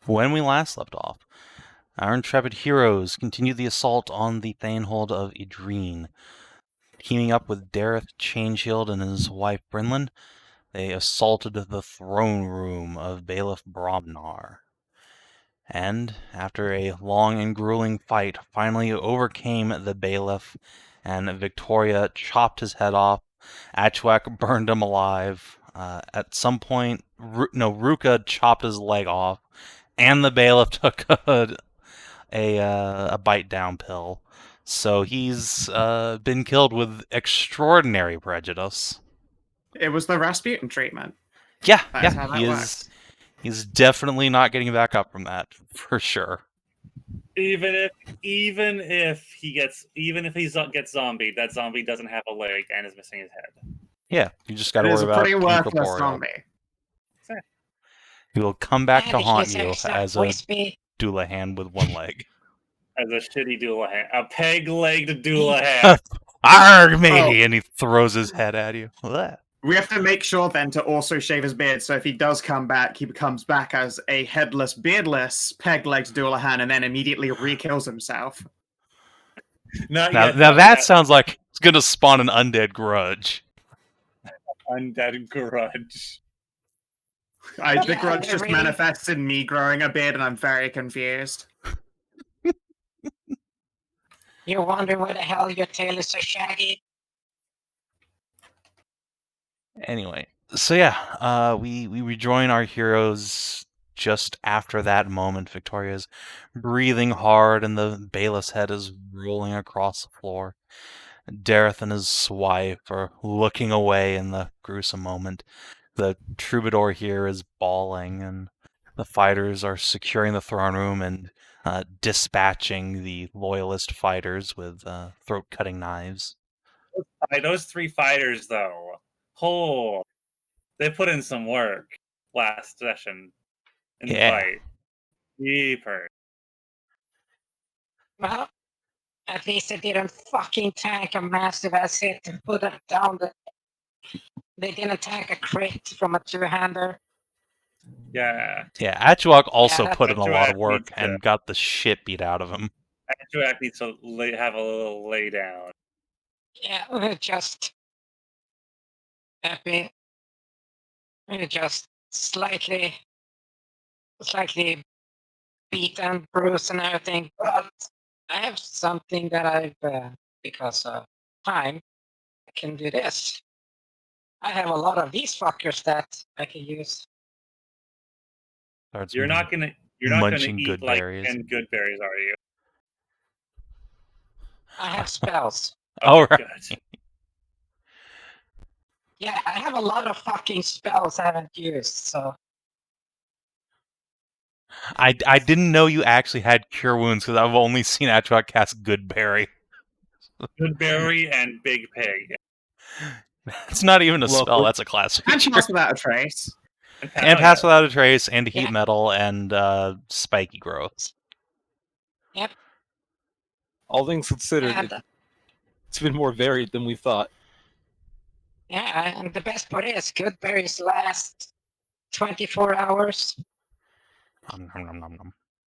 When we last left off, our intrepid heroes continued the assault on the Thanehold of Idreen. Teaming up with Dareth Changehield and his wife Brynlin, they assaulted the throne room of Bailiff Bromnar. And, after a long and grueling fight, finally overcame the Bailiff, and Victoria chopped his head off. Achuak burned him alive. At some point, Ruka chopped his leg off, and the Bailiff took a bite down pill. So he's been killed with extraordinary prejudice. It was the Rasputin treatment. Yeah, That's how that works. He's definitely not getting back up from that, for sure. Even if he gets zombied, that zombie doesn't have a leg and is missing his head. Yeah, you just got to worry about pretty worthless incorporeal. zombie. He will come back to haunt you as a Doulahan with one leg. As a shitty Doulahan. A peg-legged Doulahan. Arg, matey! And he throws his head at you. What? We have to make sure then to also shave his beard, so if he does come back, he comes back as a headless, beardless, peg-legged Doulahan and then immediately re-kills himself. Now that sounds like it's going to spawn an undead grudge. Undead grudge. The grudge just manifests in me growing a beard, and I'm very confused. You wonder why the hell your tail is so shaggy? Anyway, so yeah, we rejoin our heroes just after that moment. Victoria's breathing hard, and the bailiff's head is rolling across the floor. Dareth and his wife are looking away in the gruesome moment. The troubadour here is bawling, and the fighters are securing the throne room and dispatching the loyalist fighters with throat-cutting knives. Those three fighters, though, they put in some work last session in the fight. Deeper. Well, at least they didn't fucking tank a massive ass hit and put it down. They didn't tank a crit from a two-hander. Yeah. Yeah, Achuak also put in a lot of work and got the shit beat out of him. Achuak needs to have a little lay down. Yeah, just slightly beat and bruised and everything, but I have something that I've, because of time, I can do this. I have a lot of these fuckers that I can use. You're not gonna eat like 10 good berries, are you? I have spells. Oh, right. Yeah, I have a lot of fucking spells I haven't used, so. I didn't know you actually had Cure Wounds, because I've only seen Achuak cast Good Berry. Good Berry and Big Pig. It's not even a spell, that's a class feature. And Pass Without a Trace. And Pass Without a Trace, and Heat Metal, and Spiky Growth. Yep. All things considered, it's been more varied than we thought. Yeah, and the best part is, good berries last 24 hours.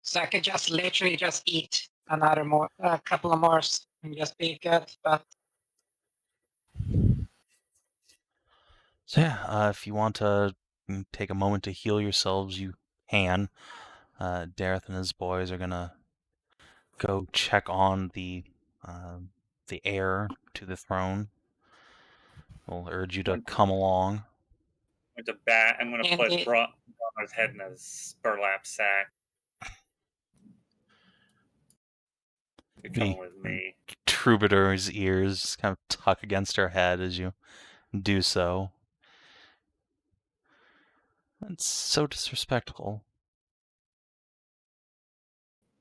So I could just literally just eat a couple of more and just be good. But so yeah, if you want to take a moment to heal yourselves, you can. Dareth and his boys are gonna go check on the heir to the throne. We'll urge you to come along. I'm gonna put Bronner's head in a burlap sack. Come with me. Troubadour's ears kind of tuck against her head as you do so. That's so disrespectful.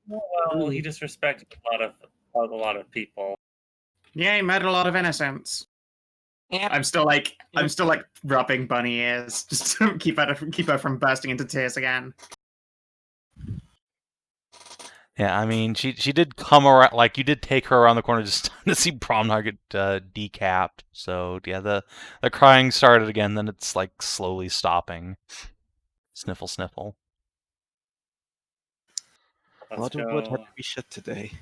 Well, he disrespected a lot of people. Yeah, he murdered a lot of innocents. Yeah. I'm still like rubbing bunny ears just to keep her from bursting into tears again. Yeah, I mean, she did come around, like, you did take her around the corner just to see Bromnar get decapped. So, yeah, the crying started again, then it's, like, slowly stopping. Sniffle, sniffle. A lot of wood had to be shit today.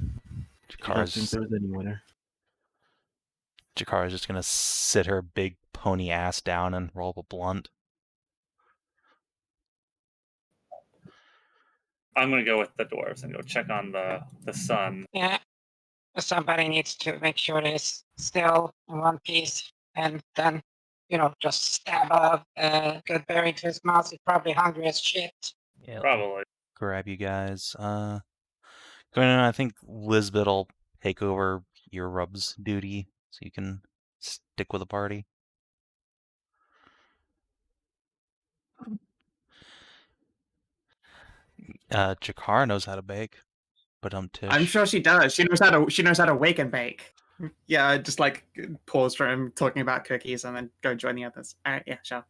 I don't think there's any winner. Jakara's just gonna sit her big pony ass down and roll a blunt. I'm gonna go with the dwarves and go check on the sun. Yeah. Somebody needs to make sure it's still in one piece, and then, just stab a good berry to his mouth. He's probably hungry as shit. Yeah, Probably. grab you guys. I think Lizbet will take over your rubs duty, so you can stick with the party. Jakar knows how to bake, but Tish. I'm sure she does. She knows how to wake and bake. Yeah, just like pause from talking about cookies and then go join the others. All right, yeah, sure.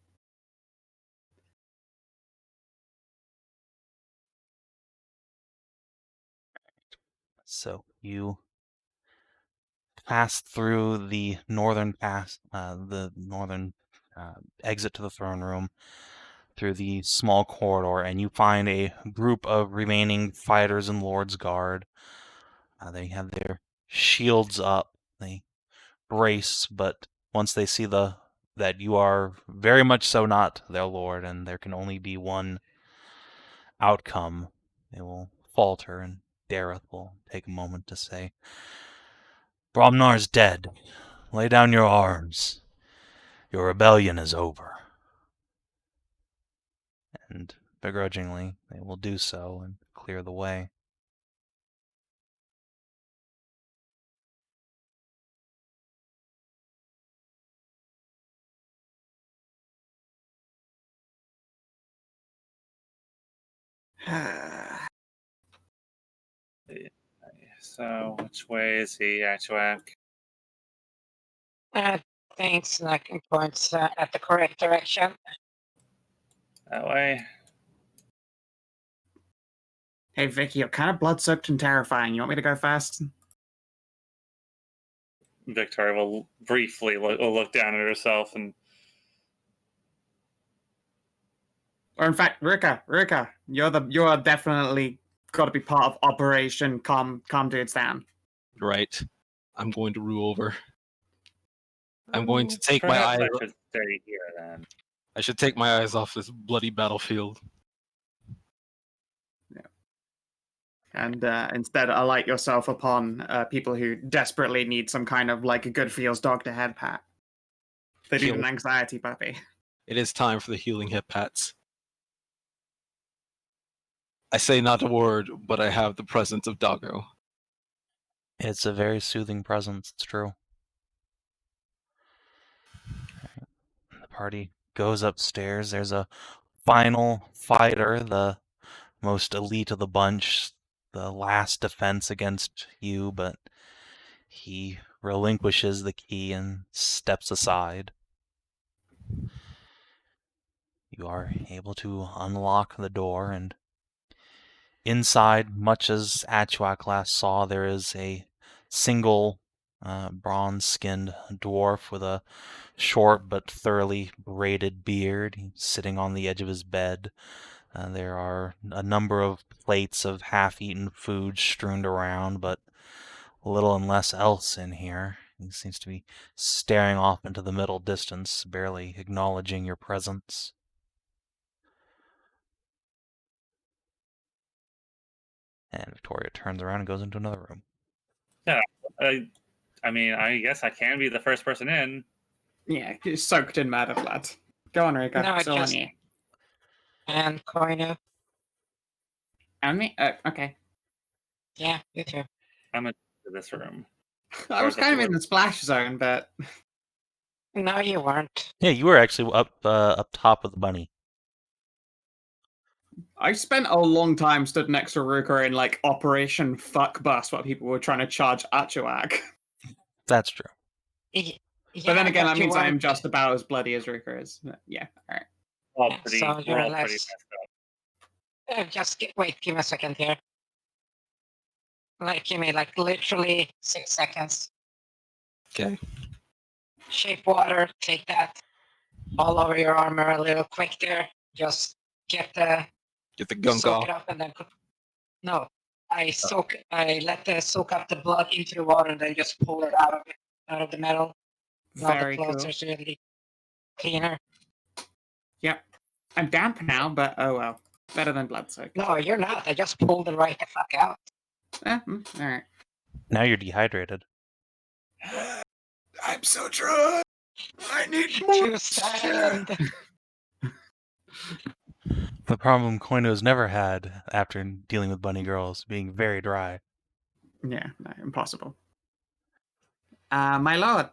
So you pass through the northern exit to the throne room through the small corridor, and you find a group of remaining fighters and Lord's Guard. They have their shields up. They brace, but once they see that you are very much so not their lord, and there can only be one outcome, they will falter, and Dareth will take a moment to say, "Bromnar's dead. Lay down your arms. Your rebellion is over." And begrudgingly, they will do so and clear the way. So, which way is he, Achuak? Thanks, knocking points at the correct direction. That way? Hey, Vicky, you're kind of blood-soaked and terrifying. You want me to go first? Victoria will briefly look down at herself and... Or in fact, Ruka, you're definitely got to be part of Operation Calm Dudes Down. Right. I'm going to rule over. I'm going to take my Perhaps eyes. I should stay here then. I should take my eyes off this bloody battlefield. Yeah. And instead, alight yourself upon people who desperately need some kind of like a good feels dog to head pat. They need an anxiety puppy. It is time for the healing hip pats. I say not a word, but I have the presence of Doggo. It's a very soothing presence, it's true. The party goes upstairs. There's a final fighter, the most elite of the bunch, the last defense against you, but he relinquishes the key and steps aside. You are able to unlock the door, and inside, much as Achuak last saw, there is a single bronze-skinned dwarf with a short but thoroughly braided beard. He's sitting on the edge of his bed. There are a number of plates of half-eaten food strewn around, but little and less else in here. He seems to be staring off into the middle distance, barely acknowledging your presence. And Victoria turns around and goes into another room. Yeah, I mean, I guess I can be the first person in. Yeah, you're soaked in murder blood. Go on, Ruka. No, Still just- on you. And Koinu. And me? Okay. Yeah, you too. I'm in this room. I was kind of in the splash zone, but No, you weren't. Yeah, you were actually up top with the bunny. I spent a long time stood next to Ruka in like Operation Fuck Bus while people were trying to charge Achuak. That's true. Yeah, But then again, that you means I am weren't. just about as bloody as Ruka is. Yeah, alright. All Yeah, pretty, so we're you're all less- pretty messed up. Just wait, give me a second here. Give me literally 6 seconds. Okay. Shape water, take that all over your armor a little quick there. Just get the Get the gunk soak off. it up and then no, I let the soak up the blood into the water and then just pull it out of the metal. Now Very the cool. clothes are certainly cleaner. Yep. I'm damp now, but oh well. Better than blood soak. No, you're not. I just pulled it right the fuck out. Alright. Now you're dehydrated. I'm so drunk! I need To stand. The problem Koinu's never had after dealing with bunny girls, being very dry. Yeah, no, impossible. My lord.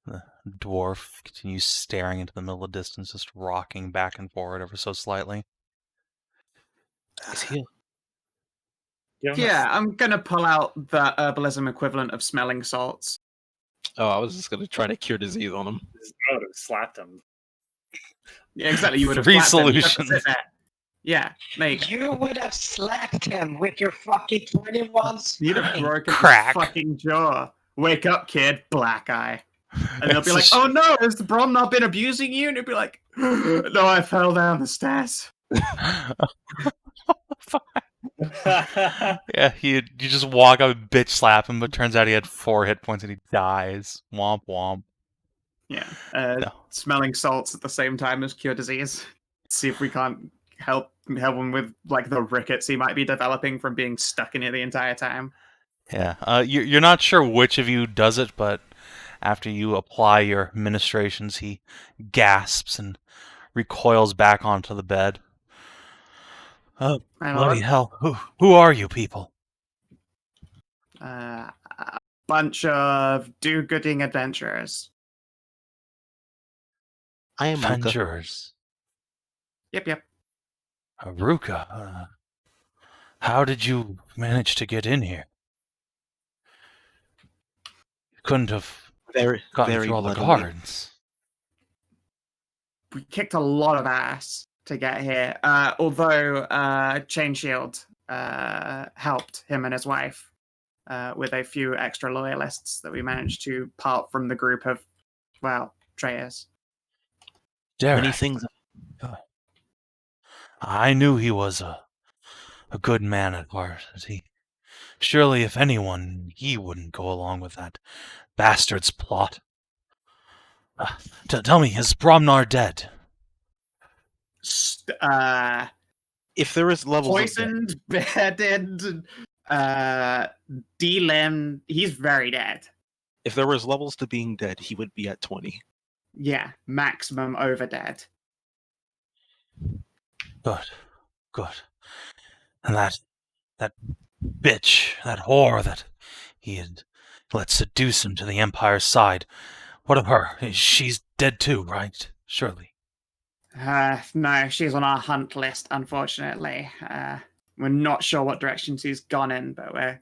The dwarf continues staring into the middle of the distance, just rocking back and forward ever so slightly. Is he? Yeah, I'm gonna pull out the herbalism equivalent of smelling salts. Oh, I was just gonna try to cure disease on him. I would have slapped him. Yeah, exactly. You would have Three slapped him. You have to solutions. sit there. Yeah, there you go. You would have slapped him with your fucking 21s. You'd have broken Crack. his fucking jaw. Wake up, kid. Black eye. And they'll It's be a like, sh- oh no, has the Bron not been abusing you? And you'll be like, no, I fell down the stairs. Yeah, you just walk up and bitch slap him, but turns out he had 4 hit points and he dies. Womp womp. Yeah. No. Smelling salts at the same time as cure disease. See if we can't help him with like the rickets he might be developing from being stuck in it the entire time. Yeah, you're not sure which of you does it, but after you apply your ministrations, he gasps and recoils back onto the bed. Oh, My bloody lord. hell. Who are you people? A bunch of do-gooding adventurers. I am Ruka. Avengers. Yep. Ruka. How did you manage to get in here? You couldn't have Very, gotten very through all the bloodily. guards. We kicked a lot of ass to get here. Although Chain Shield helped him and his wife with a few extra loyalists that we managed to part from the group of, well, traitors. Derek, Many things. I knew he was a good man at heart. Surely, if anyone, he wouldn't go along with that bastard's plot. Tell me, is Bromnar dead? If there is levels Poisoned, beheaded, D-limbed. He's very dead. if there was levels to being dead, he would be at 20. Yeah, maximum over dead. Good. And that bitch, that whore that he had let seduce him to the Empire's side. What of her? She's dead too, right? Surely. No, she's on our hunt list, unfortunately. We're not sure what direction she's gone in, but we're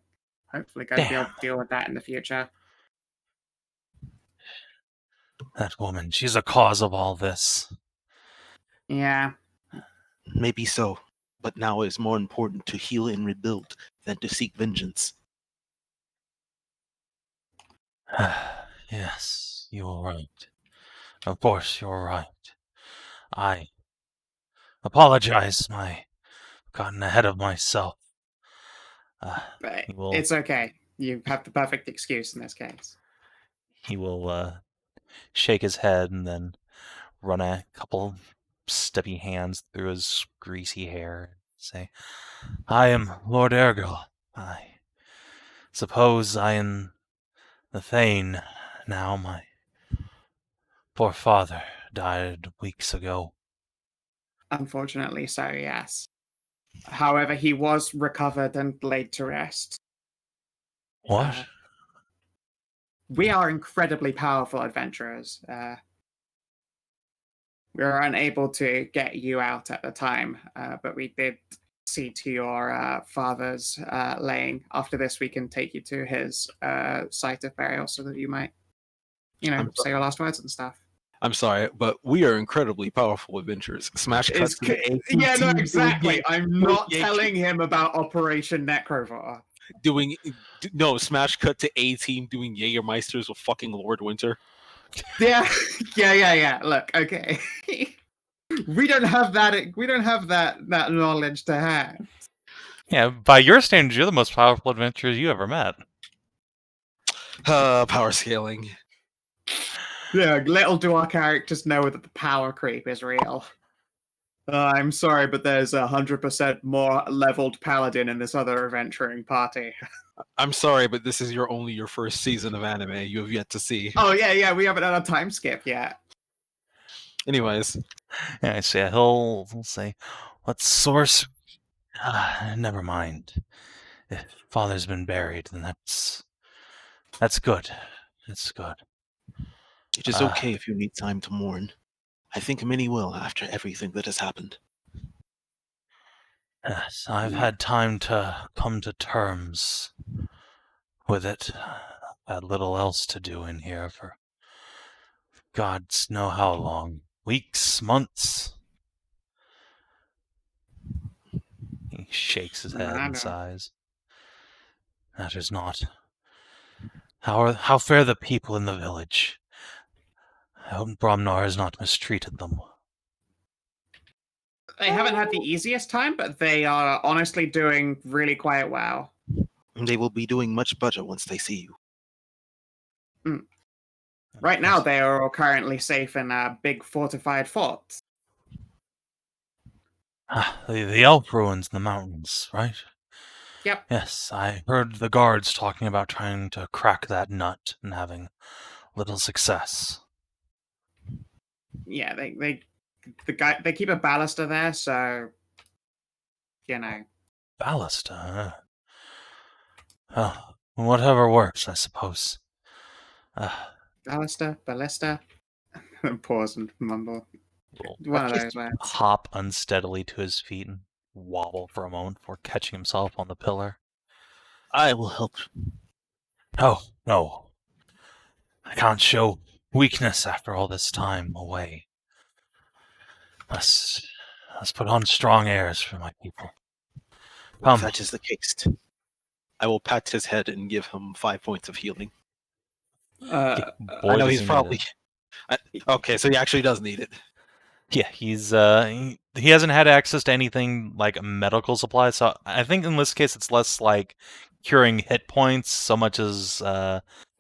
hopefully going to be able to deal with that in the future. That woman, she's a cause of all this. Yeah. Maybe so, but now it is more important to heal and rebuild than to seek vengeance. Yes, you're right. Of course, you're right. I apologize. I've gotten ahead of myself. But He will- it's okay. You have the perfect excuse in this case. He will shake his head and then run a couple steppy hands through his greasy hair and say, I am Lord Ergel. I suppose I am the Thane now. My poor father died weeks ago. Unfortunately, so yes. However, he was recovered and laid to rest. What? We are incredibly powerful adventurers. We were unable to get you out at the time, but we did see to your father's laying. After this, we can take you to his site of burial so that you might, say your last words and stuff. I'm sorry, but we are incredibly powerful adventurers. Smash cut. Yeah, no, exactly. I'm not telling him about Operation Necrovore. Smash cut to A team doing Jägermeisters with fucking Lord Winter. Yeah. Look, okay. We don't have that knowledge to hand. Yeah, by your standards, you're the most powerful adventurer you ever met. Power scaling. Yeah, little do our characters know that the power creep is real. I'm sorry, but there's 100% more leveled paladin in this other adventuring party. I'm sorry, but this is only your first season of anime. You have yet to see. Oh yeah, we haven't had a time skip yet. Anyways, Yeah, I say he'll say, "What source? Never mind. If father's been buried, then that's good. It's good." it is okay if you need time to mourn. I think many will after everything that has happened. Yes, I've had time to come to terms with it. I've had little else to do in here for gods know how long. Weeks, months. He shakes his head and sighs. Matters not. How fare the people in the village? I hope Bromnar has not mistreated them. They haven't had the easiest time, but they are honestly doing really quite well. They will be doing much better once they see you. Right now, they are all currently safe in a big fortified fort. The elf ruins in the mountains, right? Yep. Yes, I heard the guards talking about trying to crack that nut and having little success. Yeah, they keep a ballista there, so you know. Ballista? Well, whatever works, I suppose. Ballista. Pause and mumble. One of those words. Hop unsteadily to his feet and wobble for a moment before catching himself on the pillar. I will help. No. I can't show weakness after all this time away. Let's put on strong airs for my people. If that is the case, I will pat his head and give him 5 points of healing. I know he's probably... Okay, so he actually does need it. Yeah, he's he hasn't had access to anything like medical supplies, so I think in this case it's less like curing hit points so much as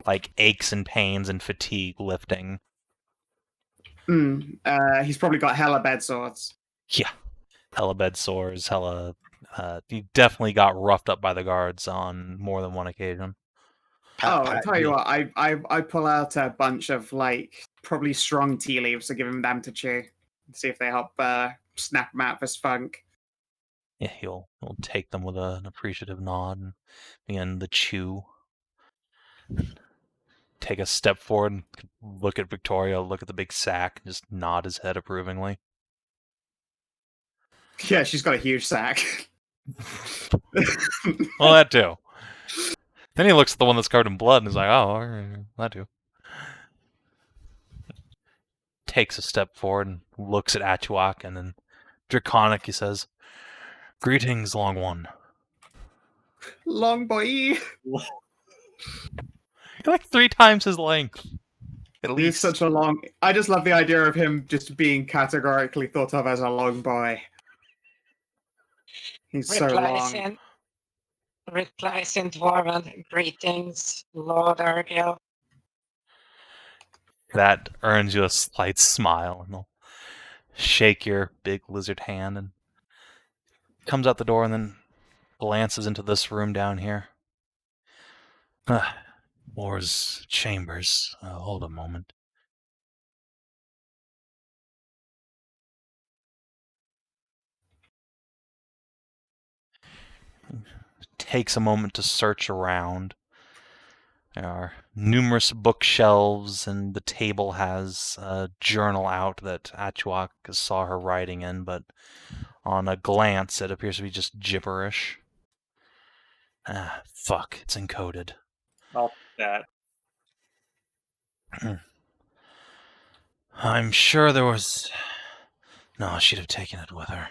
like aches and pains and fatigue lifting. He's probably got hella bed sores. Yeah, hella bed sores, he definitely got roughed up by the guards on more than one occasion. I'll tell you what, I pull out a bunch of like probably strong tea leaves to give him them to chew. See if they help snap him out of his funk. Yeah, he'll take them with an appreciative nod and begin to chew. Take a step forward and look at Victoria, look at the big sack, and just nod his head approvingly. Yeah, she's got a huge sack. Well, that too. Then he looks at the one that's covered in blood and is like, oh, that too. Takes a step forward and looks at Achuak, and then Draconic, he says, "Greetings, Long One." Long boy. You're like 3 times his length. At least. He's such a long... I just love the idea of him just being categorically thought of as a long boy. He's so long. Replies in Dwarven. Greetings, Lord Argyle. That earns you a slight smile, and he'll shake your big lizard hand and comes out the door and then glances into this room down here. War's chambers. Hold a moment. Takes a moment to search around. There are numerous bookshelves, and the table has a journal out that Achuak saw her writing in, but on a glance, it appears to be just gibberish. Fuck, it's encoded. I'll do that. I'm sure there was... No, she'd have taken it with her.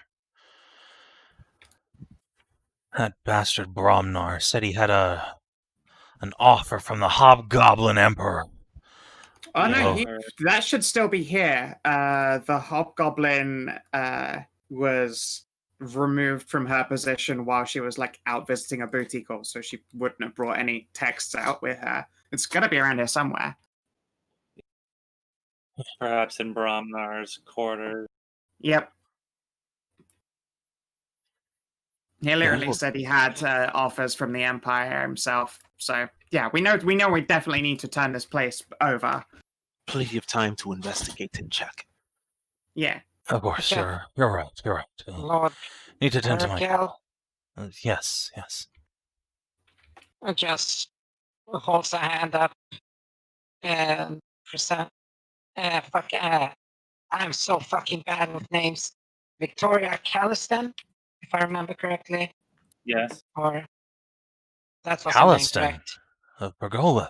That bastard Bromnar said he had an offer from the Hobgoblin Emperor. Oh no, that should still be here. The Hobgoblin was removed from her position while she was like out visiting a boutique, so she wouldn't have brought any texts out with her. It's gotta be around here somewhere. Perhaps in Bromnar's quarters. Yep. He literally said he had offers from the Empire himself. So yeah, we know we definitely need to turn this place over. Plenty of time to investigate and check. Yeah. Of course, you're right. You're right. Lord Need to tend to my Urkel yes. just holds a hand up and present. I'm so fucking bad with names. Victoria Calliston, if I remember correctly. Yes. Or that was Calliston of Pergola.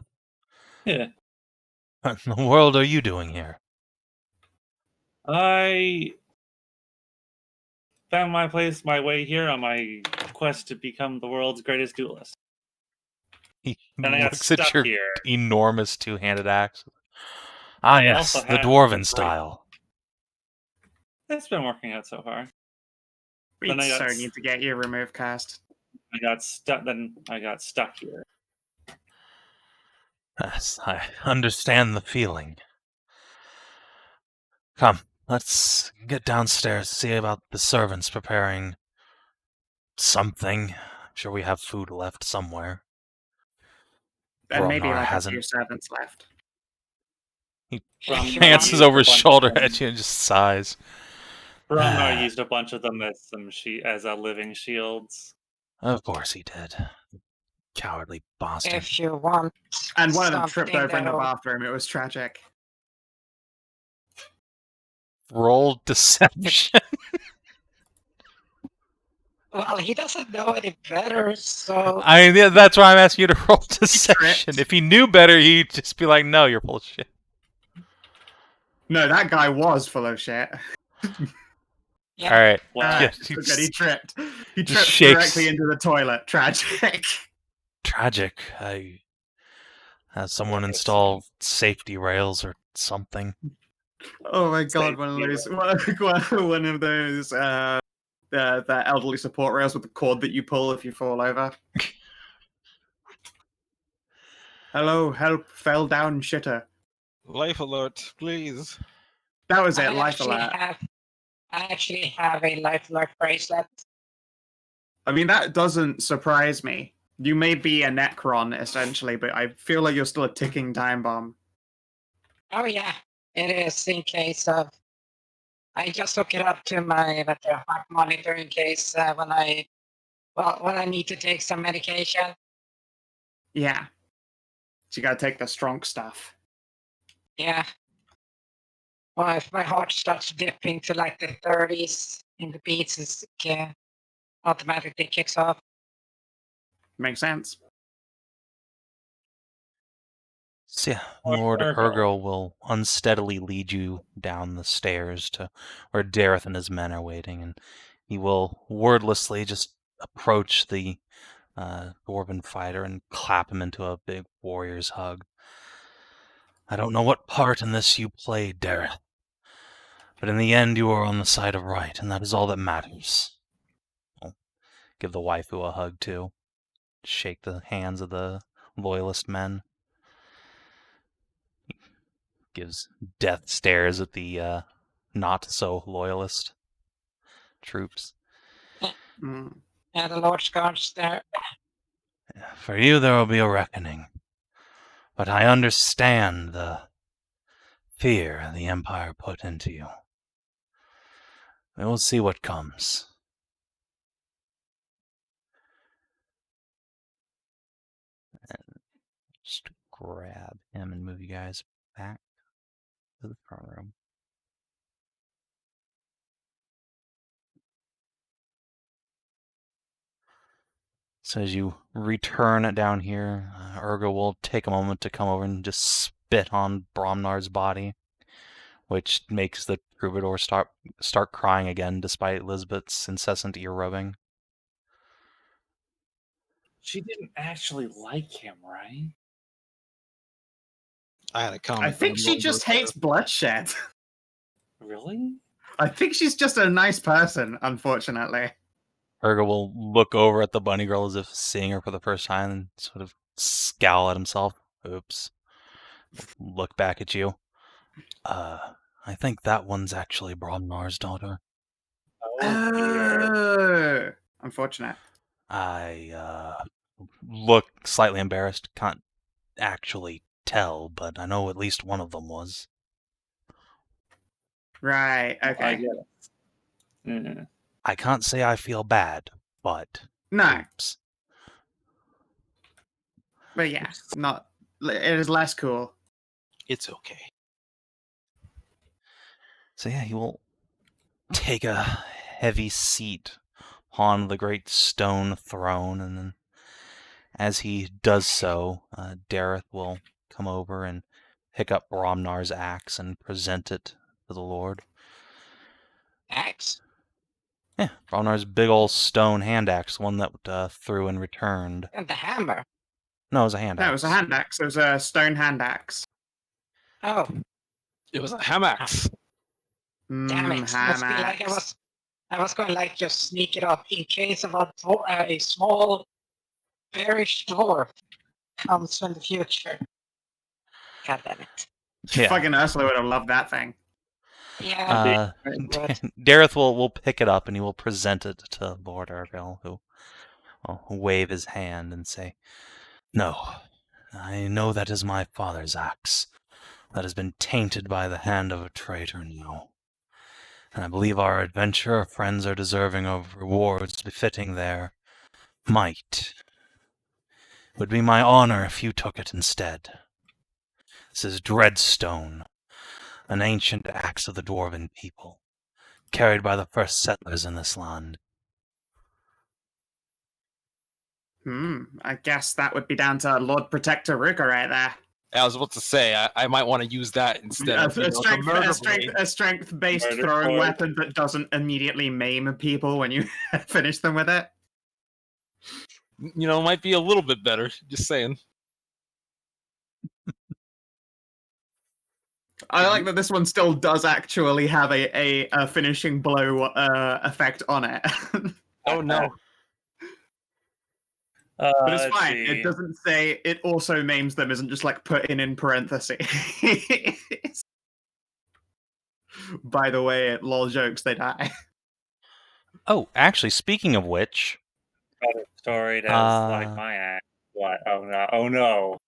Yeah. What in the world are you doing here? I found my way here on my quest to become the world's greatest duelist. He And I got looks at stuck your here. enormous two-handed axe. Ah, yes, Also the have dwarven style. It's been working out so far. We so need to get you removed, cast. I got stuck. Then I got stuck here. Yes, I understand the feeling. Come, let's get downstairs, see about the servants preparing something. I'm sure we have food left somewhere. And maybe Bromnar like hasn't. a few servants left. He glances over his shoulder at you and just sighs. Bromnar used a bunch of them as living shields. Of course he did. Cowardly bastard. If you want. And one of them tripped over in the bathroom. It was tragic. Roll deception. Well, he doesn't know any better, so... I mean, that's why I'm asking you to roll deception. If he knew better, he'd just be like, no, you're full of shit. No, that guy was full of shit. Yeah. All right. Wow. He tripped. He tripped shakes. directly into the toilet. Tragic. Tragic. I have someone install safety rails or something. Oh my god, one of those the elderly support rails with the cord that you pull if you fall over. Hello, help, fell down shitter. Life alert, please. That was it, life alert. I actually have a life alert bracelet. I mean, that doesn't surprise me. You may be a Necron, essentially, but I feel like you're still a ticking time bomb. Oh yeah, it is in case of... I just hook it up to my heart monitor in case when I need to take some medication. Yeah. So you gotta take the strong stuff. Yeah. Well, if my heart starts dipping to like the 30s in the beats, it automatically kicks off. Makes sense. So yeah, Lord Urkel will unsteadily lead you down the stairs to where Dareth and his men are waiting, and he will wordlessly just approach the dwarven fighter and clap him into a big warrior's hug. I don't know what part in this you played, Dareth, but in the end you are on the side of right, and that is all that matters. I'll give the waifu a hug too. Shake the hands of the loyalist men. Gives death stares at the not-so-loyalist troops. Mm. Yeah, the Lord's Guards there. For you there will be a reckoning. But I understand the fear the Empire put into you. We will see what comes. And just grab him and move you guys back to the front room. So as you return down here, Urga will take a moment to come over and just spit on Bromnar's body, which makes the troubadour start crying again, despite Lizbet's incessant ear rubbing. She didn't actually like him, right? I had a comment. I think she just hates bloodshed. Really? I think she's just a nice person, unfortunately. Hedrah will look over at the bunny girl as if seeing her for the first time and sort of scowl at himself. Oops. Look back at you. I think that one's actually Bromnar's daughter. Oh, unfortunate. I look slightly embarrassed. Can't actually tell, but I know at least one of them was. Right, okay. I get it. I can't say I feel bad, but No, oops. but yeah, not. It is less cool. It's okay. So yeah, he will take a heavy seat upon the great stone throne, and then as he does so, Dareth will come over and pick up Bromnar's axe and present it to the Lord. Axe? Yeah, Bromnar's big old stone hand axe, one that threw and returned. And the hammer. No, it was a hand axe. No, it was a hand axe. It was a stone hand axe. Oh, It was a hamax. damn it. Must be like I was going like just sneak it up in case of a small, bearish dwarf comes from the future. God damn it. Yeah. Fucking Ursula would have loved that thing. Yeah. Dareth will pick it up and he will present it to Lord Argyll, who will wave his hand and say, "No, I know that is my father's axe. That has been tainted by the hand of a traitor now. And I believe our adventurer friends are deserving of rewards befitting their might. It would be my honor if you took it instead. This is Dreadstone, an ancient axe of the dwarven people, carried by the first settlers in this land." I guess that would be down to Lord Protector Ruka right there. I was about to say, I might want to use that instead of A the murder strength-based Murder throwing blade. weapon that doesn't immediately maim people when you finish them with it. You know, might be a little bit better. Just saying. I like that this one still does actually have a finishing blow effect on it. Oh no. But it's Let's fine. see. It doesn't say it also maims them, isn't just like put in parentheses. By the way, lol jokes, they die. Oh, actually, speaking of which... Story does like my act. What? Oh no. Oh no.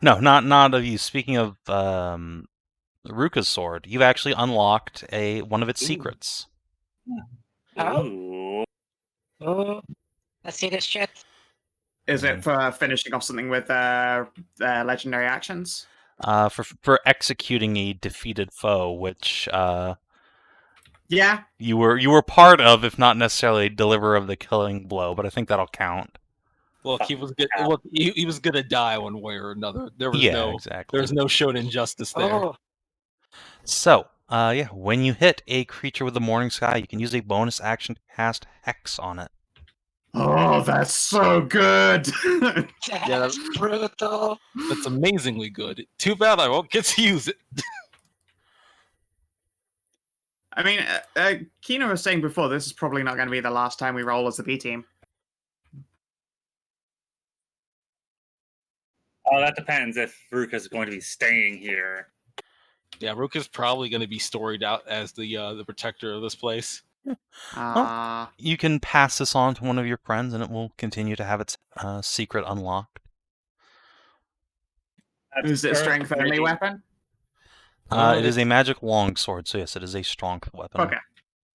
No, not of you. Speaking of Ruka's sword, you've actually unlocked one of its secrets. Oh. Ooh. Oh. Let's see this shit. Is it for finishing off something with legendary actions? For executing a defeated foe, which Yeah. you were part of, if not necessarily a deliverer of the killing blow, but I think that'll count. Look, he was good. Look, he was gonna die one way or another. There was exactly. There's no shown injustice there. Oh. So, when you hit a creature with the Morning Sky, you can use a bonus action to cast Hex on it. Oh, that's so good. That's brutal. That's amazingly good. Too bad I won't get to use it. I mean, Kina was saying before, this is probably not going to be the last time we roll as a B team. Oh, that depends if Ruka's going to be staying here. Yeah, Ruka's probably going to be storied out as the protector of this place. You can pass this on to one of your friends, and it will continue to have its secret unlocked. Is it a strength only weapon? It is a magic longsword, so yes, it is a strength weapon. Okay.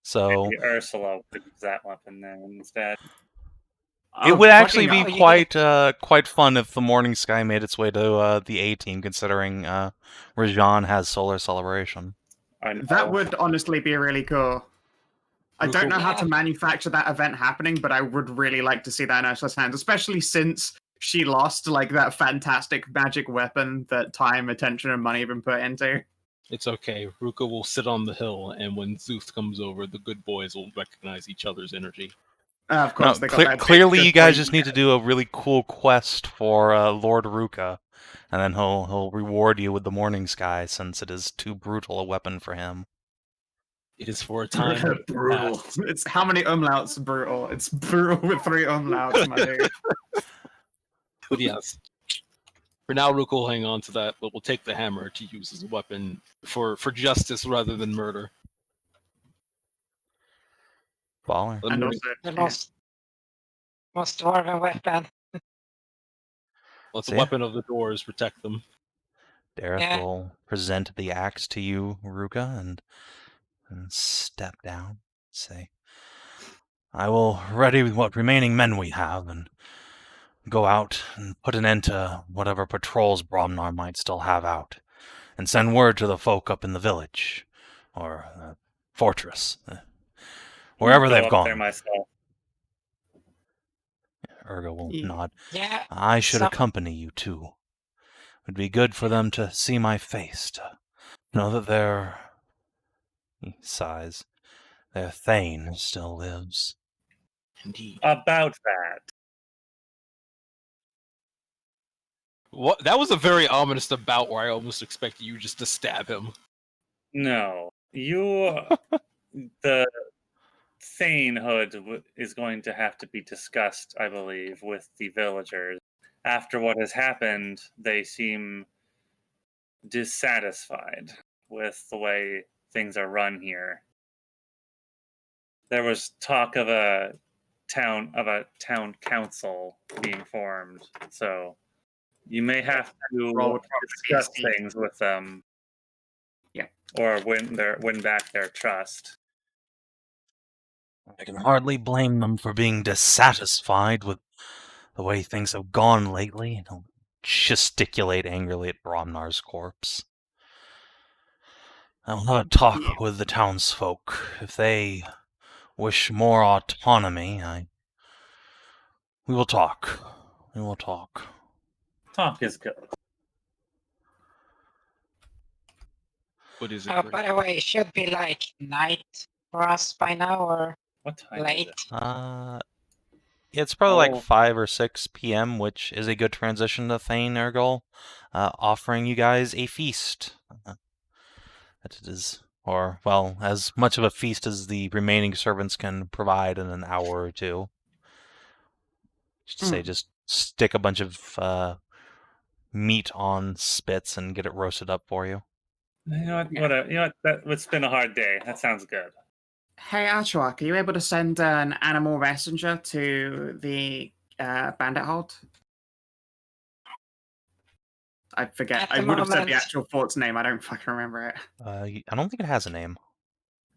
So maybe Ursula would use that weapon then instead. It would actually be quite fun if the Morning Sky made its way to the A team, considering Rajan has Solar Celebration. That would honestly be really cool. I don't know how to manufacture that event happening, but I would really like to see that in Ursula's hands, especially since she lost like that fantastic magic weapon that time, attention, and money have been put into. It's okay. Ruka will sit on the hill, and when Zeus comes over, the good boys will recognize each other's energy. Of course, clearly you guys just need to do a really cool quest for Lord Ruka, and then he'll reward you with the Morning Sky, since it is too brutal a weapon for him. It is for a time. Brutal. It's how many umlauts? Brutal. It's brutal with 3 umlauts, my dude. But yes. For now, Ruka will hang on to that, but we'll take the hammer to use as a weapon for justice rather than murder. Baller. And also, The most dwarven weapon. Let the weapon of the doors protect them. Dareth will present the axe to you, Ruka, and step down. Say, I will ready what remaining men we have and go out and put an end to whatever patrols Bromnar might still have out, and send word to the folk up in the village, or fortress, wherever they've gone. There myself. Ergo will nod. Yeah. I should accompany you too. It would be good for them to see my face, to know that their, he sighs, their Thane still lives. Indeed. About that. What? That was a very ominous about where I almost expected you just to stab him. No. You... the Thanehood is going to have to be discussed, I believe, with the villagers. After what has happened, they seem dissatisfied with the way things are run here. There was talk of a town council being formed, so you may have to discuss things with them. Yeah. Or win back their trust. I can hardly blame them for being dissatisfied with the way things have gone lately. He'll gesticulate angrily at Bromnar's corpse. I'll have a talk with the townsfolk. If they wish more autonomy, we will talk. We will talk. Talk is good. What is it? By the way, it should be like night for us by now, or what time late. It's probably like 5 or 6 p.m., which is a good transition to Thane Ergol, offering you guys a feast. That it is, or, well, as much of a feast as the remaining servants can provide in an hour or two. Just stick a bunch of meat on spits and get it roasted up for you. You know what? Whatever. You know what? It's been a hard day. That sounds good. Hey, Achuak, are you able to send an animal messenger to the bandit hold? I forget. I would have said the actual fort's name. I don't fucking remember it. I don't think it has a name.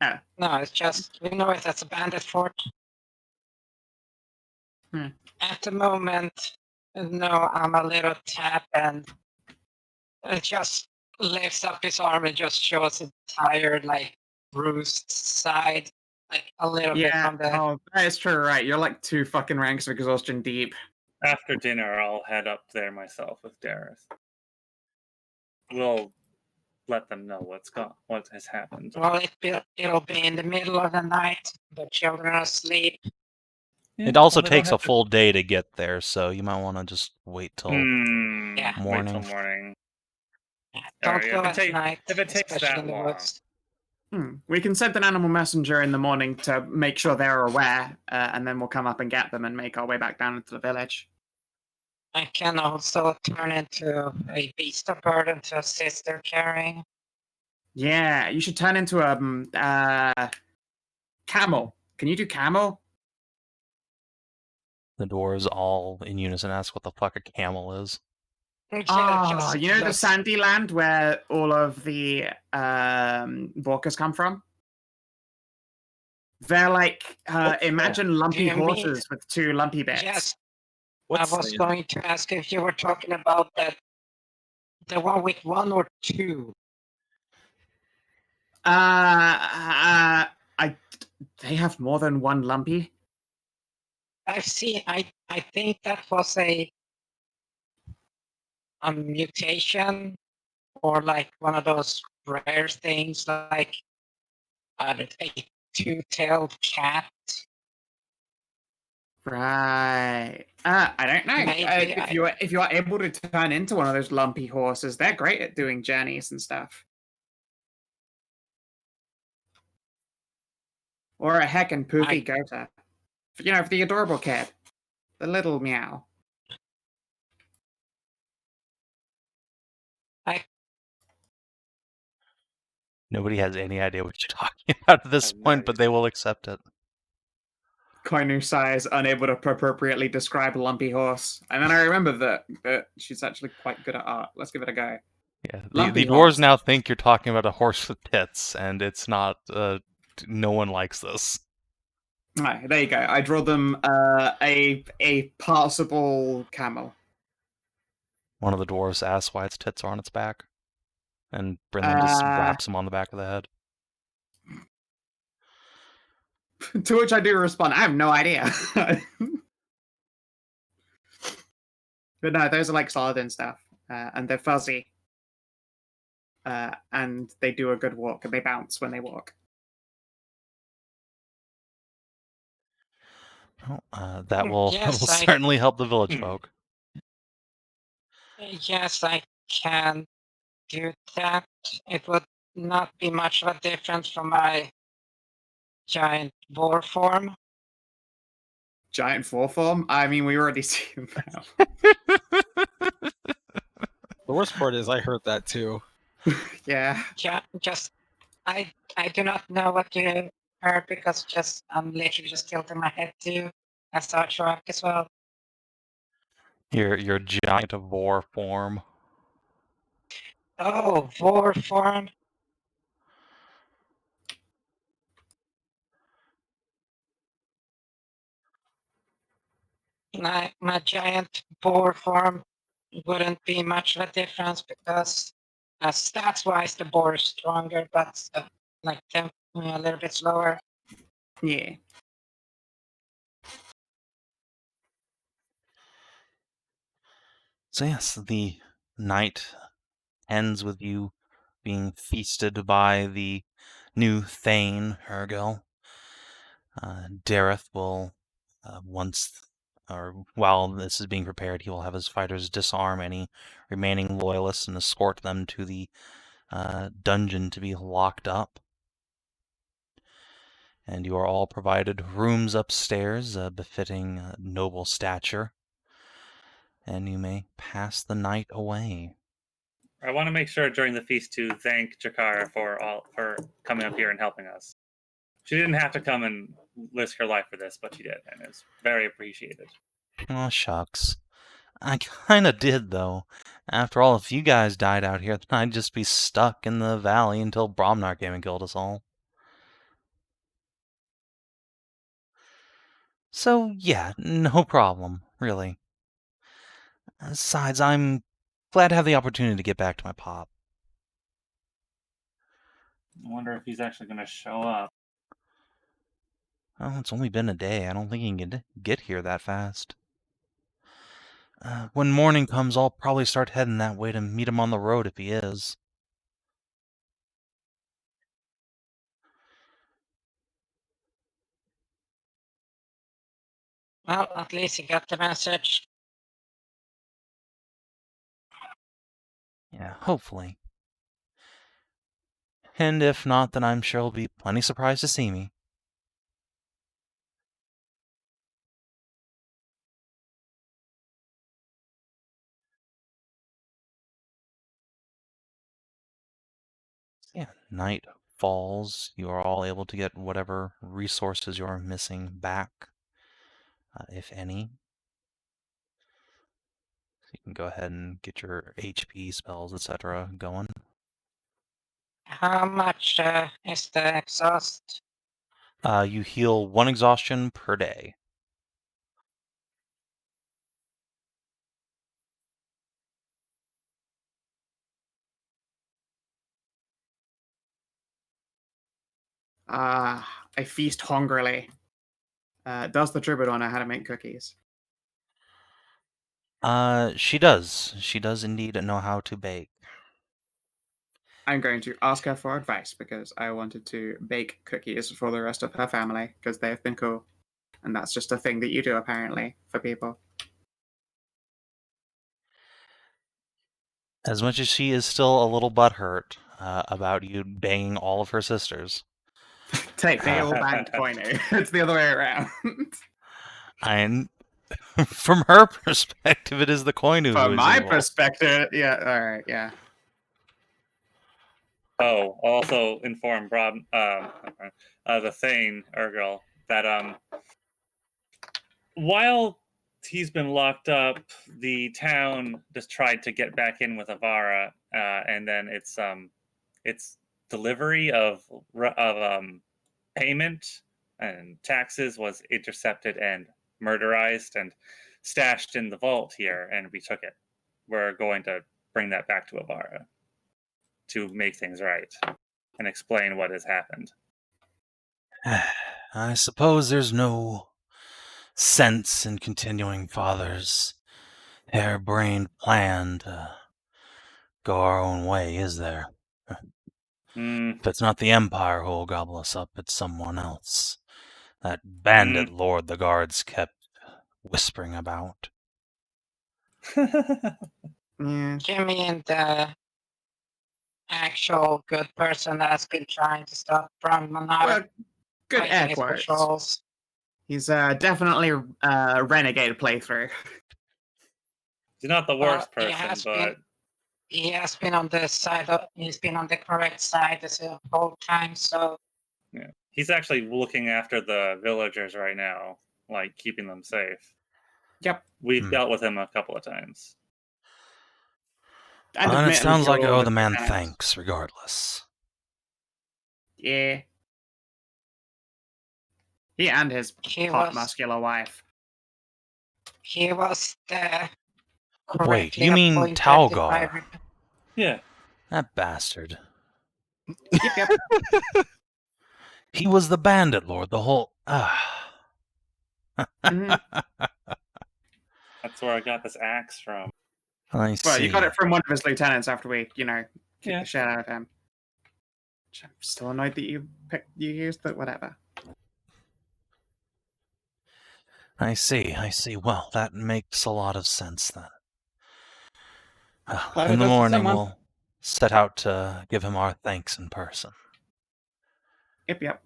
Oh. No, it's just, we know if that's a bandit fort. At the moment, no, I'm a little tap, and it just lifts up his arm and just shows a tired, like, bruised side, like a little bit from the... Oh, that is true, right? You're like 2 fucking ranks of exhaustion deep. After dinner, I'll head up there myself with Dareth. We'll let them know what has happened. Well, it'll be in the middle of the night. The children are asleep. Yeah, it also takes a full day to get there, so you might want to just wait till morning. Wait till morning. Don't go at night, if it takes that in the long. woods. We can send an animal messenger in the morning to make sure they're aware, and then we'll come up and get them and make our way back down into the village. I can also turn into a beast of burden to assist their carrying. Yeah, you should turn into a camel. Can you do camel? The dwarves all in unison ask what the fuck a camel is. Oh, you know the sandy land where all of the walkers come from? They're like, imagine lumpy horses with 2 lumpy bits. Yes. I was going to ask if you were talking about the one with 1 or 2. They have more than 1 lumpy. I see. I think that was a mutation, or like one of those rare things, like a 2-tailed cat. Right. I don't know. If you are able to turn into one of those lumpy horses, they're great at doing journeys and stuff. Or a heckin' poofy goater. For the adorable kid. The little meow. Nobody has any idea what you're talking about at this point, but they will accept it. Koinu sighs, unable to appropriately describe Lumpy Horse. And then I remember that she's actually quite good at art. Let's give it a go. Yeah, Lumpy the dwarves horse. now think you're talking about a horse with tits, and it's not. No one likes this. Right, there you go. I draw them a passable camel. One of the dwarves asks why its tits are on its back, and Brinlin just whaps him on the back of the head. To which I do respond, I have no idea. But no, those are like Saladin stuff, and they're fuzzy. And they do a good walk, and they bounce when they walk. Well, that will certainly help the village folk. Yes, I can do that. It would not be much of a difference from my giant boar form. Giant four form? I mean, we already see him now. The worst part is I heard that too. Yeah. Just I do not know what you heard because I'm literally just tilting my head to as Achuak as well. Your giant boar form. Oh, boar form. My giant boar form wouldn't be much of a difference because stats-wise the boar is stronger, but a little bit slower. Yeah. So yes, the night ends with you being feasted by the new Thane, Hergil. Dareth will, while this is being prepared, he will have his fighters disarm any remaining loyalists and escort them to the dungeon to be locked up. And you are all provided rooms upstairs, befitting noble stature. And you may pass the night away. I want to make sure during the feast to thank Jakara for coming up here and helping us. She didn't have to come and risk her life for this, but she did, and it's very appreciated. Oh, shucks. I kinda did, though. After all, if you guys died out here, then I'd just be stuck in the valley until Bromnar came and killed us all. So, yeah, no problem, really. Besides, I'm glad to have the opportunity to get back to my pop. I wonder if he's actually going to show up. Well, it's only been a day. I don't think he can get here that fast. When morning comes, I'll probably start heading that way to meet him on the road if he is. Well, at least you got the message. Yeah, hopefully. And if not, then I'm sure he'll be plenty surprised to see me. Yeah, night falls. You are all able to get whatever resources you're missing back, if any. So you can go ahead and get your HP spells, etc. going. How much is the exhaust? You heal 1 exhaustion per day. I feast hungrily. Does the Druid know how to make cookies? She does. She does indeed know how to bake. I'm going to ask her for advice because I wanted to bake cookies for the rest of her family because they have been cool. And that's just a thing that you do, apparently, for people. As much as she is still a little butthurt about you banging all of her sisters. Take they all banned Koinu. It's the other way around. And from her perspective, it is the Koinu who From is my evil. perspective, yeah, alright, yeah. Oh, also inform the Thane Urgel that while he's been locked up, the town just tried to get back in with Avara, and then its delivery of payment and taxes was intercepted and murderized and stashed in the vault here, and we took it. We're going to bring that back to Avara to make things right and explain what has happened. I suppose there's no sense in continuing Father's harebrained plan to go our own way, is there? If it's not the Empire who'll gobble us up, it's someone else. That bandit lord the guards kept whispering about. Yeah. You mean the actual good person that's been trying to stop from Monarch Well, good fighting air his quotes. patrols? He's definitely a renegade playthrough. He's not the worst He person, has but He has been on the side of, he's been on the correct side the whole time, so yeah, he's actually looking after the villagers right now, like keeping them safe. Yep. We've dealt with him a couple of times. And And it admittedly sounds like I killed owe all the man lieutenants. thanks, regardless. Yeah. He and his He hot, was- muscular wife. he was the Wait, correctly you mean appointed Talgar? advisor. Yeah. That bastard. Yep. He was the bandit lord the whole... Mhm. That's where I got this axe from. I see. Well, you got it from one of his lieutenants after we, kicked Yeah. the shit out of him. Which I'm still annoyed that you used, but whatever. I see. Well, that makes a lot of sense then. Glad In it the does for morning, someone. we'll set out to give him our thanks in person. Yep.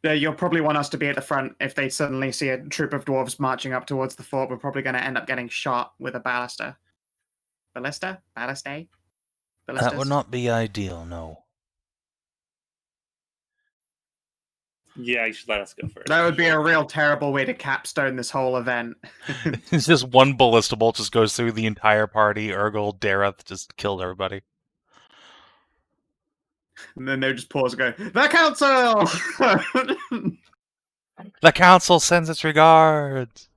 You'll probably want us to be at the front. If they suddenly see a troop of dwarves marching up towards the fort, we're probably going to end up getting shot with a ballista. Ballista? Ballistae? Ballistas? That would not be ideal, no. Yeah, you should let us go first. That would be a real terrible way to capstone this whole event. It's just one ballista bolt just goes through the entire party. Urgel, Dareth just killed everybody. And then they just pause and go, "The council!" The council sends its regards.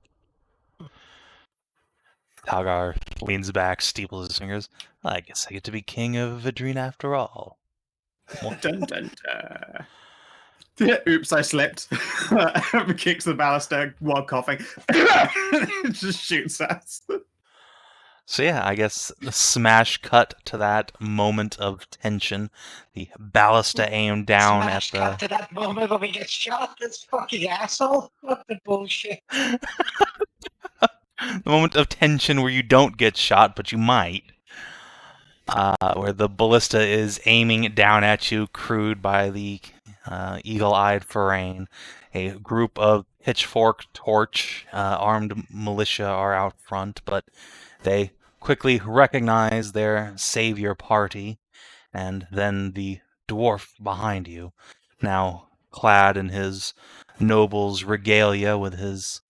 Talgar leans back, steeples his fingers. I guess I get to be king of Hedrah after all. Dun, dun, dun. Oops, I slipped. Kicks the ballista while coughing. Just shoots us. So yeah, I guess the smash cut to that moment of tension. The ballista aimed down Smash at cut the... to that moment when we get shot, this fucking asshole. What the bullshit? the moment of tension where you don't get shot, but you might. Where the ballista is aiming down at you, crewed by the eagle-eyed Forain. A group of pitchfork torch armed militia are out front, but they quickly recognize their savior party, and then the dwarf behind you, now clad in his noble's regalia with his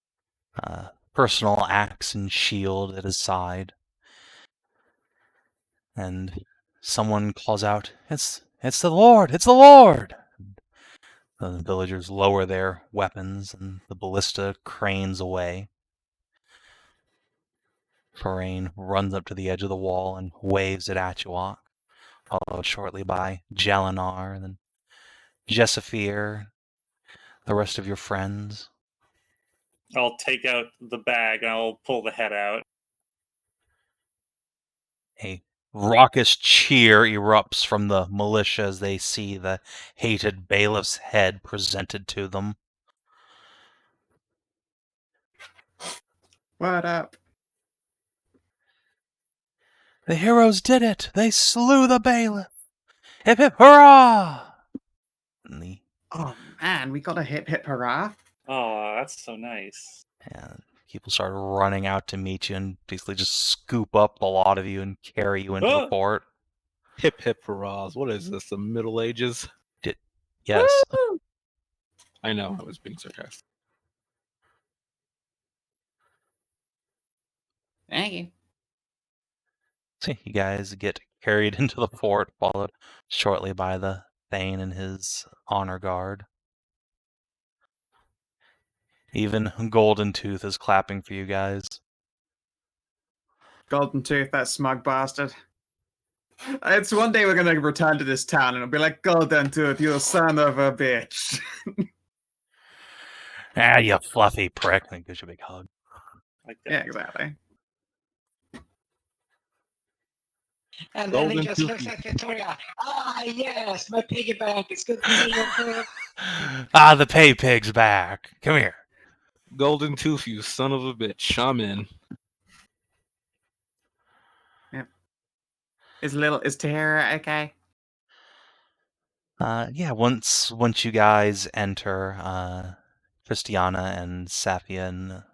personal axe and shield at his side. And someone calls out, It's the Lord! It's the Lord! The villagers lower their weapons, and the ballista cranes away. Forain runs up to the edge of the wall and waves at Achuak, followed shortly by Jalinar, and then Jessafir, the rest of your friends. I'll take out the bag and I'll pull the head out. A raucous cheer erupts from the militia as they see the hated bailiff's head presented to them. What up? The heroes did it! They slew the bailiff! Hip hip hurrah! And Oh man, we got a hip hip hurrah. Oh, that's so nice. and people start running out to meet you and basically just scoop up a lot of you and carry you into the fort. Hip hip hurrahs. What is this? The Middle Ages? Yes. Woo! I know, I was being sarcastic. Thank you. So you guys get carried into the fort, followed shortly by the Thane and his honor guard. Even Golden Tooth is clapping for you guys. Golden Tooth, that smug bastard. It's one day we're gonna return to this town and it'll be like, Golden Tooth, you son of a bitch. Ah, you fluffy prick. And he gives you a big hug. Like that. Yeah, exactly. And then he Golden just looks Toothy. at Victoria. Ah, yes, my piggy bank. It's good to see you, too. Ah, the pay pig's back. Come here. Golden Tooth, you son of a bitch. I'm in. Is Tahira okay? Yeah, once you guys enter, Christiana and Safia and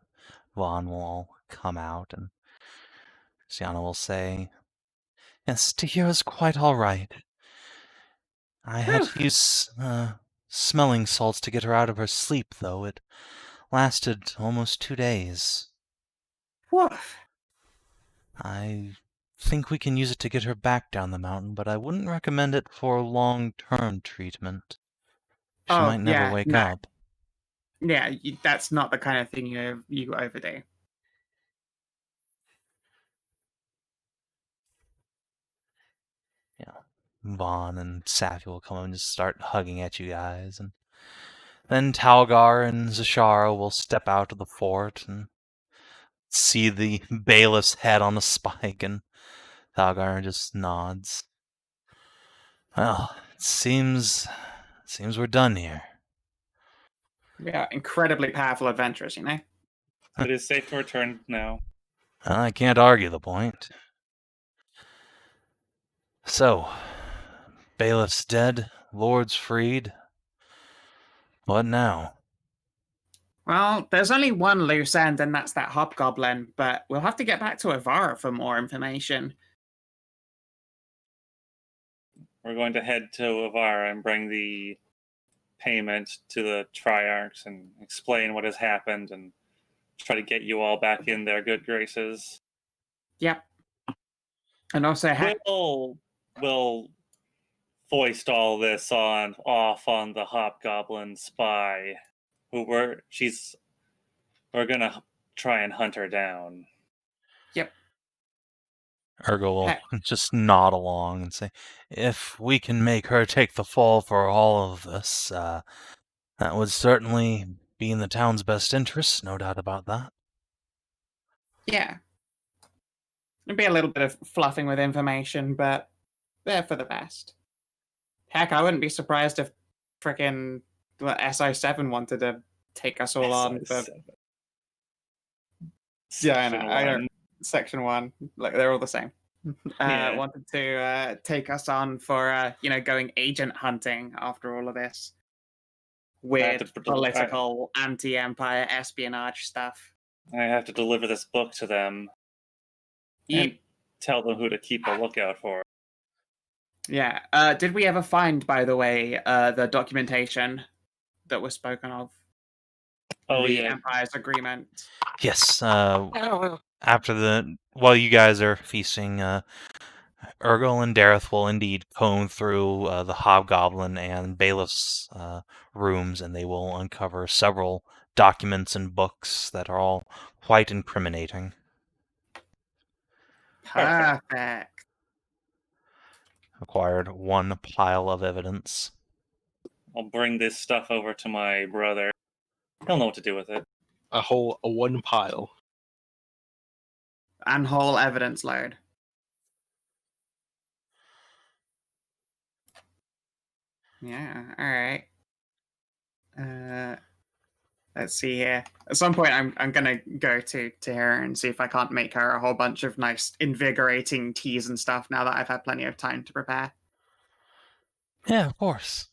Vaughn will all come out, and Christiana will say, "Yes, Tahira's quite all right. I had to use smelling salts to get her out of her sleep, though. It lasted almost 2 days. Woof. I think we can use it to get her back down the mountain, but I wouldn't recommend it for long-term treatment. She might never wake up." Yeah, that's not the kind of thing you overdo. Yeah, Vaughn and Safia will come and just start hugging at you guys, and then Talgar and Zashara will step out of the fort and see the bailiff's head on a spike, and Talgar just nods. Well, it seems we're done here. Yeah, incredibly powerful adventurers, you know? It is safe to return now. Well, I can't argue the point. So, bailiff's dead, lord's freed. What now? Well, there's only one loose end, and that's that hobgoblin, but we'll have to get back to Avara for more information. We're going to head to Avara and bring the payment to the Triarchs and explain what has happened and try to get you all back in their good graces. Yep. And also, We'll foist all this off on the Hobgoblin spy, we're gonna try and hunt her down. Yep. Ergo will just nod along and say, "If we can make her take the fall for all of this, that would certainly be in the town's best interest, no doubt about that." Yeah. It'd be a little bit of fluffing with information, but they're for the best. Heck, I wouldn't be surprised if frickin' SO7 wanted to take us all on. Yeah, I know. I don't. Section 1, like they're all the same. Yeah. Wanted to take us on for going agent hunting after all of this weird political anti-empire espionage stuff. I have to deliver this book to them and tell them who to keep a lookout for. Yeah. Did we ever find, by the way, the documentation that was spoken of? The Empire's agreement. Yes. While you guys are feasting, Urgel and Dareth will indeed comb through the Hobgoblin and Bailiff's rooms, and they will uncover several documents and books that are all quite incriminating. Perfect. Acquired one pile of evidence. I'll bring this stuff over to my brother. He'll know what to do with it. A one pile. And whole evidence load. Yeah, alright. Let's see here. At some point, I'm gonna go to her and see if I can't make her a whole bunch of nice, invigorating teas and stuff now that I've had plenty of time to prepare. Yeah, of course.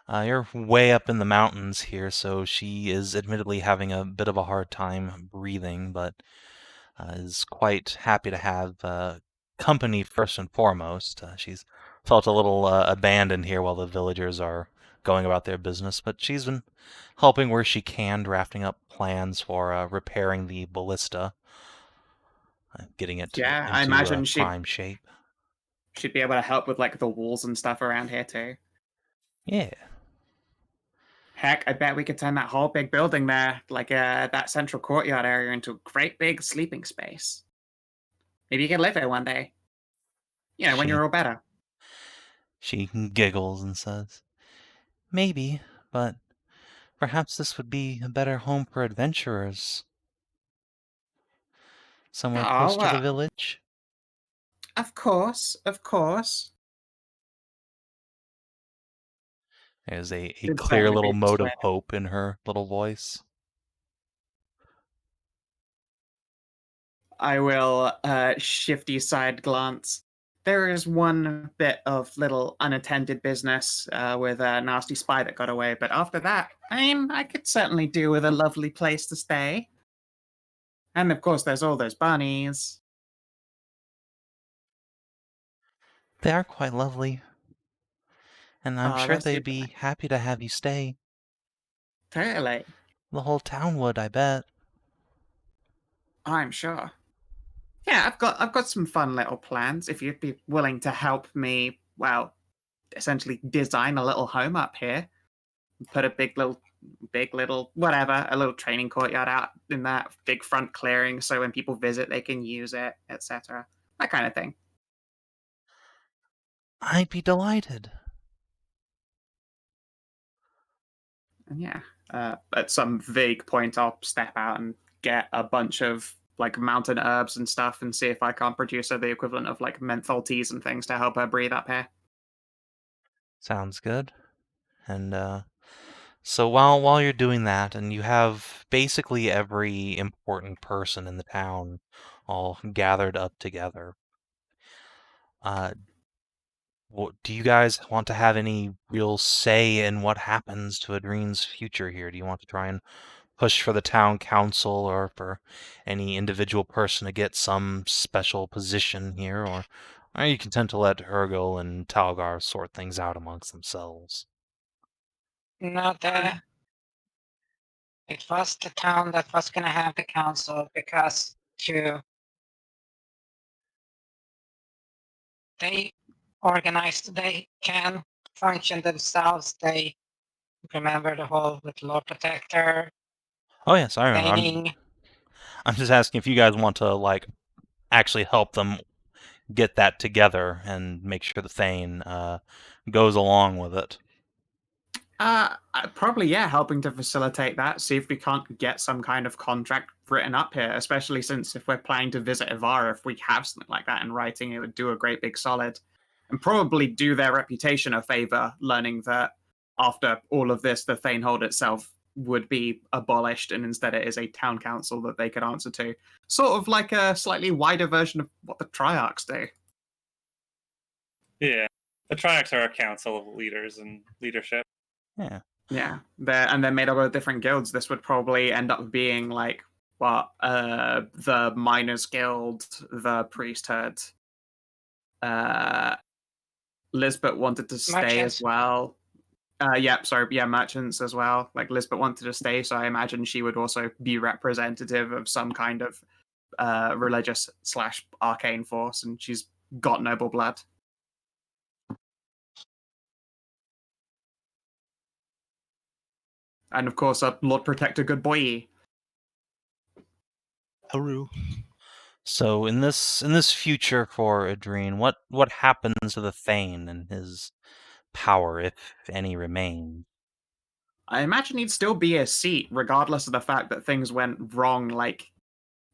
You're way up in the mountains here, so she is admittedly having a bit of a hard time breathing, but is quite happy to have company first and foremost. She's felt a little abandoned here while the villagers are going about their business, but she's been helping where she can, drafting up plans for repairing the ballista, getting it Yeah, I into imagine prime shape. she'd be able to help with like the walls and stuff around here too. Yeah. Heck, I bet we could turn that whole big building there, like that central courtyard area, into a great big sleeping space. Maybe you could live here one day. You know, when you're all better. She giggles and says, "Maybe, but perhaps this would be a better home for adventurers. Somewhere close to the village." Of course, of course. There's a It's clear better to little be mote of persuaded. hope in her little voice. I will shifty side glance. There is one bit of little unattended business with a nasty spy that got away, but after that, I could certainly do with a lovely place to stay. And of course, there's all those bunnies. They are quite lovely, and I'm sure That's they'd super be nice. happy to have you stay. Totally. The whole town would, I bet. I'm sure. Yeah, I've got some fun little plans. If you'd be willing to help me, well, essentially design a little home up here, put a big little whatever, a little training courtyard out in that big front clearing, so when people visit they can use it, etc. That kind of thing. I'd be delighted. And yeah, at some vague point, I'll step out and get a bunch of like mountain herbs and stuff, and see if I can't produce her the equivalent of like menthol teas and things to help her breathe up here. Sounds good. And so while you're doing that, and you have basically every important person in the town all gathered up together, do you guys want to have any real say in what happens to Adrine's future here? Do you want to try and push for the town council or for any individual person to get some special position here, or are you content to let Urgel and Talgar sort things out amongst themselves? Not that. It was the town that was going to have the council because they organized, they can function themselves. They remember the whole with Lord Protector. Oh yes, I remember. I'm just asking if you guys want to like actually help them get that together and make sure the Thane goes along with it. Probably, yeah, helping to facilitate that. See if we can't get some kind of contract written up here, especially since if we're planning to visit Ivara, if we have something like that in writing, it would do a great big solid. And probably do their reputation a favor, learning that after all of this, the Thanehold itself would be abolished, and instead it is a town council that they could answer to. Sort of like a slightly wider version of what the Triarchs do. Yeah. The Triarchs are a council of leaders and leadership. Yeah. Yeah, they're made up of different guilds. This would probably end up being like what the Miners Guild, the Priesthood. Lizbet wanted to stay as well. Merchants as well. Like Lizbet wanted to stay, so I imagine she would also be representative of some kind of religious / arcane force, and she's got noble blood. And of course, a Lord Protector good boy. Haru. So in this future for Adrene, what happens to the Thane and his power, if any, remains? I imagine he'd still be a seat, regardless of the fact that things went wrong. Like,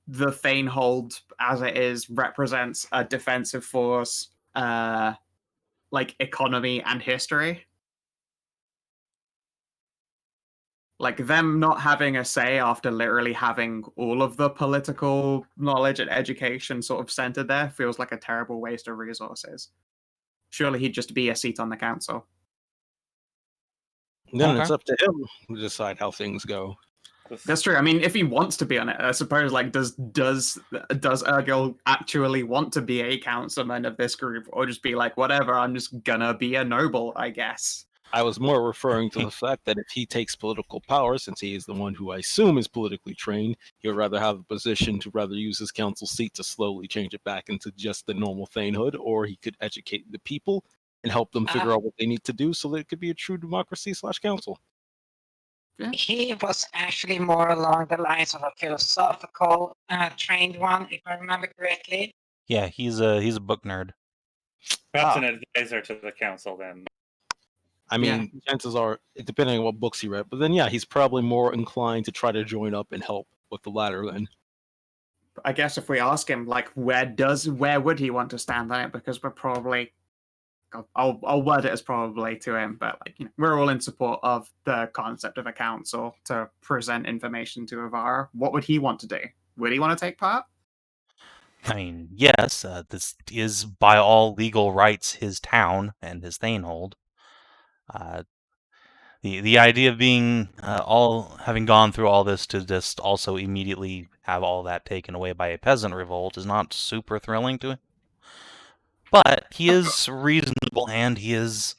the Thanehold, as it is, represents a defensive force, like economy and history. Like, them not having a say after literally having all of the political knowledge and education sort of centered there feels like a terrible waste of resources. Surely he'd just be a seat on the council. Then Okay. it's up to him to decide how things go. That's true. I mean, if he wants to be on it, I suppose. Like, does Urgil actually want to be a councilman of this group, or just be like, whatever, I'm just gonna be a noble, I guess? I was more referring to the fact that if he takes political power, since he is the one who I assume is politically trained, he'd rather have a position to rather use his council seat to slowly change it back into just the normal thanehood, or he could educate the people and help them figure out what they need to do so that it could be a true democracy / council. He was actually more along the lines of a philosophical trained one, if I remember correctly. Yeah, he's a book nerd. Perhaps an advisor to the council then. I mean, chances are, depending on what books he read, but then yeah, he's probably more inclined to try to join up and help with the latter then. I guess if we ask him, like, where would he want to stand on it? Because we're probably, I'll word it as probably to him, but like, we're all in support of the concept of a council to present information to Avara. What would he want to do? Would he want to take part? I mean, yes, this is by all legal rights his town and his thanehold. The idea of being having gone through all this to just also immediately have all that taken away by a peasant revolt is not super thrilling to him. But he is reasonable, and he is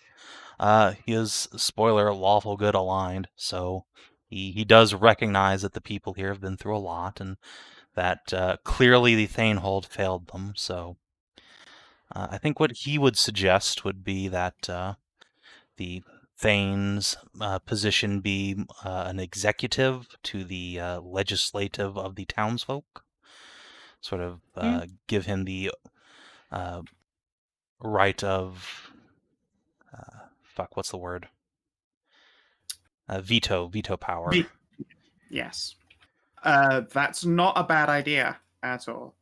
spoiler lawful good aligned. So he does recognize that the people here have been through a lot, and that clearly the Thanehold failed them. So I think what he would suggest would be that the Thane's position be an executive to the legislative of the townsfolk. Sort of give him the right of what's the word? Veto power. Yes. That's not a bad idea at all.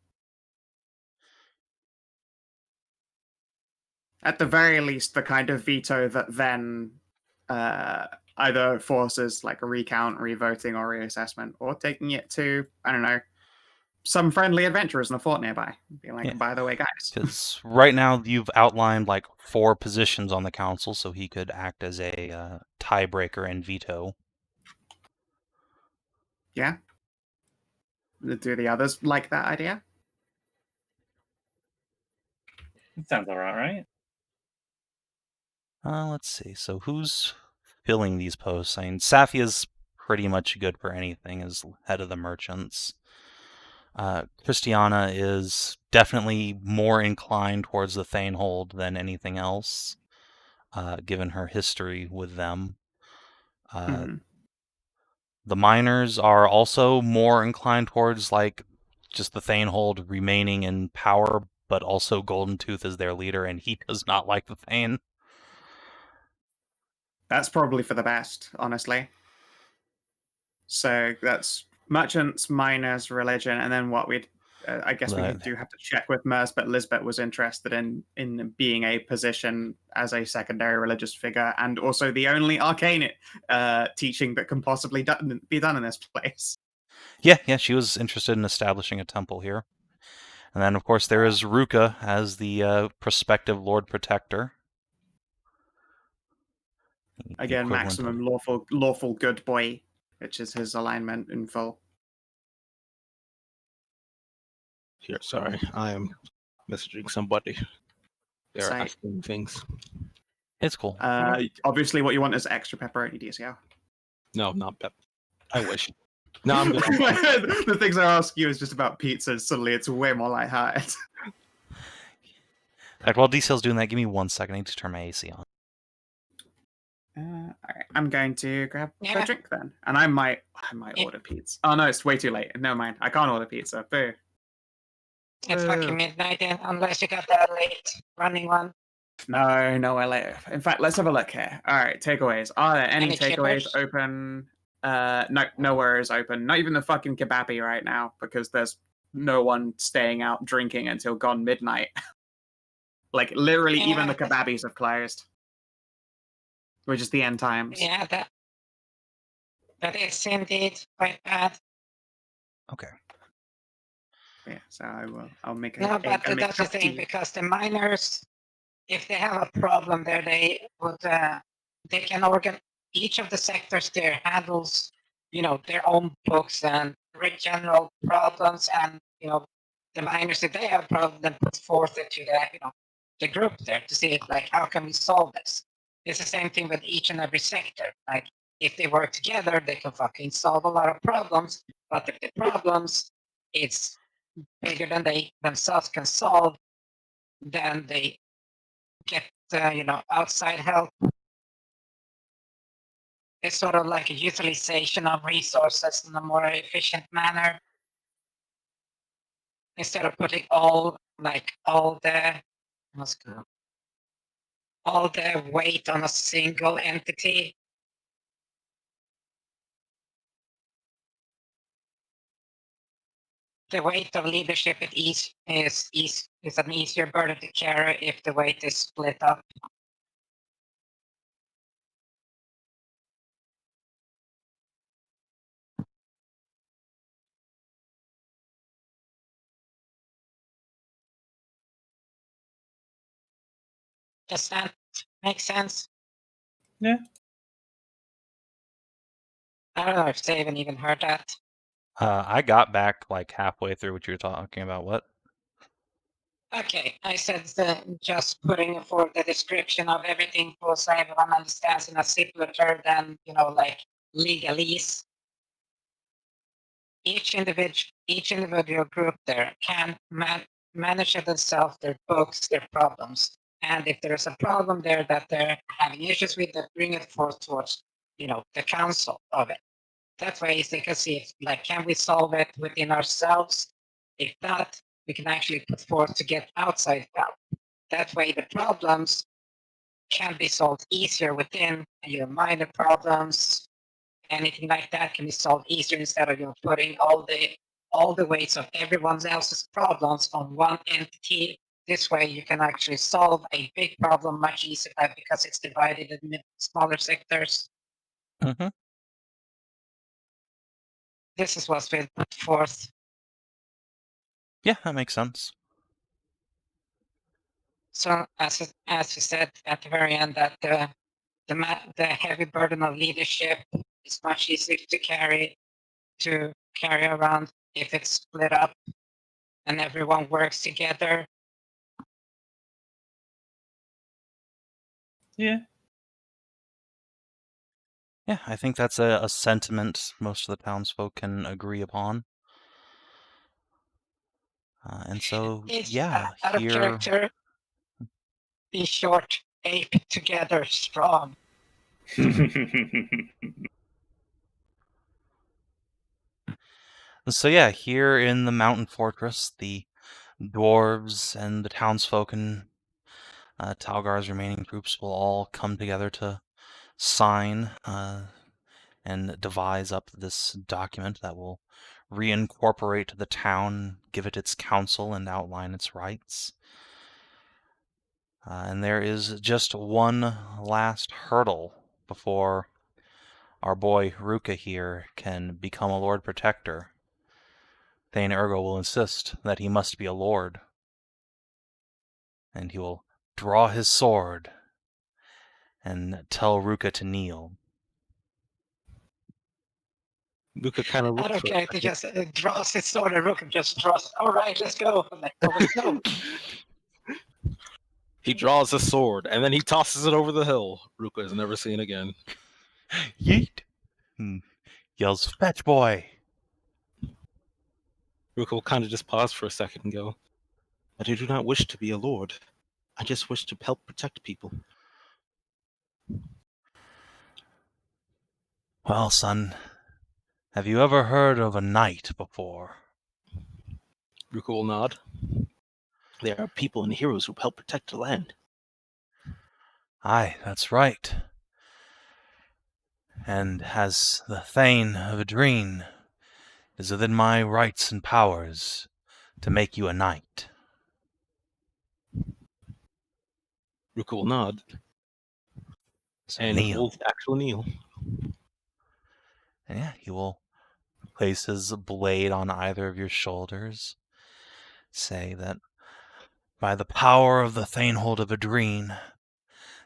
At the very least, the kind of veto that then either forces like a recount, revoting, or reassessment, or taking it to, I don't know, some friendly adventurers in a fort nearby. Be like, by the way, guys. Because right now you've outlined like 4 positions on the council, so he could act as a tiebreaker and veto. Yeah. Do the others like that idea? It sounds alright, right? Let's see. So who's filling these posts? I mean, Safi is pretty much good for anything as head of the merchants. Christiana is definitely more inclined towards the Thanehold than anything else, given her history with them. The miners are also more inclined towards like just the Thanehold remaining in power, but also Golden Tooth is their leader, and he does not like the Thane. That's probably for the best, honestly. So that's merchants, miners, religion, and then what we'd I guess we do have to check with Merz, but Lizbet was interested in being a position as a secondary religious figure, and also the only arcane teaching that can possibly be done in this place. Yeah, she was interested in establishing a temple here. And then, of course, there is Ruka as the prospective Lord Protector. Again, maximum lawful good boy, which is his alignment in full. Here, sorry, I am messaging somebody. They're asking things. It's cool. Obviously, what you want is extra pepperoni DCL. No, not pep. I wish. No, I'm good. The things I ask you is just about pizza, and suddenly it's way more lighthearted. In fact, while DCL's doing that, give me 1 second. I need to turn my AC on. All right, I'm going to grab a drink then, and I might order pizza. Oh no, it's way too late. Never mind, I can't order pizza. Boo. It's fucking midnight then, unless you got that late running one. No, we're later. In fact, let's have a look here. All right, takeaways. Are there any takeaways open? Nowhere is open. Not even the fucking kebabi right now, because there's no one staying out drinking until gone midnight. Like literally, even the kebabis have closed. Which is the end times. Yeah, that is indeed quite bad. Okay. Yeah, so I'll make a. No, but that's the thing, because the miners, if they have a problem there, they would they can each of the sectors there handles their own books and general problems, and the miners, if they have a problem, then put forth it to the group there to see like how can we solve this. It's the same thing with each and every sector. Like if they work together, they can fucking solve a lot of problems. But if the problems it's bigger than they themselves can solve, then they get outside help. It's sort of like a utilization of resources in a more efficient manner, instead of putting all the weight on a single entity. The weight of leadership is an easier burden to carry if the weight is split up. Does that make sense? Yeah. I don't know if Savin even heard that. I got back like halfway through what you were talking about. What? Okay, I said just putting forth the description of everything so everyone understands in a simpler term than like legalese. Each individual group there can manage it themselves, their books, their problems, and if there's a problem there that they're having issues with, they bring it forth towards the council of it. That way they can see if, like, can we solve it within ourselves? If not, we can actually put forth to get outside help. That way the problems can be solved easier within your minor problems. Anything like that can be solved easier instead of putting all the weights of everyone else's problems on one entity. This way you can actually solve a big problem much easier because it's divided in smaller sectors. Mm-hmm. This is what's been put forth. Yeah, that makes sense. So as you said at the very end, that the heavy burden of leadership is much easier to carry around if it's split up and everyone works together. Yeah. Yeah, I think that's a sentiment most of the townsfolk can agree upon. And so, It's yeah, out of here. character. Be short, ape together, strong. So yeah, here in the mountain fortress, the dwarves and the townsfolk and Talgar's remaining groups will all come together to sign and devise up this document that will reincorporate the town, give it its council, and outline its rights. And there is just one last hurdle before our boy Ruka here can become a Lord Protector. Thane Ergo will insist that he must be a lord, and he will draw his sword and tell Ruka to kneel. Ruka kind of Out looks of for a character, second. just draws his sword and Ruka just draws. All right, let's go. I'm like, oh, no. He draws his sword, and then he tosses it over the hill. Ruka is never seen again. Yeet! Yells, "Fetch, boy!" Ruka will kind of just pause for a second and go, "But I do not wish to be a lord. I just wish to help protect people." Well, son, have you ever heard of a knight before? Ruka will nod. There are people and heroes who help protect the land. Aye, that's right. And as the Thane of Edreen, it is within my rights and powers to make you a knight. Ruka will nod, So and kneel. will actually kneel. And yeah, he will place his blade on either of your shoulders. Say that By the power of the Thanehold of Hedrah,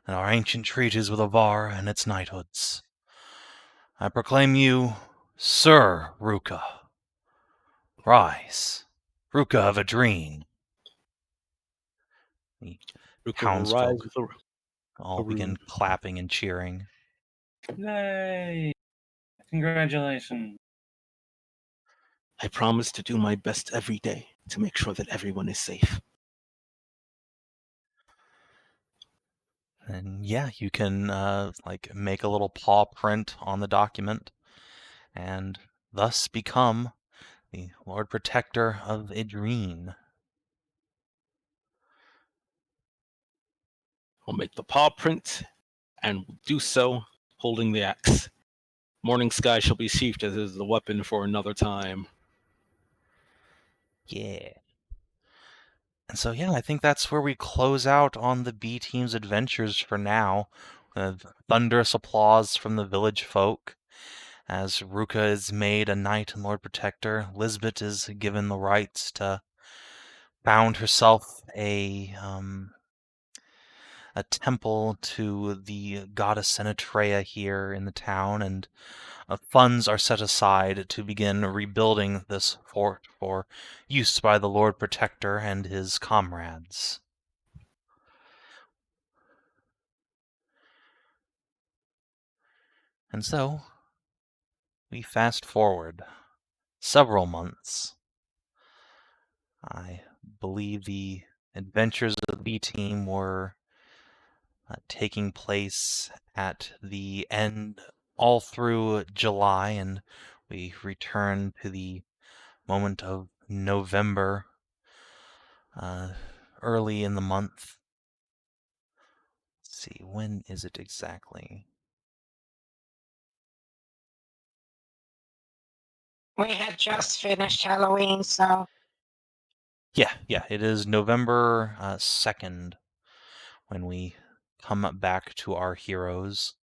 and our ancient treaties with Avar and its knighthoods, I proclaim you Sir Ruka. Rise, Ruka of Hedrah. The Ruka will rise townsfolk with all begin rude. clapping and cheering. Yay! Congratulations. I promise to do my best every day to make sure that everyone is safe. And yeah, you can make a little paw print on the document, and thus become the Lord Protector of Hedrah. I'll make the paw print and will do so holding the axe. Morning Sky shall be sheathed as the weapon for another time. Yeah. And so, yeah, I think that's where we close out on the B team's adventures for now. Thunderous applause from the village folk as Ruka is made a knight and Lord Protector. Lizbet is given the rights to found herself a temple to the goddess Senatrea here in the town, and funds are set aside to begin rebuilding this fort for use by the Lord Protector and his comrades. And so, we fast forward several months. I believe the adventures of the B team were taking place at the end all through July, and we return to the moment of November, early in the month. Let's see, when is it exactly? We had just finished Halloween, so Yeah, it is November 2nd when we come back to our heroes.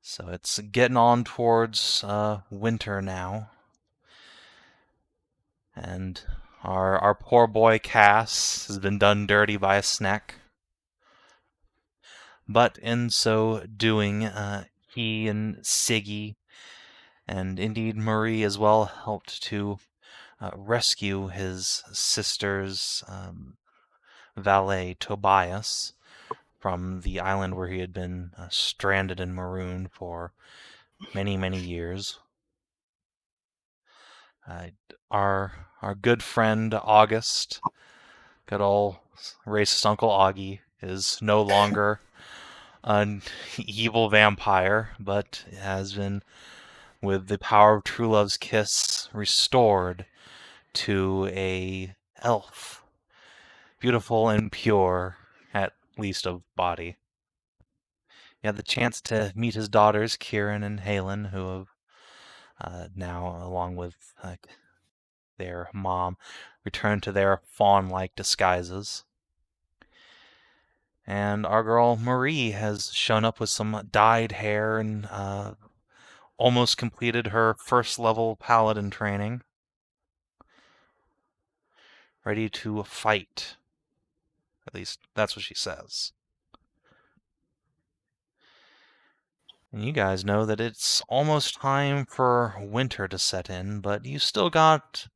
So it's getting on towards winter now. And our poor boy Cass has been done dirty by a snack. But in so doing, he and Siggy, and indeed Marie as well, helped to rescue his sister's valet, Tobias, from the island where he had been stranded and marooned for many, many years. Our good friend August, good old racist Uncle Augie, is no longer an evil vampire, but has been, with the power of true love's kiss, restored to a elf, beautiful and pure, at least of body. He had the chance to meet his daughters, Kieran and Halen, who have now, along with their mom, returned to their fawn-like disguises. And our girl Marie has shown up with some dyed hair and almost completed her first level paladin training. Ready to fight. At least that's what she says. And you guys know that it's almost time for winter to set in, but you still got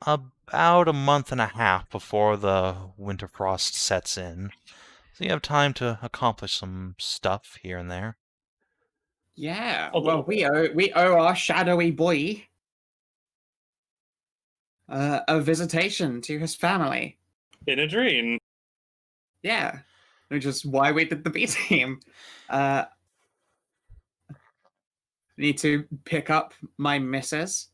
about a month and a half before the winter frost sets in. So you have time to accomplish some stuff here and there. Yeah, A well, little we owe our shadowy boy a visitation to his family. In a dream. Yeah, which is why we did the B team. Need to pick up my missus,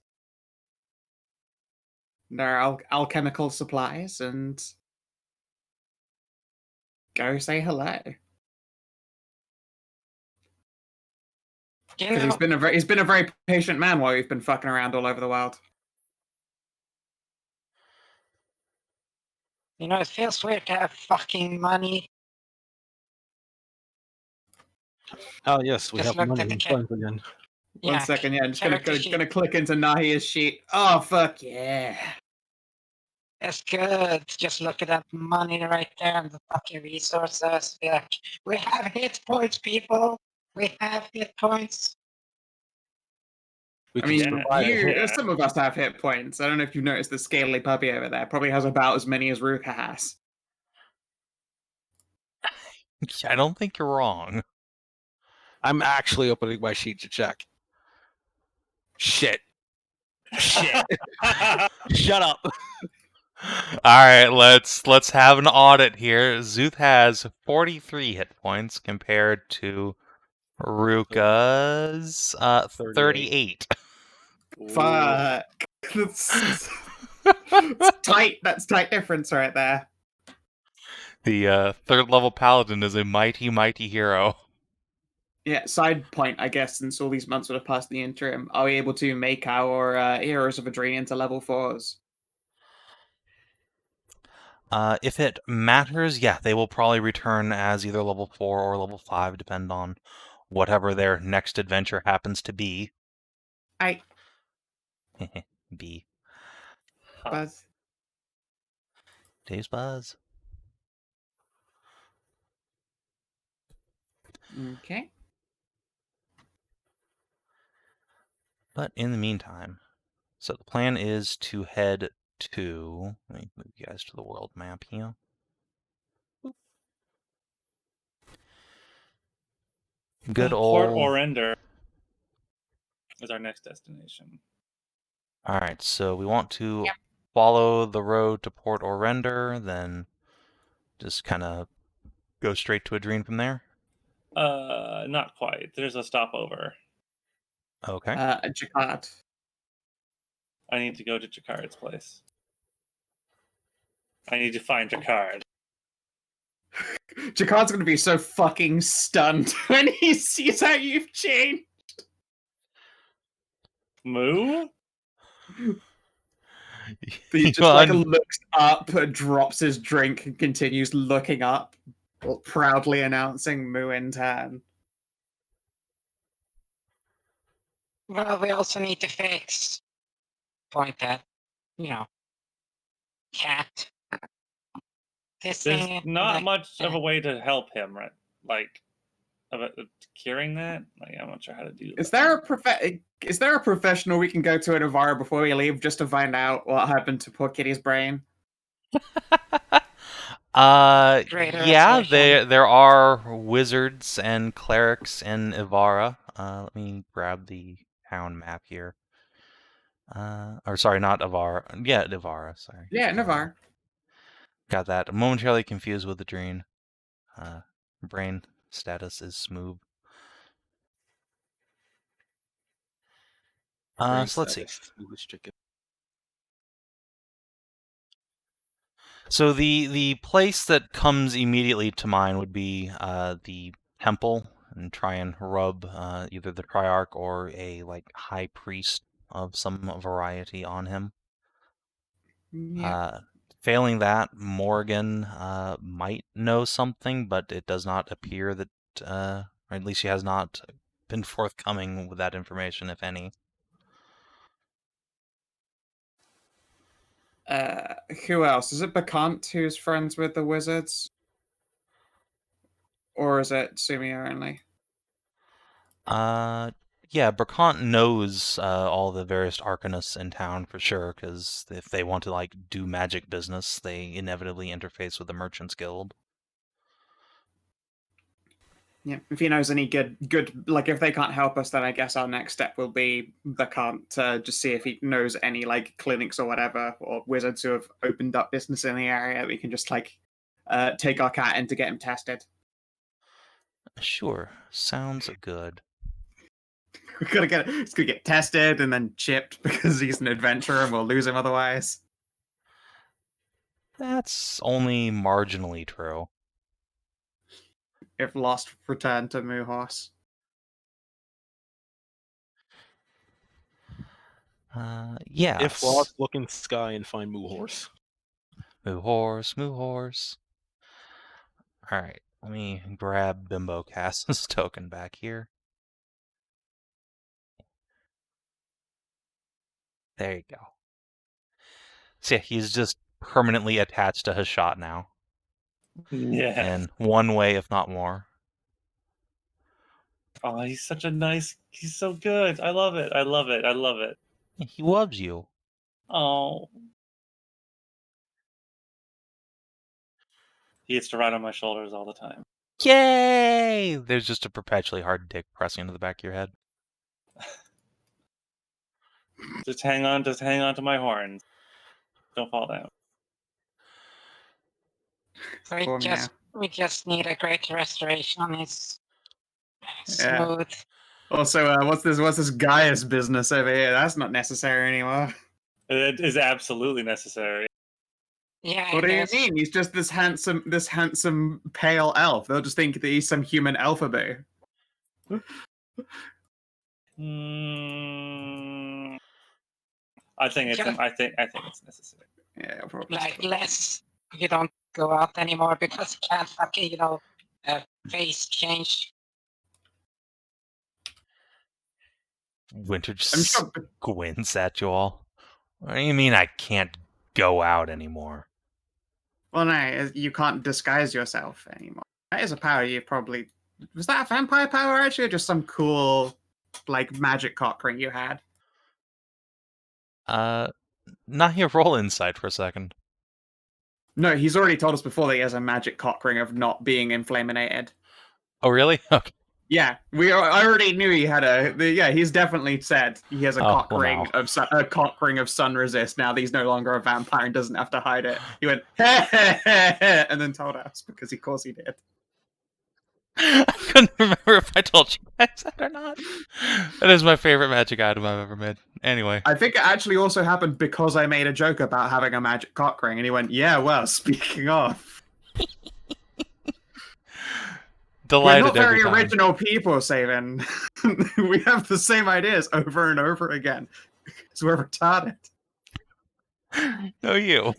their alchemical supplies, and go say hello. you Because know, he's been a very patient man while we've been fucking around all over the world. it feels weird to have fucking money. Oh yes, we Just have looked money at the and cat. funds again. One second, yeah, I'm just character sheet. gonna click into Nahia's sheet. Oh fuck yeah! That's good. Just look at that money right there and the fucking resources. Be like, we have hit points, people. We have hit points. We I can mean, provide a hit. yeah. some of us have hit points. I don't know if you've noticed the scaly puppy over there. Probably has about as many as Ruka has. I don't think you're wrong. I'm actually opening my sheet to check. Shit. Shit. Shut up. All right, let's have an audit here. Zuth has 43 hit points compared to Ruka's 38. Fuck. That's tight. That's tight difference right there. The third level paladin is a mighty, mighty hero. Yeah, side point, I guess, since all these months would have passed the interim, are we able to make our Heroes of Hedrah into level 4s? If it matters, yeah, they will probably return as either level 4 or level 5, depend on whatever their next adventure happens to be. I B. Buzz. Dave's Buzz. Okay. But in the meantime, so the plan is to head to, let me move you guys to the world map here. Good Port old. Orender is our next destination. All right, so we want to follow the road to Port Orender, then just kind of go straight to Adrene from there. Not quite. There's a stopover. Okay. Jacquard. I need to go to Jacquard's place. I need to find Jacquard. Jacquard's gonna be so fucking stunned when he sees how you've changed. Moo? He just like looks up, drops his drink, and continues looking up, proudly announcing Moo in turn. Well, we also need to fix. Point that, cat. This There's thing. not much of a way to help him, right? Like, about curing that. Like, I'm not sure how to do. Is there a professional we can go to at Avara before we leave just to find out what happened to poor Kitty's brain? Yeah, there are wizards and clerics in Ivara. Let me grab the town map here. Or sorry, not Ivara. Yeah, Ivara. Sorry. Yeah, Navarre. Got that momentarily confused with Adrene. Brain status is smooth. So let's see. So the place that comes immediately to mind would be the temple, and try and rub either the Triarch or a high priest of some variety on him. Yeah. Failing that, Morgan might know something, but it does not appear that, or at least she has not been forthcoming with that information, if any. Who else? Is it Bakant who's friends with the wizards? Or is it Sumia only? Yeah, Bracant knows all the various arcanists in town for sure, because if they want to do magic business, they inevitably interface with the Merchants Guild. Yeah, if he knows any good, if they can't help us, then I guess our next step will be Bakant to just see if he knows any clinics or whatever, or wizards who have opened up business in the area. We can just take our cat in to get him tested. Sure, sounds good. He's gonna get tested and then chipped because he's an adventurer and we'll lose him otherwise. That's only marginally true. If lost, return to Muhorse. Yeah. If lost, look in the sky and find Muhorse. Muhorse. Alright, let me grab Bimbo Cass's token back here. There you go. So yeah, he's just permanently attached to his shot now. Yeah. In one way, if not more. Oh, he's such a nice. He's so good. I love it. I love it. I love it. He loves you. Oh. He gets to ride on my shoulders all the time. Yay! There's just a perpetually hard dick pressing into the back of your head. Just hang on to my horns. Don't fall down. We just need a great restoration on his smooth. Also, what's this Gaius business over here? That's not necessary anymore. It is absolutely necessary. Yeah, What do you guess. mean? He's just this handsome pale elf. They'll just think that he's some human alphabet. I think it's necessary. Yeah, probably. Like less. You don't go out anymore because you can't fucking face change. Winter I'm just sure. squints at you all. What do you mean I can't go out anymore? Well, no, you can't disguise yourself anymore. That is a power you probably. Was that a vampire power actually, or just some cool, like, magic cock ring you had? Not here. Roll insight for a second. No, he's already told us before that he has a magic cock ring of not being inflaminated. Oh, really? Okay. Yeah, I already knew he had he's definitely said he has a cock ring of sun resist. Now that he's no longer a vampire and doesn't have to hide it. He went, and then told us because of course he did. I couldn't remember if I told you guys that or not. That is my favorite magic item I've ever made. Anyway. I think it actually also happened because I made a joke about having a magic cock ring, and he went, "Yeah, well, speaking of." Delighted We're not very every time. original people, Savin. We have the same ideas over and over again. Because we're retarded. No, you.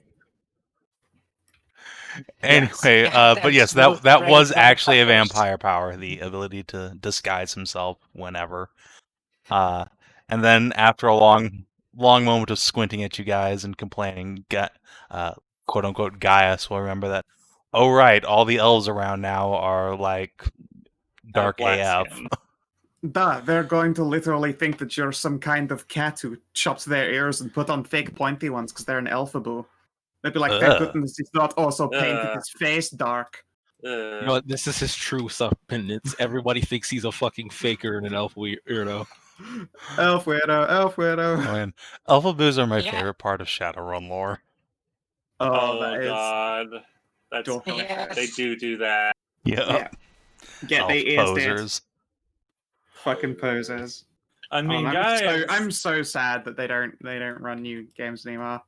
Anyway, Yes. but yes, That's that great was actually a metaphors. vampire power, the ability to disguise himself whenever. And then after a long moment of squinting at you guys and complaining, quote unquote Gaius will remember that. Oh right, all the elves around now are like dark black AF. skin. Duh, they're going to literally think that you're some kind of cat who chops their ears and put on fake pointy ones because they're an elfaboo. They'd be like, thank Ugh. goodness he's not also painted Ugh. his face dark. You know what? This is his true self-independence. Everybody thinks he's a fucking faker and an elf weirdo. Elf weirdo, elf weirdo. Oh man, elfaboos are my Yeah. favorite part of Shadowrun lore. Oh, that is... God. That's Yes. They do that. Yeah. Get Elf the ears posers. fucking posers. I mean, I'm guys. I'm so sad that they don't run new games anymore.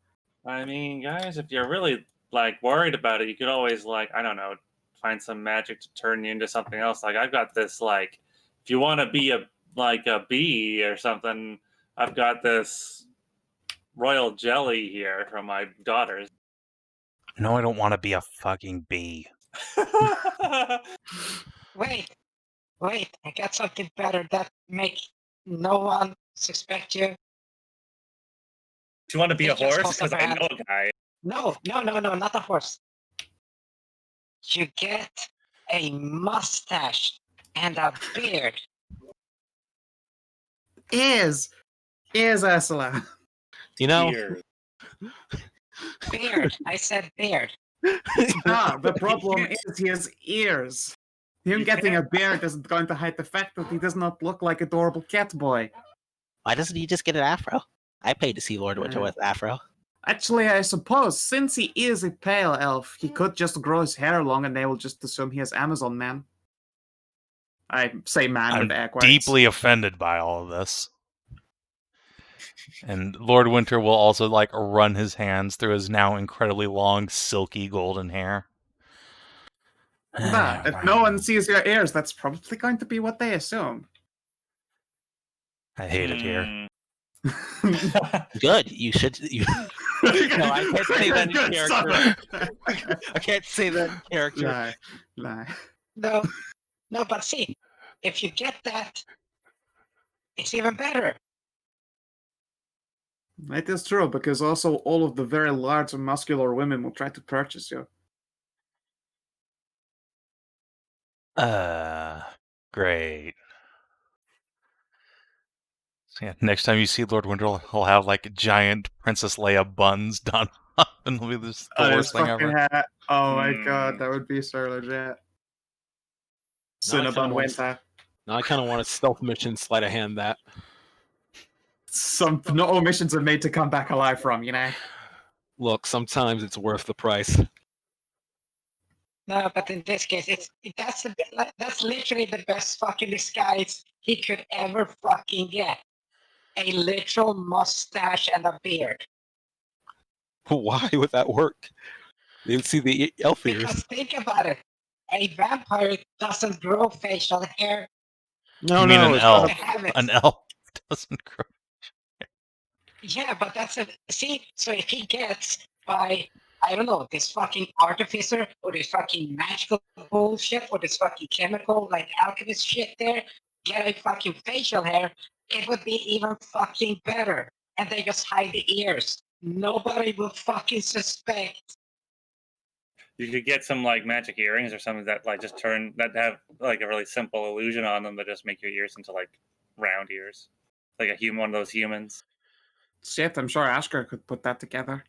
I mean, guys, if you're really like worried about it, you could always I don't know, find some magic to turn you into something else. Like I've got this if you want to be a bee or something, I've got this royal jelly here from my daughters. No, I don't want to be a fucking bee. Wait, I got something better that make no one suspect you. Do you want to be a It's just horse? Because I know a guy. No, not a horse. You get a mustache and a beard. Ears, Ursula. You know, Ears. Beard. I said beard. The problem is he has ears. Him getting a beard isn't going to hide the fact that he does not look like adorable cat boy. Why doesn't he just get an afro? I paid to see Lord Winter with afro. Actually, I suppose, since he is a pale elf, he could just grow his hair long and they will just assume he is Amazon Man. I say man I'm with air quotes. deeply offended by all of this. And Lord Winter will also run his hands through his now incredibly long, silky golden hair. But if no one sees your ears, that's probably going to be what they assume. I hate it here. Good. You should. No, I can't say that in character. I can't say that in character. Lie. No, but see, if you get that, it's even better. It is true, because also all of the very large and muscular women will try to purchase you. Great. So yeah, next time you see Lord Winter, he'll have like giant Princess Leia buns done up, and it'll be the worst thing ever. Hat. Oh my god, that would be so legit. Cinnabon Winter. Now I kind of want a stealth mission sleight of hand that. Not all missions are made to come back alive from, you know? Look, sometimes it's worth the price. No, but in this case, that's literally the best fucking disguise he could ever fucking get. A literal mustache and a beard. Why would that work? They would see the elf ears. Because think about it. A vampire doesn't grow facial hair. No, You mean no, an it's elf? They have it. An elf doesn't grow. Yeah, but that's a see. So if he gets by, I don't know, this fucking artificer or this fucking magical bullshit or this fucking chemical like alchemist shit there, get a fucking facial hair, it would be even fucking better. And they just hide the ears. Nobody will fucking suspect. You could get some like magic earrings or something that like just turn that have like a really simple illusion on them that just make your ears into like round ears, like one of those humans. Shit, I'm sure Ashker could put that together.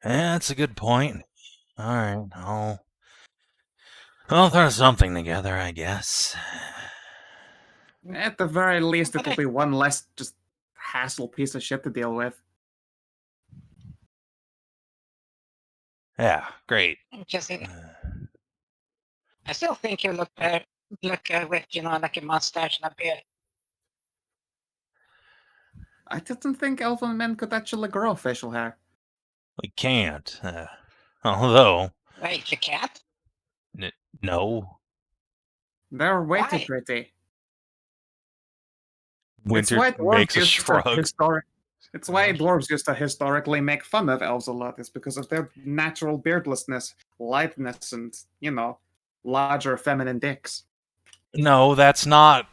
Yeah, that's a good point. All right, I'll throw something together, I guess. At the very least, it will be one less just hassle piece of shit to deal with. Yeah, great. Just, I still think you look better. Look with like a mustache and a beard. I didn't think elven men could actually grow facial hair. We can't. Although, Wait, you can't? no. They're way too Why? pretty. Winter It's why dwarves makes a used to shrug. It's why dwarves used to historically make fun of elves a lot. It's because of their natural beardlessness, lightness, and, larger feminine dicks. No, that's not.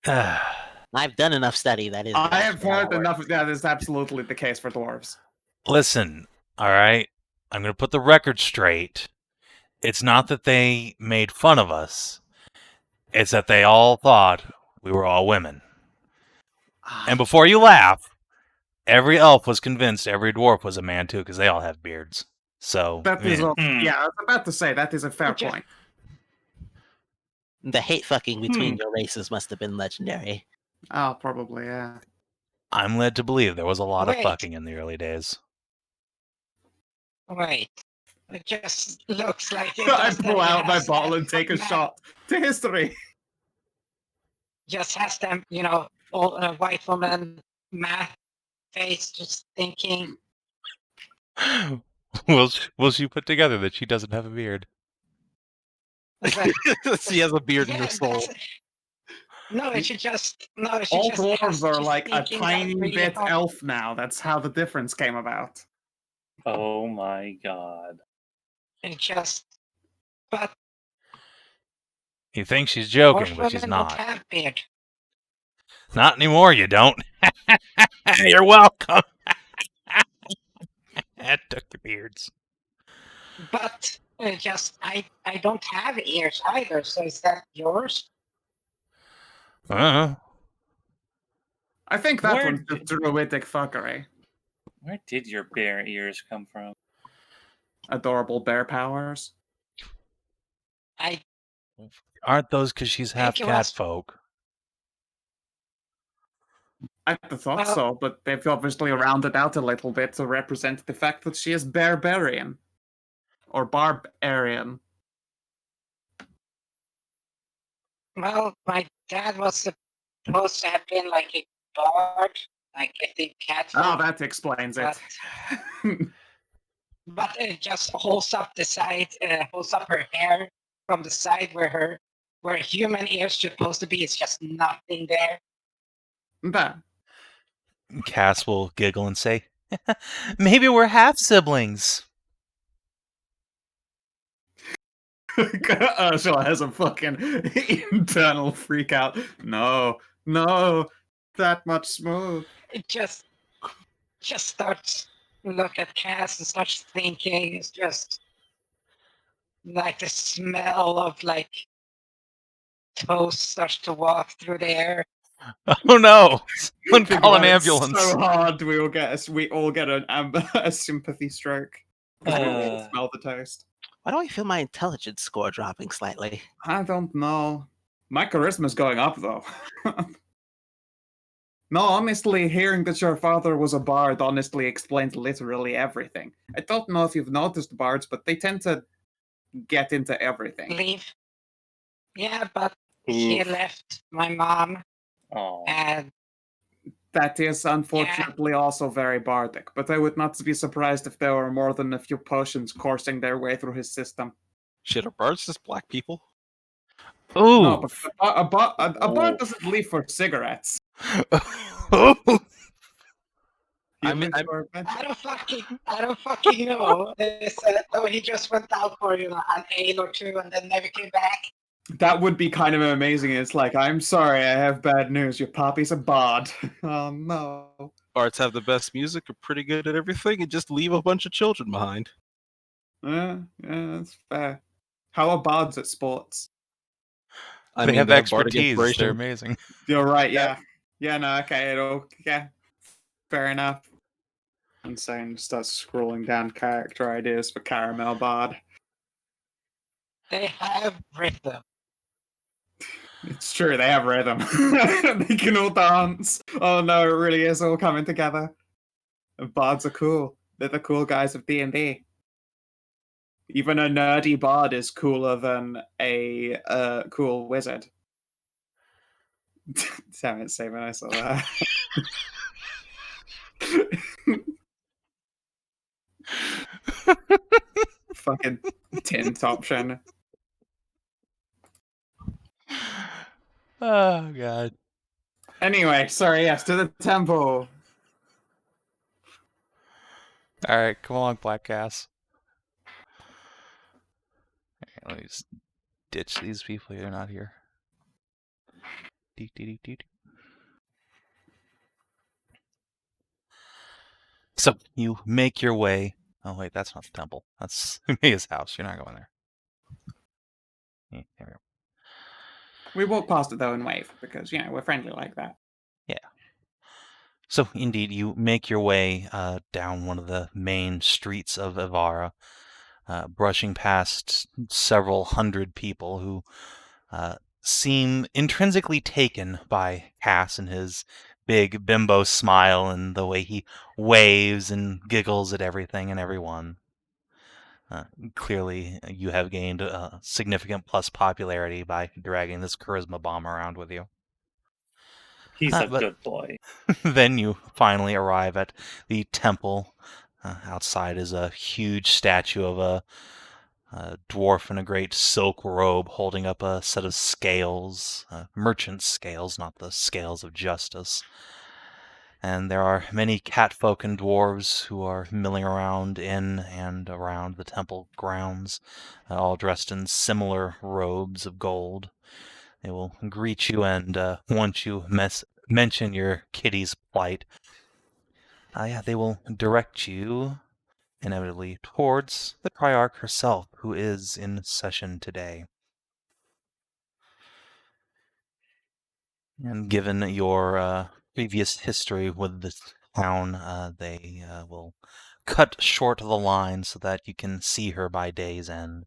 I've done enough study. That is. I have heard enough of that is absolutely the case for dwarves. Listen, all right? I'm going to put the record straight. It's not that they made fun of us. It's that they all thought we were all women. And before you laugh, every elf was convinced every dwarf was a man too, because they all have beards. So That is yeah, I was about to say that is a fair point. The hate fucking between your races must have been legendary. Oh, probably, yeah. I'm led to believe there was a lot of fucking in the early days. Wait. It just looks like it I just pull out my has bottle that and take a fucking shot to history. Just has them, all white woman math face just thinking. Will she put together that she doesn't have a beard? She has a beard in her soul. No, it should just All dwarves are like a tiny bit elf now. That's how the difference came about. Oh my god. It just, but You think she's joking, but she's women not. don't have beard. Not anymore, you don't. You're welcome. That took the beards. But I don't have ears either. So is that yours? Uh-huh. I think that one's just druidic fuckery. Where did your bear ears come from? Adorable bear powers. Aren't those because she's half catfolk? I thought so, but they've obviously rounded out a little bit to represent the fact that she is barbarian. Or barbarian. Well, my dad was supposed to have been like a bard, like I think Catfolk. Oh, that explains it. But it just holds up the side, holds up her hair from the side where human ears supposed to be. It's just nothing there. But Cass will giggle and say, "Maybe we're half siblings." Ursula has a fucking internal freak out. No, that much smooth. It just starts to look at Cass and starts thinking. It's just like the smell of like toast starts to walk through the air. Oh no! Someone Think call an about it ambulance. so hard, we all get a sympathy stroke because we all smell the toast. Why do I feel my intelligence score dropping slightly? I don't know. My charisma's going up though. No, honestly, hearing that your father was a bard honestly explains literally everything. I don't know if you've noticed bards, but they tend to get into everything. Leave. Yeah, but he left my mom, Oh, and That is unfortunately also very bardic, but I would not be surprised if there were more than a few potions coursing their way through his system. Shit, are bards just black people? Ooh! No, but a bard doesn't leave for cigarettes. He I mean, leaves for I don't fucking know. They said, oh, he just went out for an ale or two and then never came back. That would be kind of amazing. It's like, I'm sorry, I have bad news. Your poppy's a bard. Oh no. bards have the best music, are pretty good at everything, and just leave a bunch of children behind. Yeah, that's fair. How are bards at sports? I They mean, have they have bardic expertise. They're inspiration. amazing. You're right, yeah. Yeah, no, okay, yeah. Fair enough. Insane starts scrolling down character ideas for Caramel Bard. They have rhythm. It's true, they have rhythm. They can all dance. Oh no, it really is all coming together. And bards are cool. They're the cool guys of D&D. Even a nerdy bard is cooler than a cool wizard. Damn it, Savin, I saw that. Fucking tin option. Oh god. Anyway, sorry, yes, to the temple. Alright, come along, Black Gas. Okay, let me just ditch these people. They're not here. Dee, dee, dee, dee, dee. So, you make your way. Oh, wait, that's not the temple. That's Mia's house. You're not going there. Yeah, there we go. We walk past it though and wave because, you know, we're friendly like that. So, indeed, you make your way down one of the main streets of Ivara, brushing past several hundred people who seem intrinsically taken by Cass and his big bimbo smile and the way he waves and giggles at everything and everyone. Clearly, you have gained a significant plus popularity by dragging this charisma bomb around with you. he's a But good boy. then you finally arrive at the temple. Outside is a huge statue of a dwarf in a great silk robe holding up a set of scales, merchant scales, not the scales of justice. And there are many catfolk and dwarves who are milling around in and around the temple grounds, all dressed in similar robes of gold. They will greet you, and once you mention your kitty's plight, they will direct you inevitably towards the Triarch herself, who is in session today. And given your previous history with this town, they will cut short the line so that you can see her by day's end.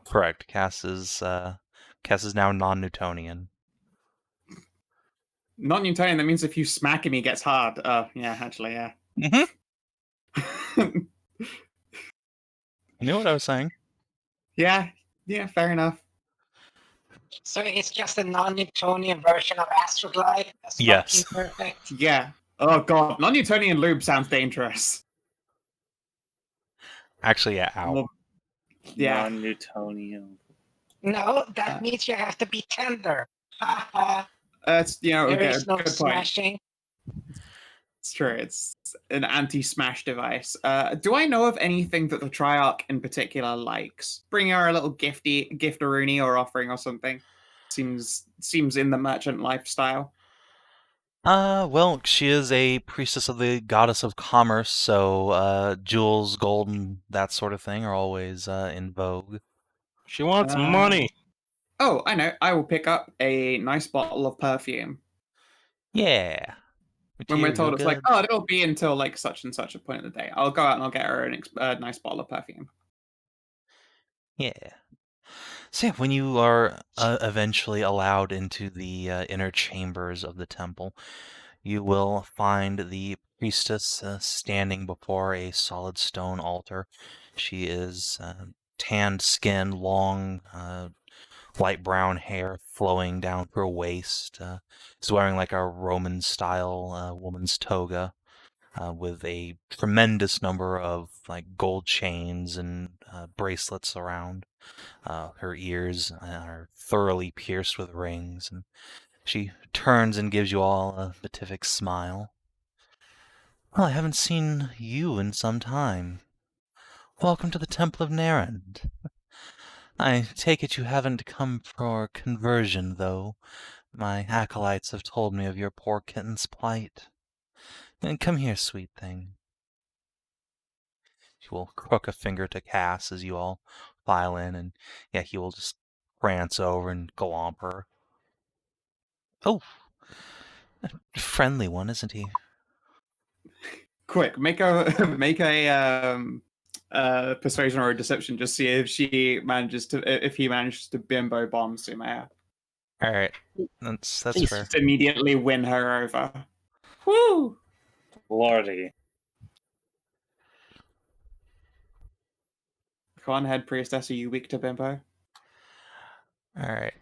Correct. Cass is now non-Newtonian. Non-Newtonian, that means if you smack him, he gets hard. Yeah, actually, yeah. Mm-hmm. You know what I was saying? Yeah, fair enough. So it's just a non-Newtonian version of Astroglide. That's Yes. fucking perfect. Yeah. Oh god, non-Newtonian lube sounds dangerous. Actually, yeah, ow. Well, yeah. Non-Newtonian. No, that means you have to be tender. Ha ha. That's, you know, There okay, is no good point. smashing. It's true. It's an anti-smash device. Do I know of anything that the Triarch in particular likes? Bringing her a little gifteroonie or offering or something seems in the merchant lifestyle. Well, she is a priestess of the goddess of commerce, so jewels, gold, and that sort of thing are always in vogue. She wants Uh, money. Oh, I know. I will pick up a nice bottle of perfume. Yeah. When we're told Material it's like, goods. oh, it'll be until like such and such a point of the day. I'll go out and I'll get her a nice bottle of perfume. Yeah. So yeah, when you are eventually allowed into the inner chambers of the temple, you will find the priestess standing before a solid stone altar. She is tanned skin, long, light brown hair flowing down to her waist. Is wearing like a Roman-style woman's toga. With a tremendous number of like gold chains and bracelets around. Her ears are thoroughly pierced with rings, and she turns and gives you all a beatific smile. Well, I haven't seen you in some time. Welcome to the Temple of Narend. I take it you haven't come for conversion, though. My acolytes have told me of your poor kitten's plight. Come here, sweet thing. She will crook a finger to Cass as you all file in, and yeah, he will just prance over and glomp her. Oh, a friendly one, isn't he? Quick, make a persuasion or a deception. Just see if he manages to bimbo bomb Sumaya. All right, that's Please. fair. Just immediately win her over. Woo! Lordy. Go on ahead, priestess. Are you weak to bimbo? All right,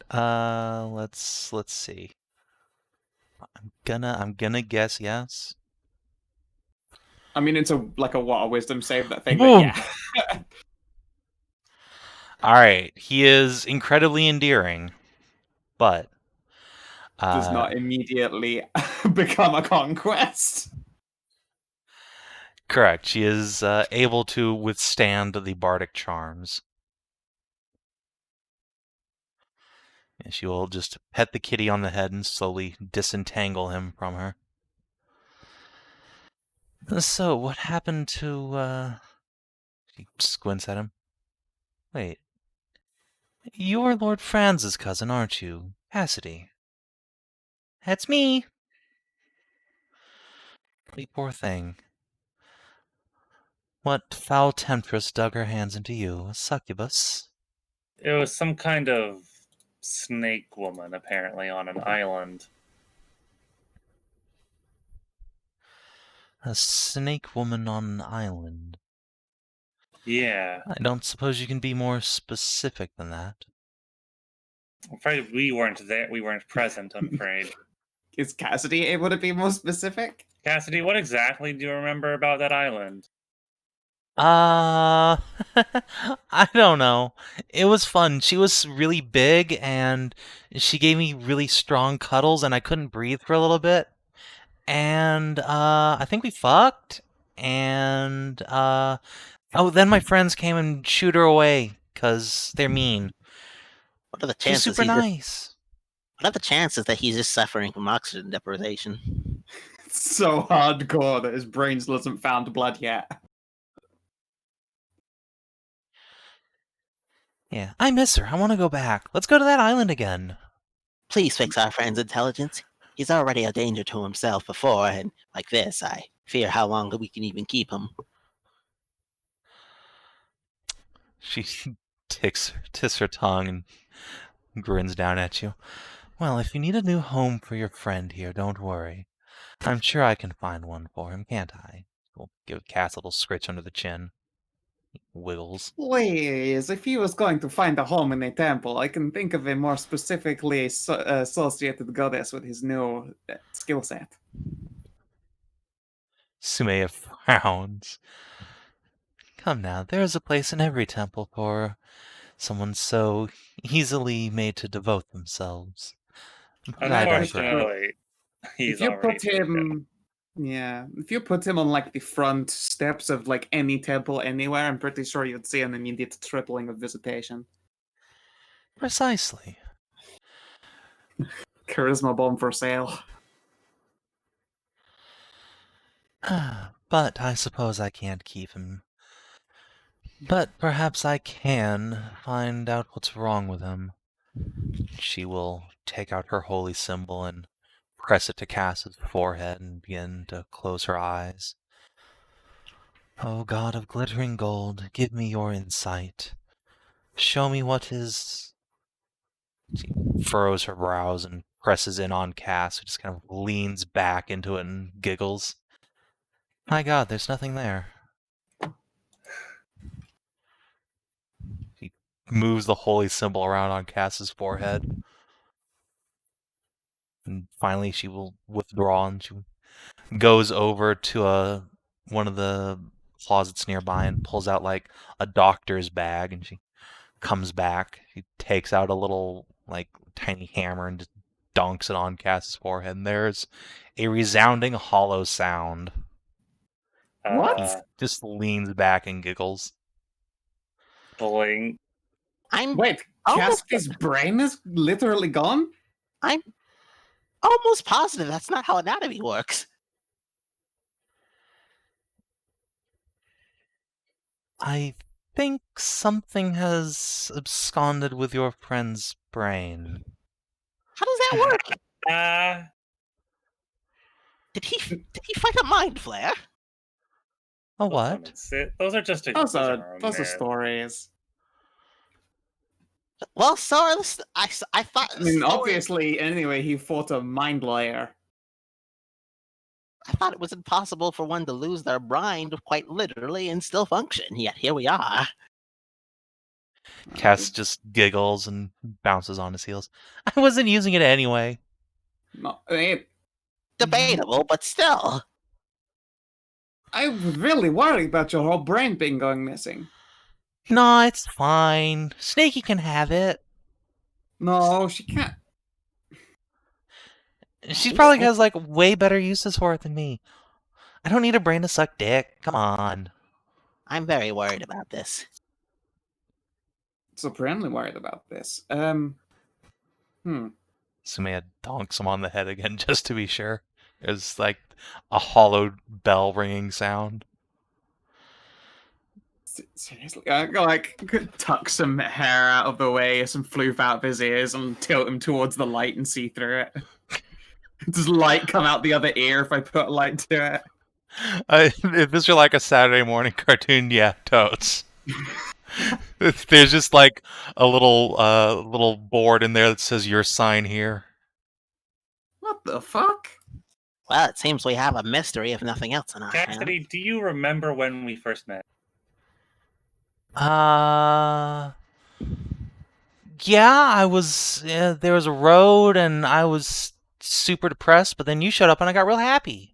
let's see. I'm gonna guess yes. I mean, it's a wisdom save that thing, Boom! but yeah. All right, he is incredibly endearing, but Does not immediately become a conquest. correct. She is able to withstand the bardic charms. And she will just pet the kitty on the head and slowly disentangle him from her. So, what happened to, She squints at him. Wait. You're Lord Franz's cousin, aren't you? Cassidy. That's me. The poor thing. What foul temptress dug her hands into you? A succubus? It was some kind of snake woman, apparently, on an island. A snake woman on an island? Yeah. I don't suppose you can be more specific than that. I'm afraid we weren't there. We weren't present, I'm afraid. Is Cassidy able to be more specific? Cassidy, what exactly do you remember about that island? I don't know. It was fun. She was really big, and she gave me really strong cuddles, and I couldn't breathe for a little bit. And I think we fucked. And then my friends came and shooed her away because they're mean. What are the She's chances? super nice. What are the chances that he's just suffering from oxygen deprivation? It's so hardcore that his brain still hasn't found blood yet. Yeah, I miss her. I want to go back. Let's go to that island again. Please fix our friend's intelligence. He's already a danger to himself before, and like this, I fear how long we can even keep him. She ticks her tongue and grins down at you. Well, if you need a new home for your friend here, don't worry. I'm sure I can find one for him, can't I? We'll give Cass a little scritch under the chin. He wiggles. Please, if he was going to find a home in a temple, I can think of a more specifically associated goddess with his new skill set. Sumaya frowns. Come now, there is a place in every temple for someone so easily made to devote themselves. But I digress. Unfortunately, he's If you already put him Yeah, if you put him on like the front steps of like any temple anywhere, I'm pretty sure you'd see an immediate tripling of visitation. Precisely. Charisma bomb for sale. But I suppose I can't keep him. But perhaps I can find out what's wrong with him. She will take out her holy symbol and press it to Cass's forehead and begin to close her eyes. O God of glittering gold, give me your insight. Show me what is... She furrows her brows and presses in on Cass, who just kind of leans back into it and giggles. My God, there's nothing there. He moves the holy symbol around on Cass's forehead. And finally she will withdraw and she goes over to one of the closets nearby and pulls out like a doctor's bag, and she comes back. She takes out a little like tiny hammer and just dunks it on Cass's forehead, and there's a resounding hollow sound. What? He just leans back and giggles. Blink. I'm Wait, almost, Cassidy's brain is literally gone? I'm almost positive that's not how anatomy works. I think something has absconded with your friend's brain. How does that work? Did he fight a mind flare? A Those what? don't exist. Those are just Those are myths. stories. Well, so are the I thought. I mean, story- obviously, anyway, he fought a mind layer. I thought it was impossible for one to lose their mind quite literally and still function. Yet here we are. Cass just giggles and bounces on his heels. I wasn't using it anyway. No, I mean, Debatable, but still. I was really worried about your whole brain being going missing. No, it's fine. Snaky can have it. No, she can't. She probably has like way better uses for it than me. I don't need a brain to suck dick. Come on. I'm very worried about this. Supremely worried about this. Sumaya donks him on the head again just to be sure. It's like a hollow bell ringing sound. Seriously, I go like tuck some hair out of the way, some floof out of his ears, and tilt him towards the light and see through it. Does light come out the other ear if I put light to it? If this were like a Saturday morning cartoon, yeah, totes. There's just like a little board in there that says your sign here. What the fuck? Well, it seems we have a mystery, if nothing else, in our hands. Cassidy, do you remember when we first met? Yeah, I was. There was a road, and I was super depressed. But then you showed up, and I got real happy.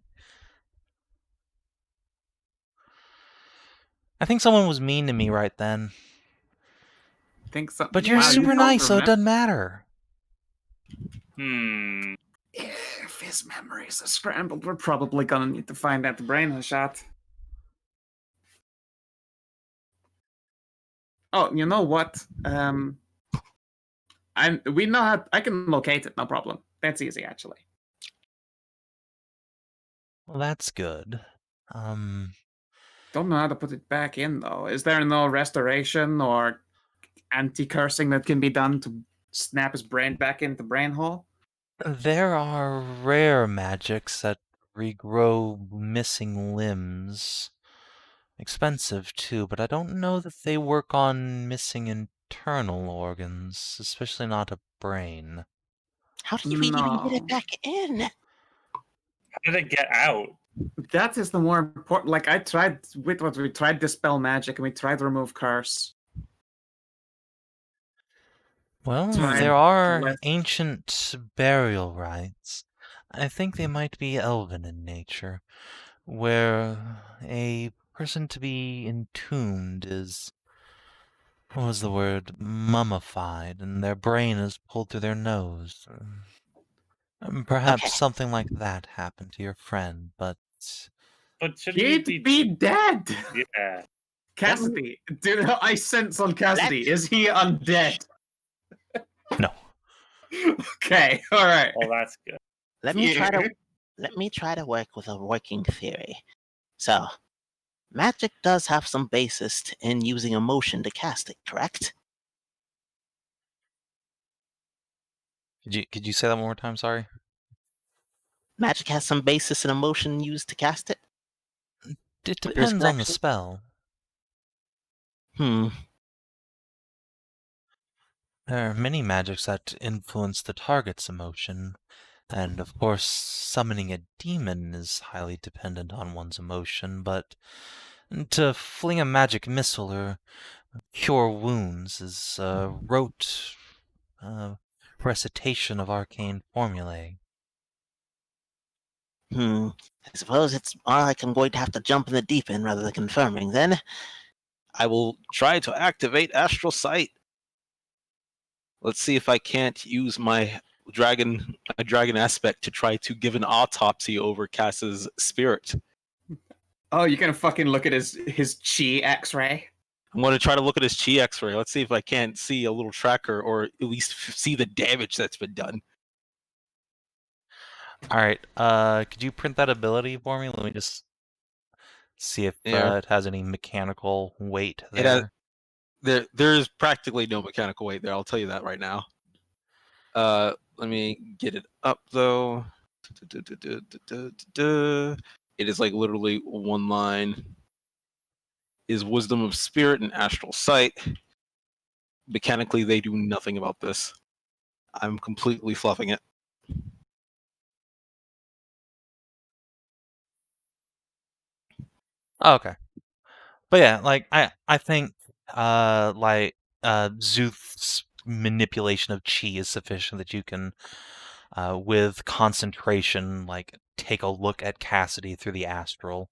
I think someone was mean to me right then. Think so. But you're Wow, super don't nice, so it remember. doesn't matter. If his memories are scrambled, we're probably gonna need to find out the brain has shot. Oh, you know what? We know how I can locate it, no problem. That's easy, actually. Well, that's good. Don't know how to put it back in though. Is there no restoration or anti-cursing that can be done to snap his brain back into brain hole? There are rare magics that regrow missing limbs. Expensive too, but I don't know that they work on missing internal organs, especially not a brain. How do you even get No. it back in? How did it get out? That is the more important. Like I tried with what we tried dispel magic and we tried to remove curse. Well, Time there are less. ancient burial rites. I think they might be elven in nature, where a person to be entombed is, what was the word, mummified, and their brain is pulled through their nose. Perhaps Okay. something like that happened to your friend, but But shouldn't he He'd be dead. Yeah. Cassidy, I sense on Cassidy. Is he undead? No. Okay, all right. Well, that's good. Let me try to work with a working theory. So, magic does have some basis in using emotion to cast it, correct? Could you say that one more time? Sorry. Magic has some basis in emotion used to cast it? It depends on the correction? spell. Hmm. There are many magics that influence the target's emotion, and of course, summoning a demon is highly dependent on one's emotion, but to fling a magic missile or cure wounds is a rote recitation of arcane formulae. I suppose it's more like I'm going to have to jump in the deep end rather than confirming, then. I will try to activate Astral Sight. Let's see if I can't use my dragon aspect to try to give an autopsy over Cass's spirit. Oh, you're gonna fucking look at his chi X-ray? I'm going to try to look at his chi X-ray. Let's see if I can't see a little tracker or at least see the damage that's been done. All right. Could you print that ability for me? Let me just see if There. it has any mechanical weight It has- there. There's practically no mechanical weight there. I'll tell you that right now. Let me get it up though. It is like literally one line. Is Wisdom of Spirit and Astral Sight. Mechanically, they do nothing about this. I'm completely fluffing it. Oh, okay. But yeah, like I think Zuth's manipulation of chi is sufficient that you can with concentration like take a look at Cassidy through the astral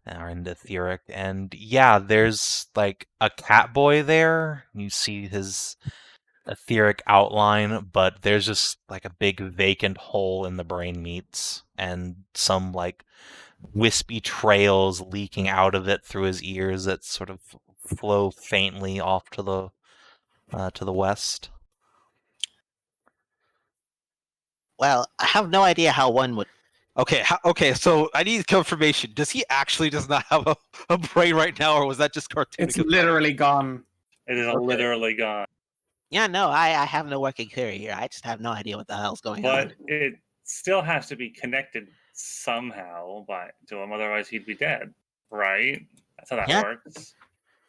or in the etheric, and yeah, there's like a cat boy there. You see his etheric outline, but there's just like a big vacant hole in the brain meats and some like wispy trails leaking out of it through his ears that sort of flow faintly off to the west. Well, I have no idea how one would. Okay, so I need confirmation. Does he actually does not have a brain right now, or was that just cartoon? It's literally gone. It is Okay. literally gone. Yeah, no, I have no working theory here. I just have no idea what the hell's going on. But it still has to be connected somehow to him, otherwise he'd be dead, right? That's how that Yeah. works.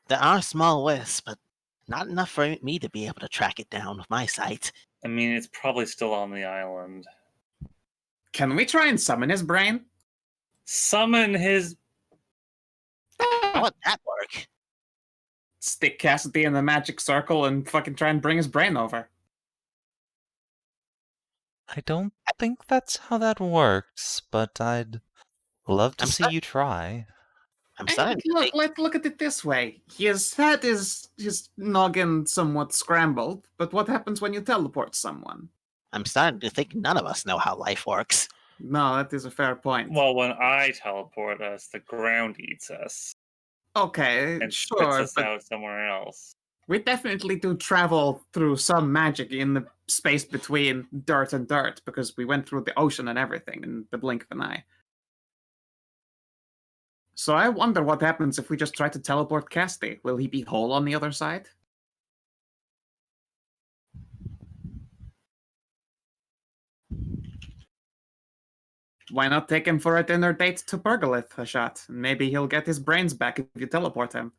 There are small wisps, but not enough for me to be able to track it down with my sight. I mean, it's probably still on the island. Can we try and summon his brain? Summon his... How would that work? Stick Cassidy in the magic circle and fucking try and bring his brain over. I don't think that's how that works, but I'd love to see you try. I'm starting to think. Let's look at it this way. His head is his noggin somewhat scrambled, but what happens when you teleport someone? I'm starting to think none of us know how life works. No, that is a fair point. Well, when I teleport us, the ground eats us Okay, and sure, spits us but out somewhere else. we definitely do travel through some magic in the space between dirt and dirt, because we went through the ocean and everything in the blink of an eye. So I wonder what happens if we just try to teleport Cassidy. Will he be whole on the other side? Why not take him for a dinner date to Pergolith a shot? Maybe he'll get his brains back if you teleport him.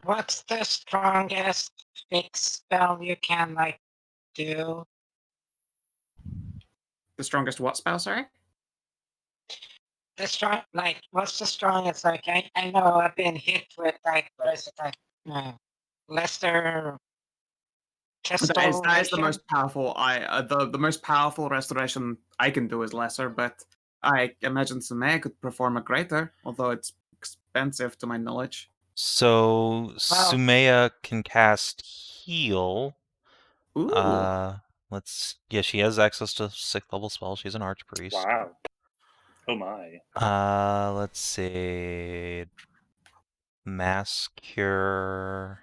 What's the strongest fix spell you can do? The strongest what spell, sorry? What's the strongest? I know I've been hit with what is it lesser. That is the most powerful. The most powerful restoration I can do is lesser, but I imagine Sumaya could perform a greater, although it's expensive to my knowledge. So Sumaya can cast heal, Ooh. She has access to 6th level spells. She's an archpriest. Wow. Oh my. Let's see. Mass Cure,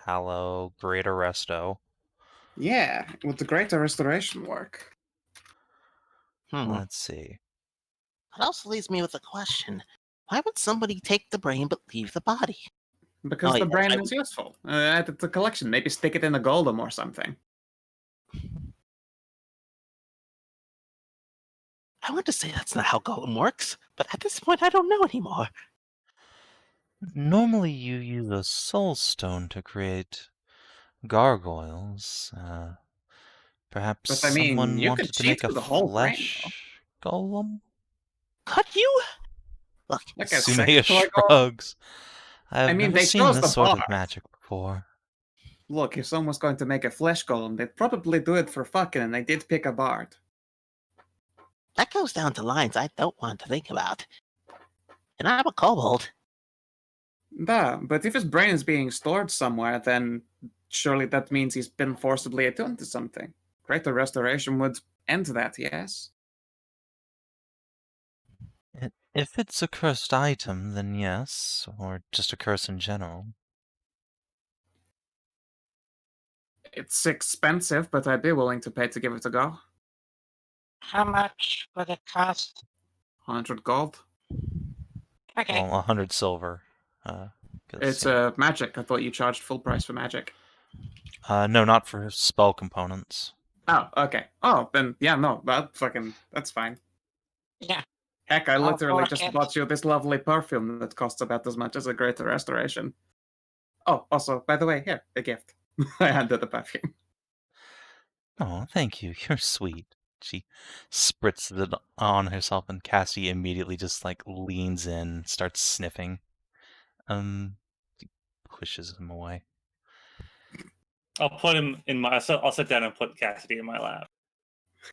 Hallow, Greater Resto. Yeah, with the Greater Restoration work. Let's see. That also leaves me with a question. Why would somebody take the brain but leave the body? Because Oh, the yeah, brain is useful. Add it to the collection. Maybe stick it in a golem or something. I want to say that's not how golem works, but at this point I don't know anymore. Normally you use a soul stone to create gargoyles. Perhaps But I mean, someone you could wanted to cheat make a with the whole brain, though. flesh golem? Could you? Look, Like a Sumaya sexual golem. shrugs. I've mean, never they seen chose this the sort of bar. magic before. Look, if someone's going to make a flesh golem, they'd probably do it for fucking, and they did pick a bard. that goes down to lines I don't want to think about. And I'm a kobold. Duh, but if his brain is being stored somewhere, then surely that means he's been forcibly attuned to something. Greater Restoration would end that, yes? If it's a cursed item, then yes, or just a curse in general. It's expensive, but I'd be willing to pay to give it a go. How much would it cost? 100 gold. Okay. Well, 100 silver. 'Cause, It's you know. magic. I thought you charged full price for magic. No, not for spell components. Oh, okay. Oh, then yeah, no, that's fine. Yeah. Heck, I literally fuck just it. bought you this lovely perfume that costs about as much as a Greater Restoration. Oh, also, by the way, here, a gift. I handed the perfume. Oh, thank you. You're sweet. She spritzes it on herself, and Cassidy immediately just leans in, starts sniffing. She pushes him away. I'll put him in my. I'll sit down and put Cassidy in my lap.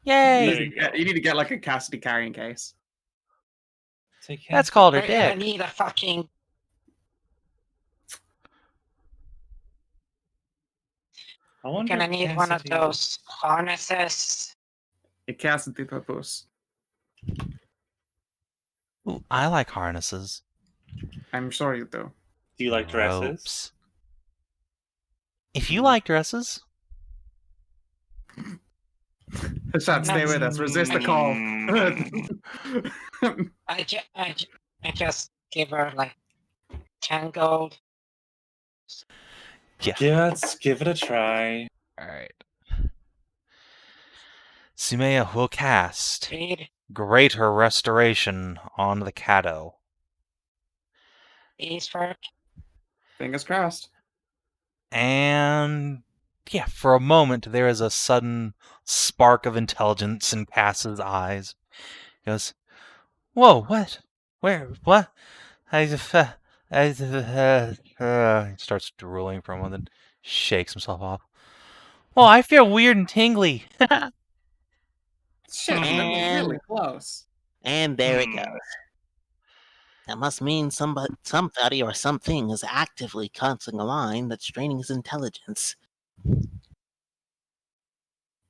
Yay! There you go. You need to get like a Cassidy carrying case. That's called her We're gonna dick. need a fucking. We're Gonna need one of those harnesses. A Cassidy purpose. Ooh, I like harnesses. I'm sure you do. Do you like dresses? Ropes. If you like dresses, Shot, stay with us. Resist the call. I just give her like 10 gold. yeah. Let's give it a try. Alright. Sumaya will cast Read Greater Restoration on the Cato. these for Fingers crossed. And yeah, for a moment there is a sudden spark of intelligence in Cass's eyes. He goes, "Whoa, what? Where? What?" He starts drooling for a moment, then shakes himself off. "Well, I feel weird and tingly." Shit, that was really close. And there it goes. That must mean somebody or something is actively crossing a line that's draining his intelligence.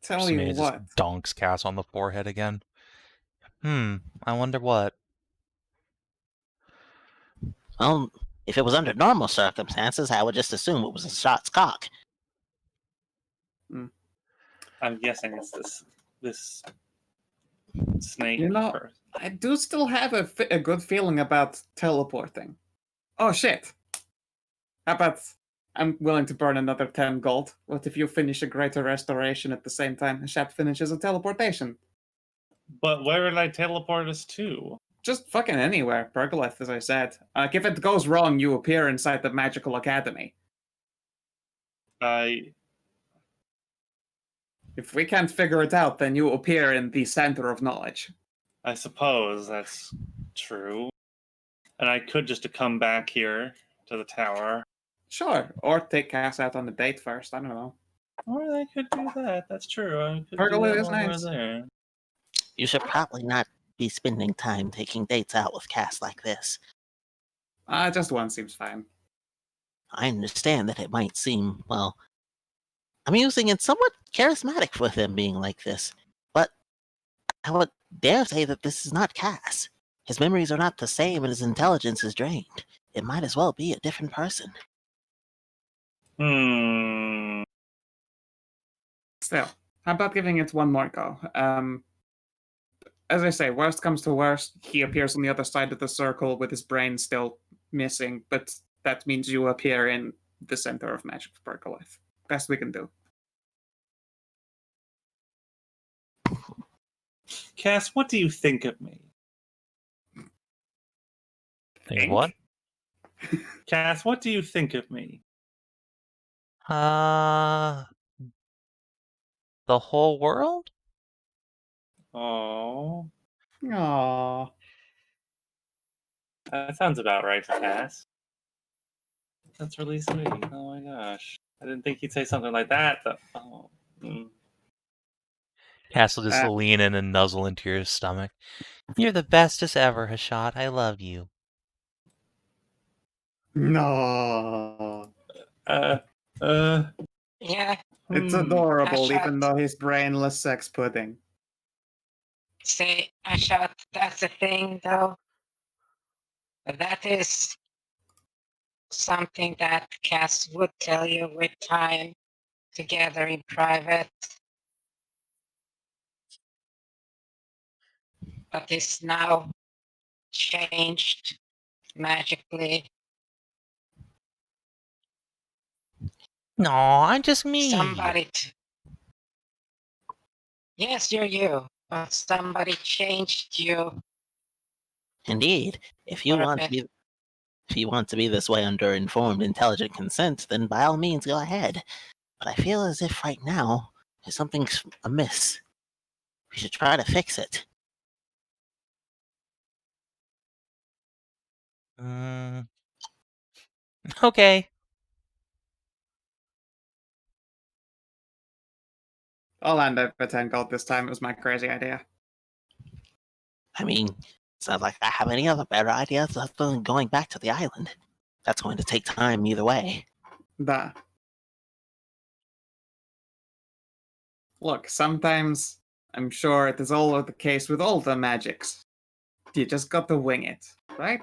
Tell you Sumaya what. just donks Cass on the forehead again. I wonder what. Well, if it was under normal circumstances, I would just assume it was a shot's cock. I'm guessing it's this snake. You know, person. I do still have a good feeling about teleporting. Oh shit. How about I'm willing to burn another 10 gold? What if you finish a Greater Restoration at the same time and Shap finishes a teleportation? But where would I teleport us to? Just fucking anywhere, Pergolith, as I said. If it goes wrong, you appear inside the Magical Academy. If we can't figure it out, then you appear in the Center of Knowledge. I suppose that's true. And I could just come back here to the tower. Sure, or take Cass out on a date first, I don't know. Or I could do that. That's true. I could Pergolith do that is while nice. we're there. You should probably not be spending time taking dates out with Cass like this. Just one seems fine. I understand that it might seem, well, amusing and somewhat charismatic with him being like this. But I would dare say that this is not Cass. His memories are not the same and his intelligence is drained. It might as well be a different person. Still, how about giving it one more go? As I say, worst comes to worst, he appears on the other side of the circle with his brain still missing, but that means you appear in the center of Magic Percolith. Best we can do. Cass, what do you think of me? Think what? Cass, what do you think of me? The whole world? Oh, Aww. that sounds about right for Cass. That's really sweet. Oh my gosh. I didn't think he'd say something like that. Oh. Cass will just lean in and nuzzle into your stomach. You're the bestest ever, Hashat. I love you. No. Yeah. It's adorable, Hashat. even though he's brainless sex pudding. See, Hashat, that's the thing, though. That is something that Cass would tell you with time together in private. But is now changed magically. No, I'm just me. Somebody. Yes, you're you, but somebody changed you. Indeed, if you want to be this way under informed, intelligent consent, then by all means go ahead. But I feel as if right now there's something amiss. We should try to fix it. Okay. I'll end up at 10 gold this time. It was my crazy idea. I mean, it's not like I have any other better ideas other than going back to the island. That's going to take time either way. Look, sometimes I'm sure it is all the case with all the magics. You just got to wing it, right?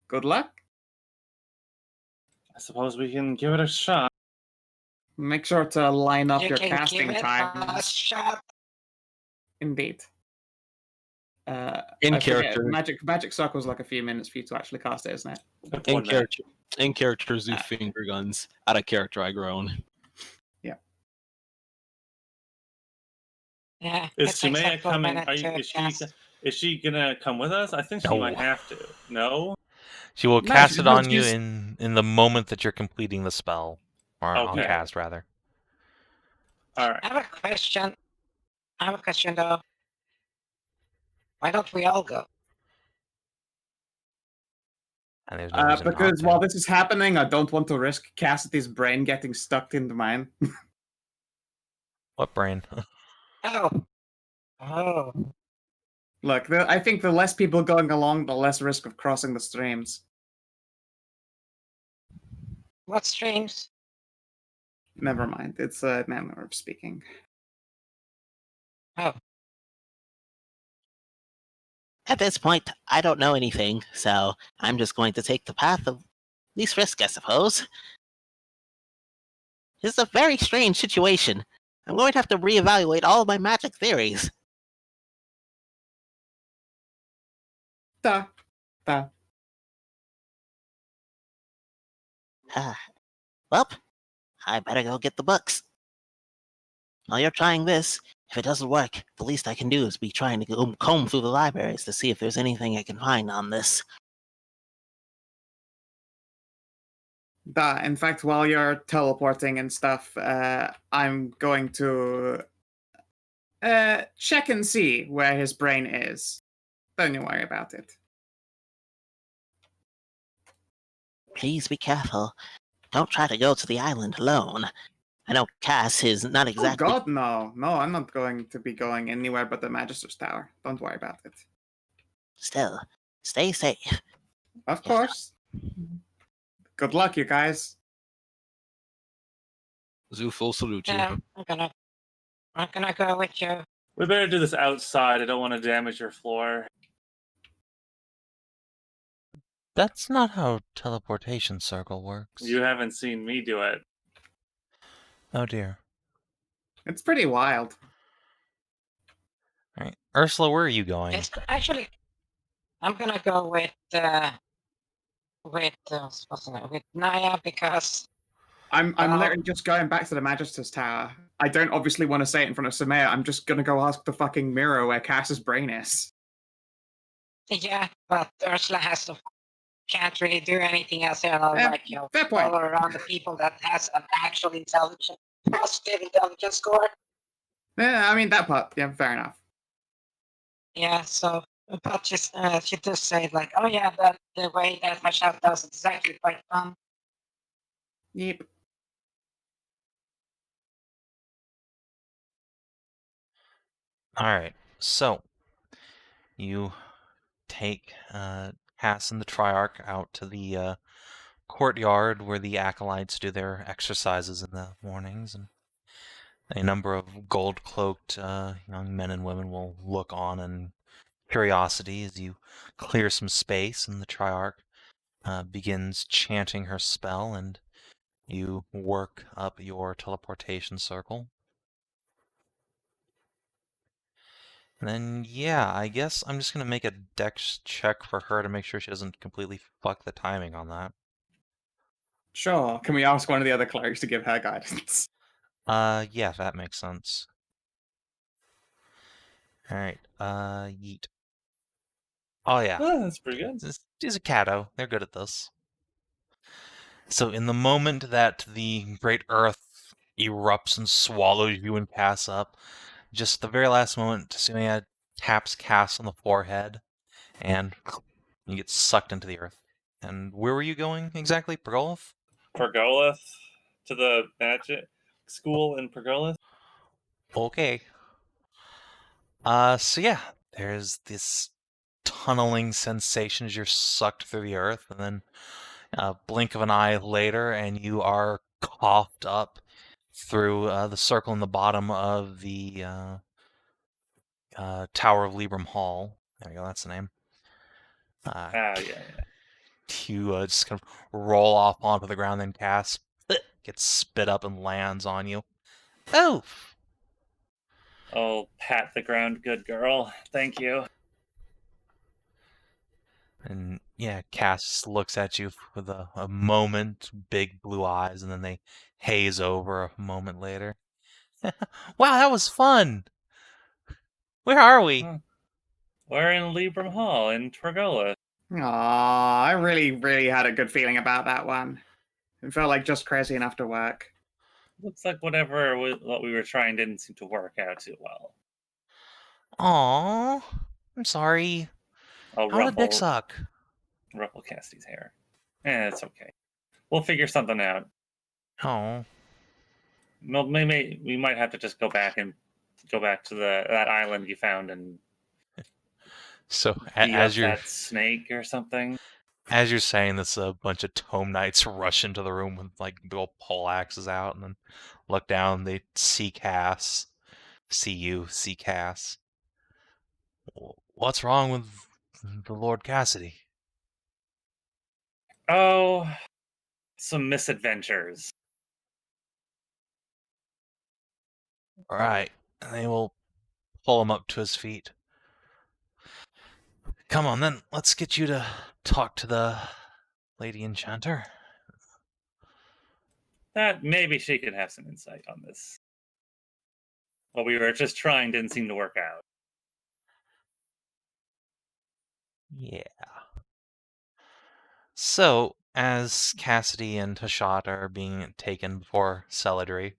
Good luck. I suppose we can give it a shot. Make sure to line up your can casting give it a times. shot. Indeed. In I forget, character. Magic circles like a few minutes for you to actually cast it, isn't it? In character, do finger guns. Out of character, I groan. Yeah. Yeah. Is it takes Sumaya a full coming? minute to cast. Is she gonna come with us? I think she might have to. No. She will No, cast she it on doesn't you use- in the moment that you're completing the spell. Or on Okay. cast, rather. All right. I have a question, though. Why don't we all go? And there's no reason because not to. while this is happening, I don't want to risk Cassidy's brain getting stuck into mine. What brain? Oh. Look, I think the less people going along, the less risk of crossing the streams. What streams? Never mind. It's a manner of speaking. Oh. At this point, I don't know anything, so I'm just going to take the path of least risk, I suppose. This is a very strange situation. I'm going to have to reevaluate all of my magic theories. Well, I better go get the books. While you're trying this, if it doesn't work, the least I can do is be trying to comb through the libraries to see if there's anything I can find on this. in fact, while you're teleporting and stuff, I'm going to check and see where his brain is. Don't you worry about it. Please be careful. Don't try to go to the island alone. I know Cass is not exactly... Oh god, no. No, I'm not going to be going anywhere but the Magister's Tower. Don't worry about it. Still, stay safe. Of course. Good luck, you guys. Zuth will salute you. Yeah, I'm gonna go with you. We better do this outside. I don't want to damage your floor. That's not how teleportation circle works. You haven't seen me do it. Oh dear. It's pretty wild. All right, Ursula, where are you going? It's actually, I'm gonna go with what's the name? With Naya because I'm literally just going back to the Magister's Tower. I don't obviously want to say it in front of Samaya. I'm just gonna go ask the fucking mirror where Cass's brain is. yeah, but Ursula can't really do anything else here. Like fair point. follow around the people that has an actual positive intelligence score. Yeah, I mean that part. Yeah, fair enough. Yeah, so but she just said like, oh yeah, the way that Michelle does it is actually quite fun. Yep. All right, so you take Cass and the Triarch out to the courtyard where the acolytes do their exercises in the mornings, and a number of gold-cloaked young men and women will look on in curiosity as you clear some space, and the Triarch begins chanting her spell, and you work up your teleportation circle. And then, yeah, I guess I'm just going to make a dex check for her to make sure she doesn't completely fuck the timing on that. Sure. Can we ask one of the other clerics to give her guidance? Yeah, that makes sense. Alright, yeet. Oh, yeah. Oh, that's pretty good. These are Cato. They're good at this. So in the moment that the great earth erupts and swallows you and Cass up, just the very last moment, Tsuya taps Cass on the forehead, and you get sucked into the earth. And where were you going exactly? Pergolith? Pergolith? To the magic school in Pergolith? Okay. So yeah, there's this tunneling sensation as you're sucked through the earth, and then a blink of an eye later, and you are coughed up through the circle in the bottom of the Tower of Libram Hall. There you go, that's the name. Yeah. You just kind of roll off onto the ground, then Cass gets spit up and lands on you. Oh! Oh, pat the ground, good girl. Thank you. And yeah, Cass looks at you with a moment, big blue eyes, and then they haze over a moment later. Wow, that was fun! Where are we? We're in Libram Hall in Pergolith. Aw, I really, really had a good feeling about that one. It felt like just crazy enough to work. Looks like what we were trying didn't seem to work out too well. Aww, I'm sorry. I'll How did Dick suck? ruffle Cassidy's hair. It's okay. We'll figure something out. Oh. Well, maybe we might have to just go back to that island you found and So beat as up you're that snake or something. as you're saying this, a bunch of tome knights rush into the room with like big old pole axes out, and then look down. They see Cass, see Cass. What's wrong with the Lord Cassidy? Oh, some misadventures. All right, and they will pull him up to his feet. Come on, then. Let's get you to talk to the Lady Enchanter. That maybe she could have some insight on this. What we were just trying didn't seem to work out. Yeah. So, as Cassidy and Tashat are being taken before Celebratory,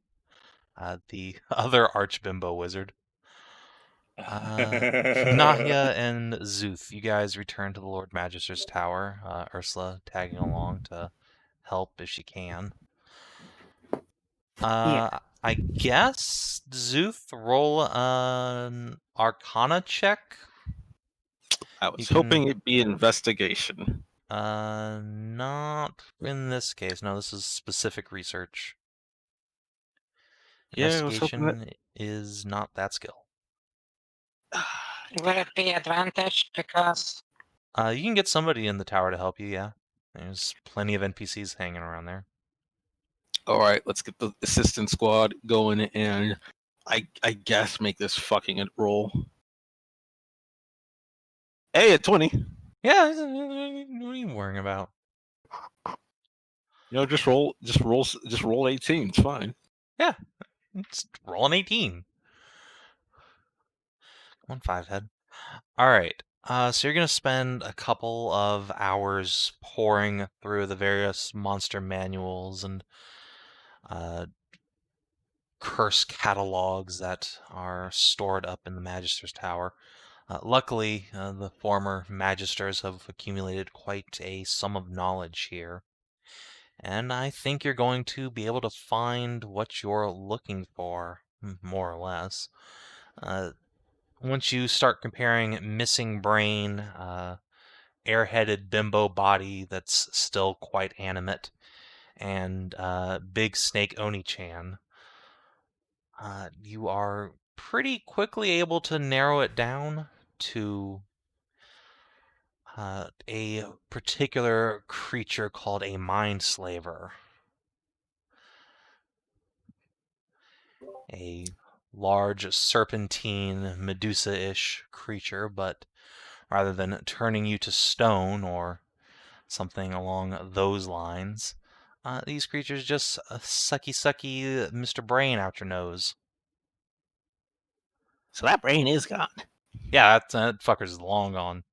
the other Archbimbo wizard, Nahya and Zuth, you guys return to the Lord Magister's Tower. Ursula tagging along to help if she can. Yeah. I guess Zuth, roll an Arcana check. I was hoping it'd be investigation. Not in this case. No, this is specific research. Yeah, I was hoping that. Investigation is not that skill. Will it be advantage because You can get somebody in the tower to help you, yeah. There's plenty of NPCs hanging around there. All right, let's get the assistant squad going, and I guess make this fucking roll. Hey, at 20. Yeah, what are you worrying about? You know, just roll 18. It's fine. Yeah, it's roll an 18. Come on, 5-head. All right. So you're gonna spend a couple of hours poring through the various monster manuals and curse catalogs that are stored up in the Magister's Tower. Luckily, the former Magisters have accumulated quite a sum of knowledge here. And I think you're going to be able to find what you're looking for, more or less. Once you start comparing missing brain, airheaded bimbo body that's still quite animate, and big snake Oni-chan, you are pretty quickly able to narrow it down to a particular creature called a mind slaver. A large serpentine Medusa-ish creature, but rather than turning you to stone or something along those lines, these creatures just sucky Mr. Brain out your nose. So that brain is gone. Yeah, that fucker's long gone.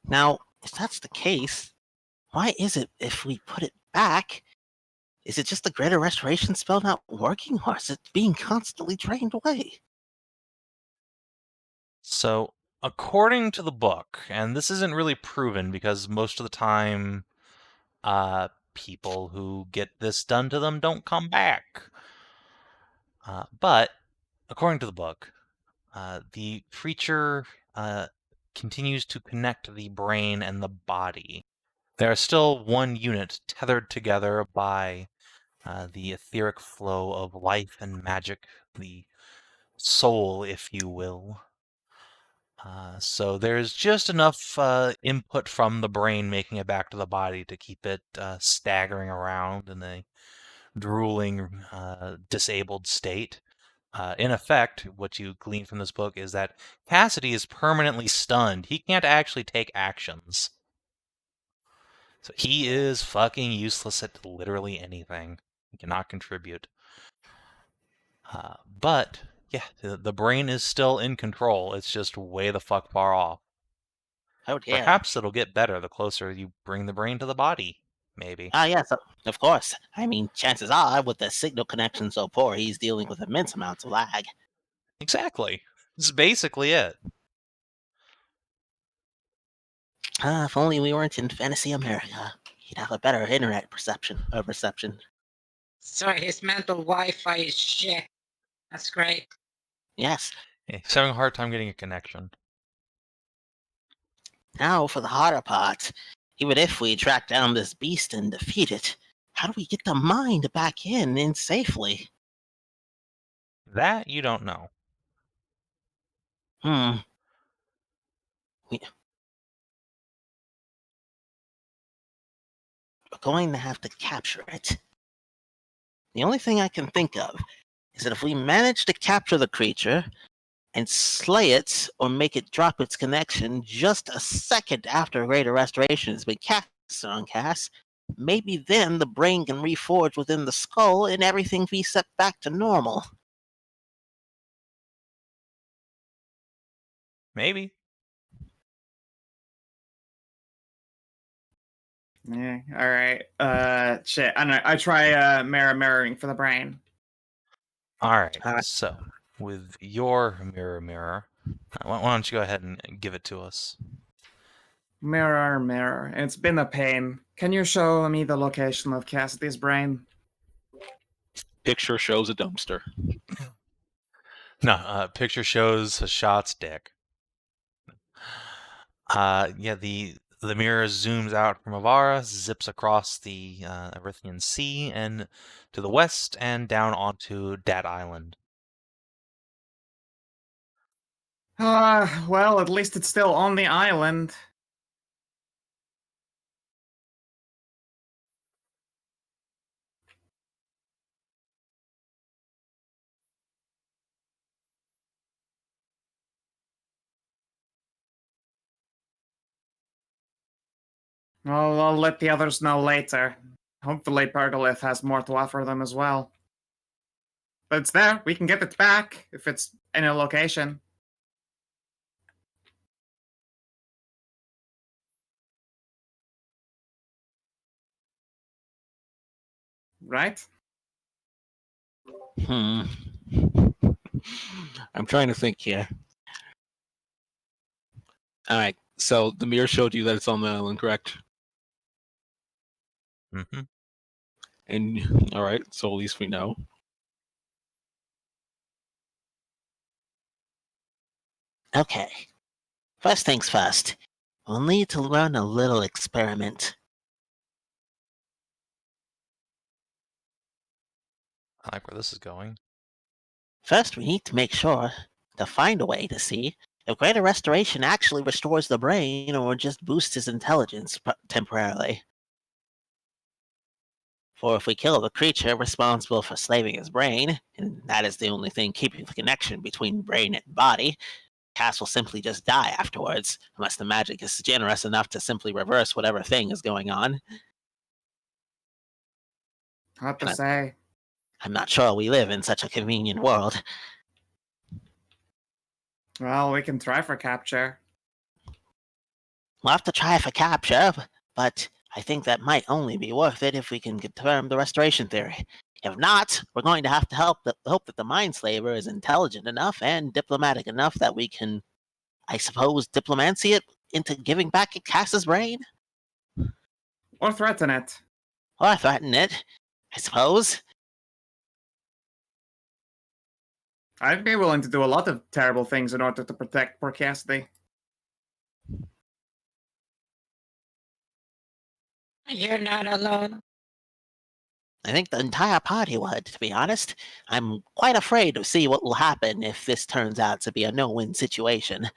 Now, if that's the case, why is it if we put it back, is it just the greater restoration spell not working, or is it being constantly drained away? So, according to the book, and this isn't really proven because most of the time, people who get this done to them don't come back. But according to the book, the creature continues to connect the brain and the body. They are still one unit tethered together by the etheric flow of life and magic, the soul, if you will. So there's just enough input from the brain making it back to the body to keep it staggering around in a drooling, disabled state. In effect, what you glean from this book is that Cassidy is permanently stunned. He can't actually take actions. So he is fucking useless at literally anything. He cannot contribute. But, yeah, the brain is still in control. It's just way the fuck far off. Oh dear. Perhaps it'll get better the closer you bring the brain to the body. Maybe. Ah, yes, of course. I mean, chances are, with the signal connection so poor, he's dealing with immense amounts of lag. Exactly. This is basically it. If only we weren't in fantasy America. He'd have a better internet reception. so his mental Wi-Fi is shit? That's great. Yes. He's having a hard time getting a connection. Now for the harder part. Even if we track down this beast and defeat it, how do we get the mind back in safely? That you don't know. We're going to have to capture it. The only thing I can think of is that if we manage to capture the creature and slay it or make it drop its connection just a second after greater restoration has been cast on Cass, maybe then the brain can reforge within the skull and everything be set back to normal. Maybe. Yeah. All right. Shit. I know. I try mirroring for the brain. All right. So, with your mirror, why don't you go ahead and give it to us? Mirror. It's been a pain. Can you show me the location of Cassidy's brain? Picture shows a dumpster. No, picture shows a shot's dick. Yeah, the The mirror zooms out from Avara, zips across the Erythian Sea and to the west and down onto Dat Island. Well, at least it's still on the island. Well, I'll let the others know later. Hopefully Pergolith has more to offer them as well. But it's there. We can get it back if it's in a location. Right? I'm trying to think here. All right. So the mirror showed you that it's on the island, correct? Mm-hmm. And all right. So at least we know. Okay. First things first. We'll need to run a little experiment. I like where this is going. First, we need to make sure to find a way to see if Greater Restoration actually restores the brain or just boosts his intelligence temporarily. For if we kill the creature responsible for slaving his brain, and that is the only thing keeping the connection between brain and body, Cass will simply just die afterwards, unless the magic is generous enough to simply reverse whatever thing is going on. Hard to say. I'm not sure we live in such a convenient world. Well, we can try for capture. We'll have to try for capture, but I think that might only be worth it if we can confirm the restoration theory. If not, we're going to have to hope that the Mindslaver is intelligent enough and diplomatic enough that we can, I suppose, diplomancy it into giving back Cass's brain? Or threaten it. Or threaten it, I suppose. I'd be willing to do a lot of terrible things in order to protect poor Cassidy. You're not alone. I think the entire party would, to be honest. I'm quite afraid to see what will happen if this turns out to be a no-win situation.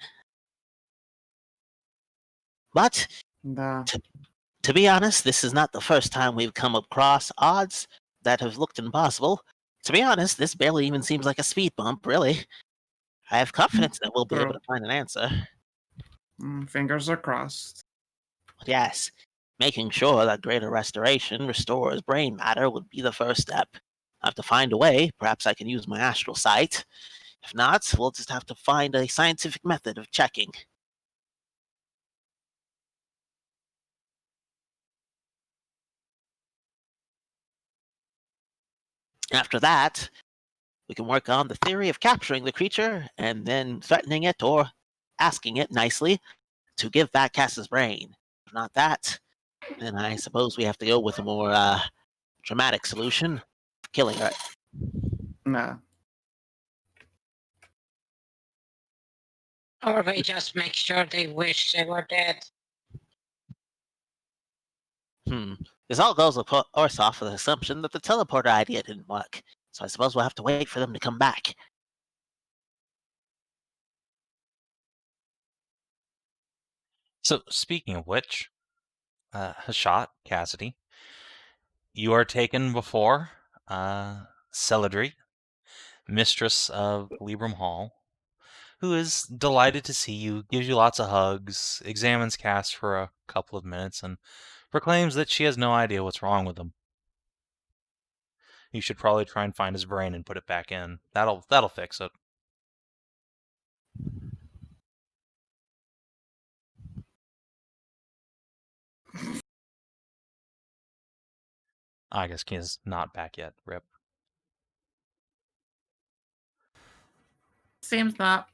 But, to be honest, this is not the first time we've come across odds that have looked impossible. To be honest, this barely even seems like a speed bump, really. I have confidence that we'll be able to find an answer. Fingers are crossed. But yes, making sure that Greater Restoration restores brain matter would be the first step. I have to find a way. Perhaps I can use my astral sight. If not, we'll just have to find a scientific method of checking. After that, we can work on the theory of capturing the creature and then threatening it or asking it nicely to give back Cass's brain. If not that, then I suppose we have to go with a more dramatic solution, killing her. No. Or we just make sure they wish they were dead. This all goes, of course, off of the assumption that the teleporter idea didn't work. So I suppose we'll have to wait for them to come back. So, speaking of which, Hashat, Cassidy, you are taken before Celebratory, mistress of Libram Hall, who is delighted to see you, gives you lots of hugs, examines Cass for a couple of minutes, and proclaims that she has no idea what's wrong with him. You should probably try and find his brain and put it back in. That'll fix it. I guess Kina's not back yet. Rip. Seems not.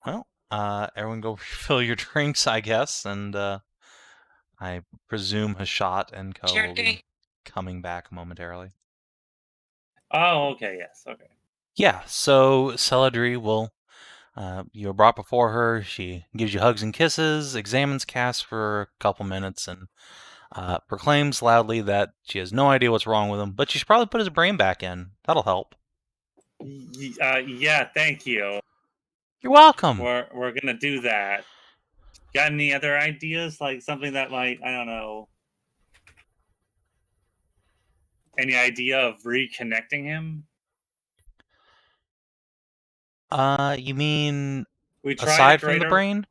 Well, everyone go refill your drinks, I guess, and I presume Hashat and Co. will be coming back momentarily. Oh, okay, yes, okay. Yeah, so Celebratory will, you're brought before her. She gives you hugs and kisses, examines Cass for a couple minutes, and proclaims loudly that she has no idea what's wrong with him, but she should probably put his brain back in. That'll help. Yeah, thank you. You're welcome. We're gonna do that. Got any other ideas? Like something that might, I don't know. Any idea of reconnecting him? You mean We tried a aside from the greater brain?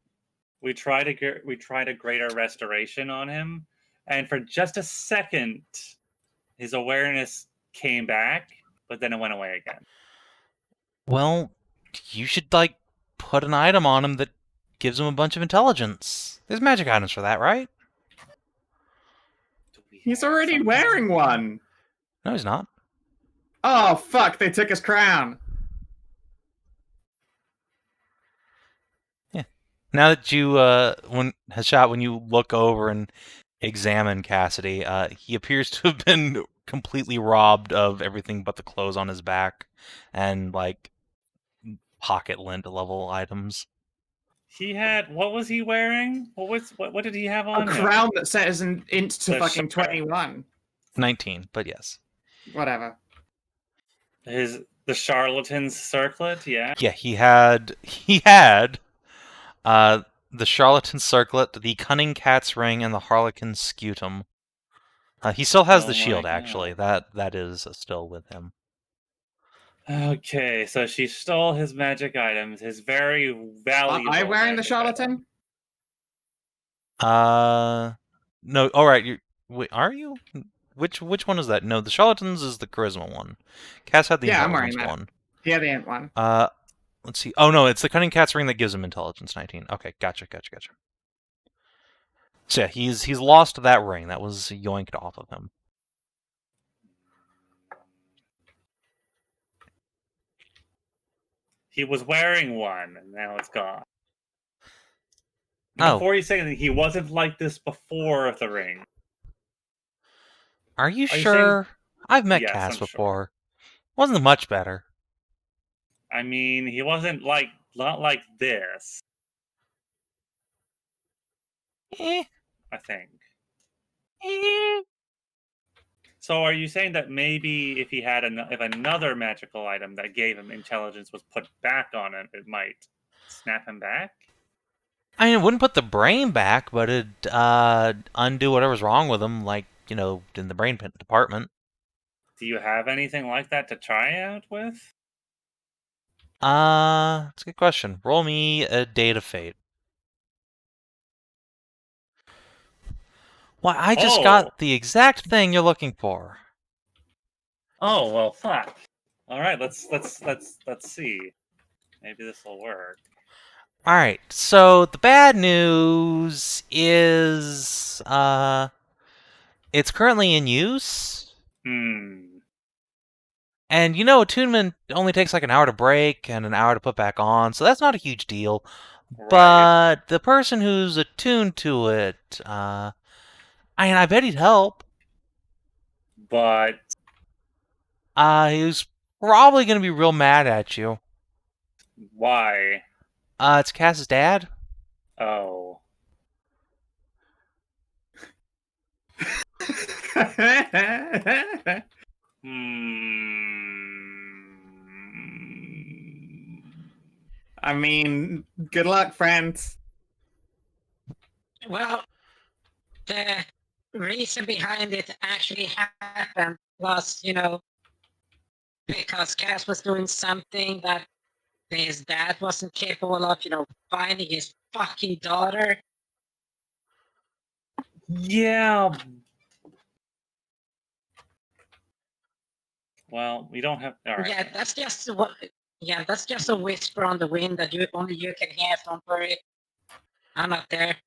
we tried a greater restoration on him, and for just a second his awareness came back, but then it went away again. Well, you should, put an item on him that gives him a bunch of intelligence. There's magic items for that, right? He's already wearing one. No, he's not. Oh, fuck, they took his crown. Yeah. Now that you, when you look over and examine Cassidy, he appears to have been completely robbed of everything but the clothes on his back and, pocket lint level items. He had, what was he wearing? What did he have A on him? crown that says an int to The fucking shirt. 21. 19, but yes. Whatever. The charlatan's circlet, yeah. Yeah, he had the charlatan circlet, the cunning cat's ring, and the harlequin scutum. He still has the Oh my shield, God. actually. That is still with him. Okay, so she stole his magic items, his very valuable. Am I wearing the magic charlatan? No. All right. Wait, are you? Which one is that? No, the charlatans is the charisma one. Cass had the Yeah, I'm wearing intelligence that. one. Yeah, the int one. Let's see. Oh no, it's the cunning cat's ring that gives him intelligence 19. Okay, gotcha. So yeah, he's lost that ring. That was yoinked off of him. He was wearing one, and now it's gone. Oh. Before you say anything, he wasn't like this before the ring. Are you Are you sure? saying- I've met Yes, Cass I'm sure. before. Wasn't much better. I mean, he wasn't not like this, Eh. I think. Eh. So are you saying that maybe if he had if another magical item that gave him intelligence was put back on him, it might snap him back? I mean, it wouldn't put the brain back, but it'd undo whatever's wrong with him, in the brain department. Do you have anything like that to try out with? That's a good question. Roll me a data fate. Why, I just got the exact thing you're looking for. Oh well, fuck. All right, let's see. Maybe this will work. All right. So the bad news is, it's currently in use. And attunement only takes like an hour to break and an hour to put back on, so that's not a huge deal. Right. But the person who's attuned to it, I bet he'd help. But he's probably gonna be real mad at you. Why? It's Cass's dad. Oh. I mean, good luck, friends. Well, the reason behind it actually happened was, because Cass was doing something that his dad wasn't capable of, finding his fucking daughter. Yeah. Well, we don't have. All right. Yeah, that's just what. Yeah, that's just a whisper on the wind that only you can hear. Don't worry, I'm not there.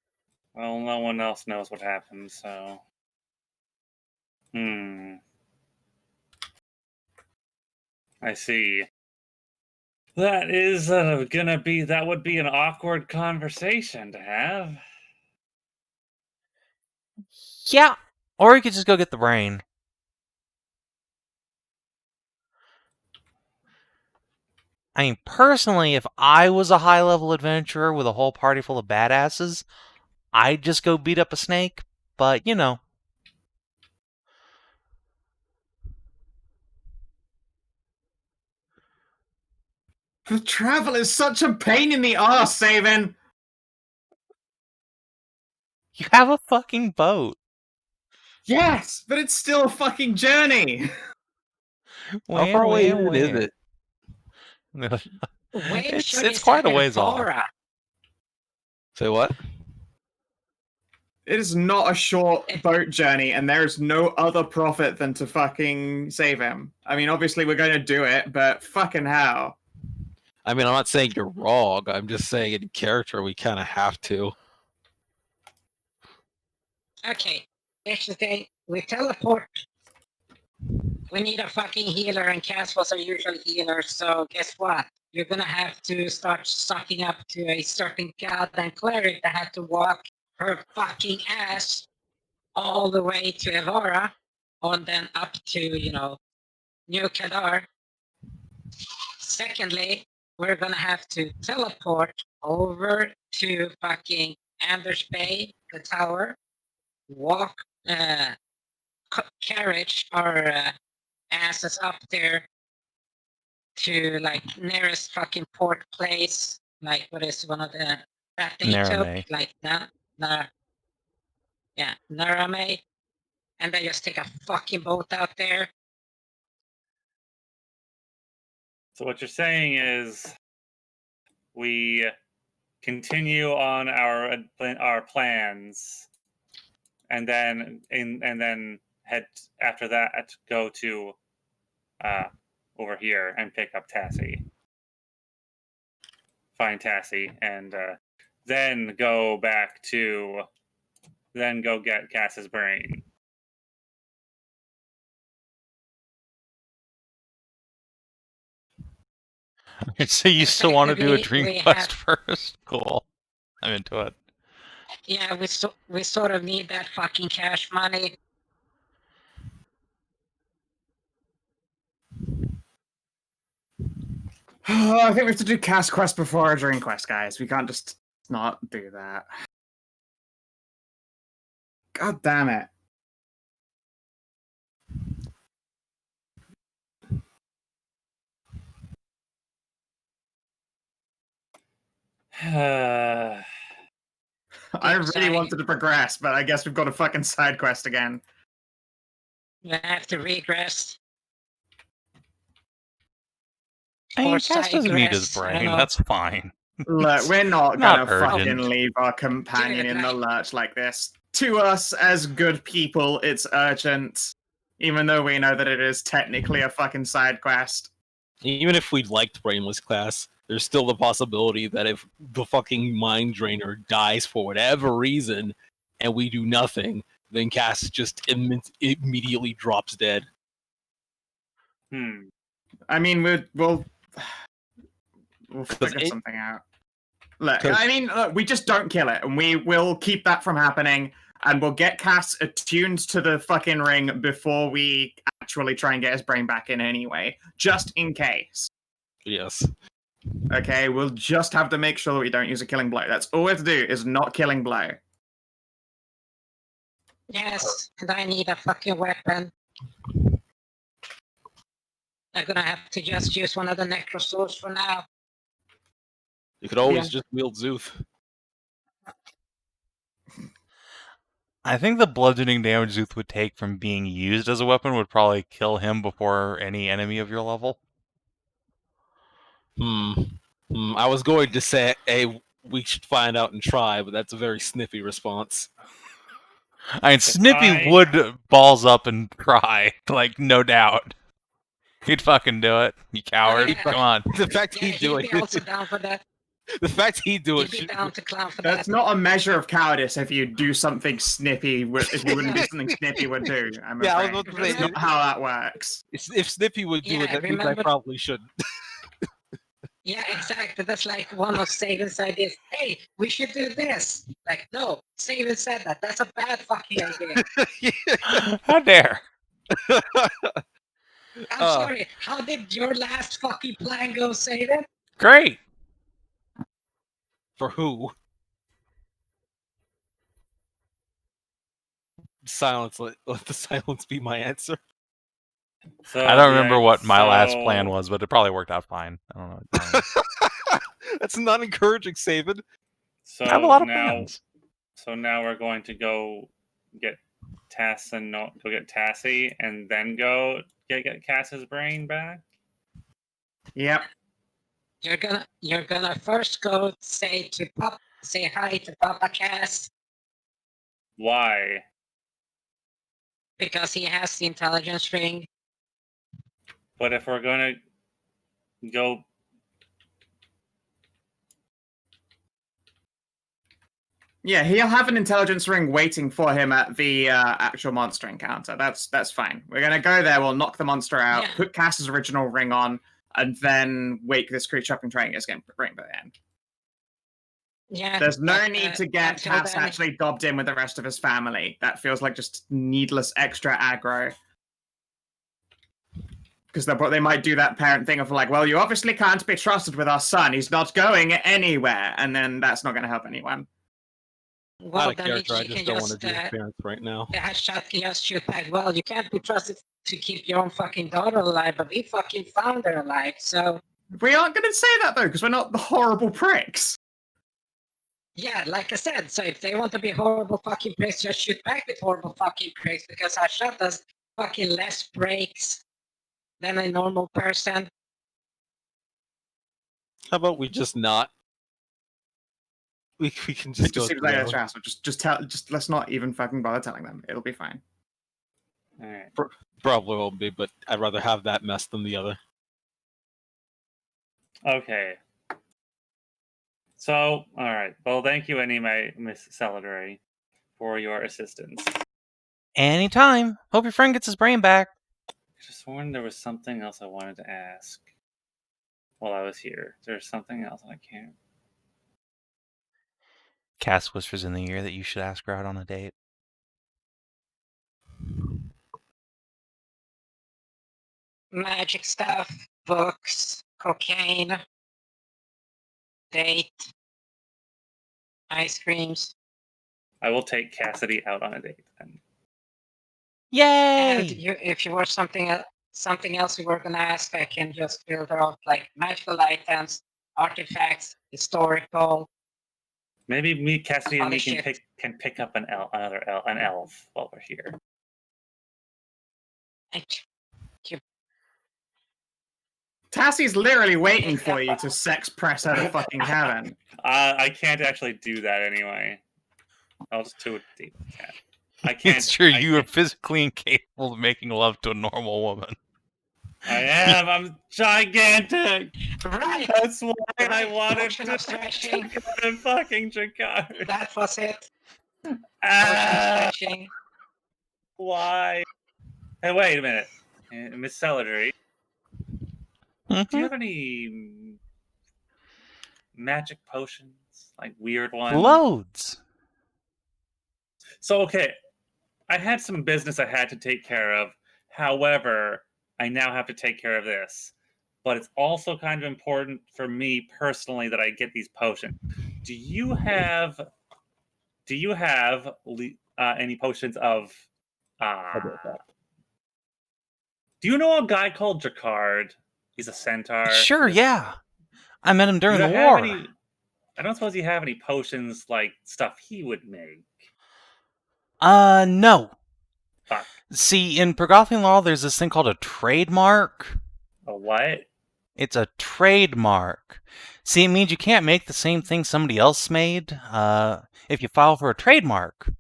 Well, no one else knows what happened, so. I see. That is that would be an awkward conversation to have. Yeah. Or you could just go get the brain. I mean, personally, if I was a high-level adventurer with a whole party full of badasses, I'd just go beat up a snake, but, you know. The travel is such a pain in the ass, Savin! You have a fucking boat. Yes, but it's still a fucking journey! How far away is it? It's quite a ways off. Say what? It is not a short boat journey, and there's no other profit than to fucking save him. I mean, obviously we're going to do it, but fucking hell. I mean, I'm not saying you're wrong. I'm just saying in character we kind of have to. Okay, next thing, we teleport. We need a fucking healer, and Cass was our usual healer, so guess what? You're gonna have to start sucking up to a certain goddamn cleric that had to walk her fucking ass all the way to Evora, and then up to, New Kadar. Secondly, we're gonna have to teleport over to fucking Anders Bay, the tower, walk, carriage our asses up there to, like, nearest fucking port place, like, what is one of the, that they Narame. took, like, Narame, and then just take a fucking boat out there. So what you're saying is we continue on our plans, and then head after that go to over here and pick up Tassie, find Tassie, and then go get Cass's brain. So you still want to do a dream We quest first? Cool. I'm into it. Yeah, we sort of need that fucking cash money. I think we have to do cast quest before our dream quest, guys. We can't just not do that. God damn it. I really wanted to progress, but I guess we've got a fucking side quest again. We have to regress. I mean, Or Cass doesn't need his sidegress, I brain. don't know. That's fine. Look, we're not Not gonna urgent. fucking leave our companion Dude, in the like- lurch like this. To us, as good people, it's urgent. Even though we know that it is technically a fucking side quest. Even if we liked Brainless class, there's still the possibility that if the fucking mind drainer dies for whatever reason and we do nothing, then Cass just immediately drops dead. I mean, we'll figure it- something out. Look, 'cause- I mean, look, we just don't kill it, and we will keep that from happening, and we'll get Cass attuned to the fucking ring before we actually try and get his brain back in anyway, just in case. Yes. Okay, we'll just have to make sure that we don't use a killing blow. That's all we have to do, is not killing blow. Yes, and I need a fucking weapon. I'm gonna have to just use one of the necrosaurs for now. You could always just wield Zuth. I think the bludgeoning damage Zuth would take from being used as a weapon would probably kill him before any enemy of your level. I was going to say, hey, we should find out and try, but that's a very snippy response. I mean, Snippy would balls up and cry, like, no doubt. He'd fucking do it, you coward. Yeah. Come on. The fact he'd do He'd be also it. down for that. The fact he'd do He'd it. be should- down to clown for That's that. not a measure of cowardice if you do something Snippy, if you wouldn't do something Snippy would do. I'm Yeah, I was afraid. about to say, That's not how that works. If Snippy would do Yeah, it, that means I remember- probably shouldn't. Yeah, exactly. That's like one of Savin's ideas. Hey, we should do this. Like, no, Savin said that. That's a bad fucking idea. How dare. I'm sorry, how did your last fucking plan go, Savin? Great. For who? Silence. Let the silence be my answer. So I don't remember what my last plan was, but it probably worked out fine. I don't know. That's not encouraging, Savin. So I have a lot of now, plans. so now we're going to go get go get Tassie, and then go get Cass's brain back. Yep. You're gonna first go say hi to Papa Cass Why? because he has the intelligence ring. But if we're gonna go, Yeah, he'll have an intelligence ring waiting for him at the actual monster encounter. That's fine. We're gonna go there. We'll knock the monster out, put Cass's original ring on, and then wake this creature up and try and get his ring by the end. Yeah. There's no need to get Cass actually dobbed in with the rest of his family. That feels like just needless extra aggro. Because they might do that parent thing of like, well, you obviously can't be trusted with our son. He's not going anywhere. And then that's not going to help anyone. Well, Out of character, I just don't want to do parents right now. Headshot can just shoot back. Well, you can't be trusted to keep your own fucking daughter alive, but we fucking found her alive, so... We aren't going to say that, though, because we're not the horrible pricks. Yeah, like I said, so if they want to be horrible fucking pricks, just shoot back with horrible fucking pricks, because our shot does fucking less breaks than a normal person. How about we just not? We can just it just seems like a trash. Just let's not even fucking bother telling them. It'll be fine. all right. Probably won't be, but I'd rather have that mess than the other. Okay. So, all right. Well, thank you anyway, Miss Celebratory, for your assistance. Anytime. Hope your friend gets his brain back. I just sworn there was something else I wanted to ask while I was here. There's something else I can't. Cass whispers in the ear that you should ask her out on a date. Magic stuff, books, cocaine, date, ice creams. I will take Cassidy out on a date then. Yay! And if you were something else we were gonna ask, I can just filter off like magical items, artifacts, historical. Maybe me, Cassidy, and me shit. can pick up an elf while we're here. Tassie's literally waiting for you to sex press her to fucking heaven. I can't actually do that anyway. I'll just do it deep. I can't. It's true, you are physically incapable of making love to a normal woman. I am. I'm gigantic. Right. That's why I wanted Motion of stretching. to fucking Jakar. That was it. Motion Ah, stretching. why? Hey, wait a minute, Miss Celebratory. Do you have any magic potions, like weird ones? Loads. So, okay, I had some business I had to take care of. However, I now have to take care of this. But it's also kind of important for me personally that I get these potions. Do you have any potions of... do you know a guy called Jakard? He's a centaur. Sure, yeah. I met him during the war. I don't suppose you have any potions like stuff he would make. No. Fuck. See, in Pergothian law, there's this thing called a trademark. A what? It's a trademark. See, it means you can't make the same thing somebody else made if you file for a trademark.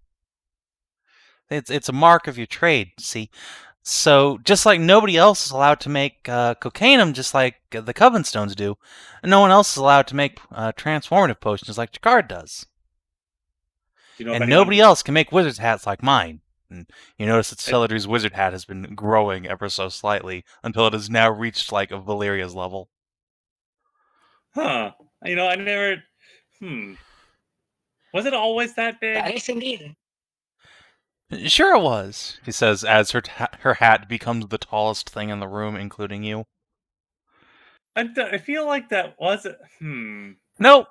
It's a mark of your trade, see? So, just like nobody else is allowed to make cocainum, just like the Coven Stones do, no one else is allowed to make transformative potions like Jakard does. And nobody else can make wizard's hats like mine. And you notice that Celebratori's wizard hat has been growing ever so slightly until it has now reached like a Valeria's level. Huh. I never... Was it always that big? That is indeed. Sure it was, he says as her hat becomes the tallest thing in the room, including you. I feel like that wasn't. Nope.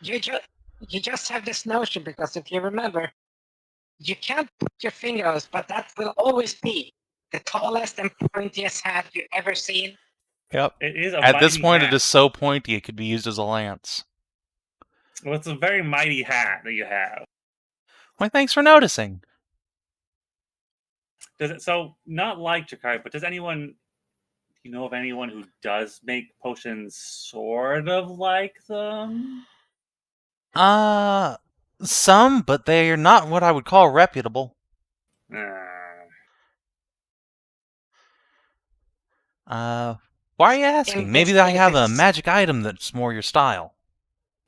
You just have this notion because if you remember, you can't put your fingers, but that will always be the tallest and pointiest hat you ever seen. Yep. It is a At this mighty point, hat. it is so pointy it could be used as a lance. Well, it's a very mighty hat that you have. Why, thanks for noticing. Does it? So not like Jakari, but does anyone? Do you know of anyone who does make potions sort of like them? Some, but they are not what I would call reputable. Why are you asking? Maybe I have a magic item that's more your style.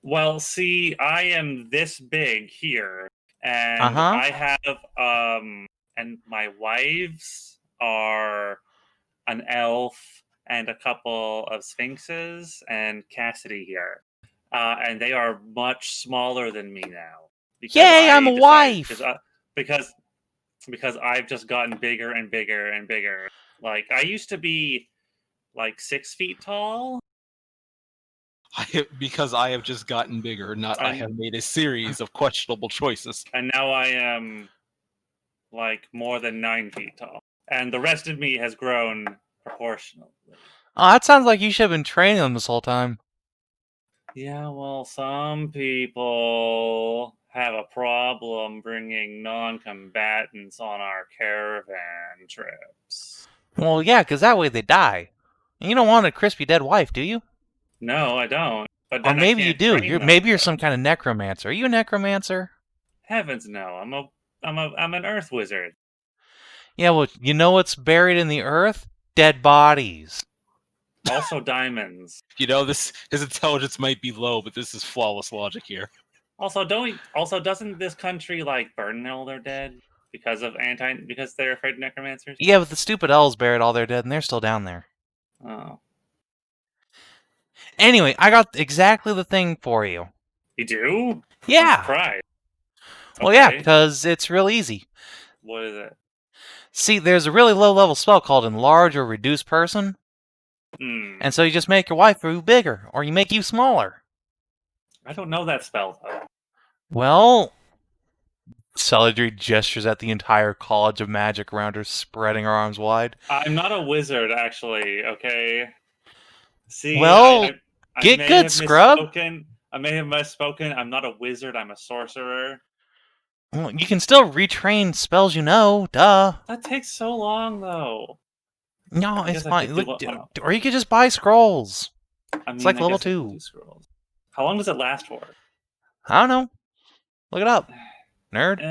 Well, see, I am this big here, and I have and my wives are an elf and a couple of sphinxes and Cassidy here, and they are much smaller than me now. Yay! I'm a wife. Because I've just gotten bigger and bigger and bigger. Like I used to be like 6 feet tall. Because I have just gotten bigger, not I have made a series of questionable choices. And now I am like more than 9 feet tall. And the rest of me has grown proportionally. Oh, that sounds like you should have been training them this whole time. Yeah, well, some people have a problem bringing non-combatants on our caravan trips. Well, yeah, because that way they die. And you don't want a crispy dead wife, do you? No, I don't. But Or then maybe I you can't do. train Maybe you're them. some kind of necromancer. Are you a necromancer? Heavens no! I'm an earth wizard. Yeah, well, you know what's buried in the earth? Dead bodies. Also diamonds. You know, his intelligence might be low, but this is flawless logic here. Also, doesn't this country like burn all their dead because they're afraid of necromancers? Yeah, but the stupid elves buried all their dead, and they're still down there. Oh. Anyway, I got exactly the thing for you. You do? Yeah. I'm surprised. Well, yeah, because it's real easy. What is it? See, there's a really low-level spell called Enlarge or Reduce Person. And so you just make your wife bigger, or you make you smaller. I don't know that spell, though. Well, Celebratory gestures at the entire College of Magic around her, spreading her arms wide. I'm not a wizard, actually, okay? See, well, I get may good, have scrub. I may have misspoken. I'm not a wizard, I'm a sorcerer. Well, you can still retrain spells you know, duh. That takes so long, though. No, it's fine. Look, or you could just buy scrolls. It's like level 2. How long does it last for? I don't know. Look it up. Nerd.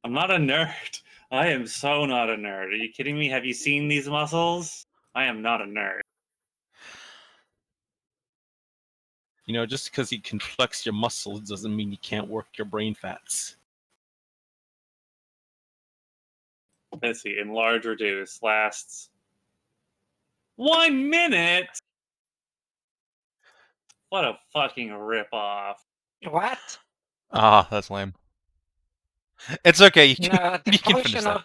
I'm not a nerd. I am so not a nerd. Are you kidding me? Have you seen these muscles? I am not a nerd. You know, just because you can flex your muscles doesn't mean you can't work your brain fats. Let's see. Enlarge, reduce lasts 1 minute. What a fucking ripoff. What? Ah, that's lame. It's okay. You can, No, the you can finish that.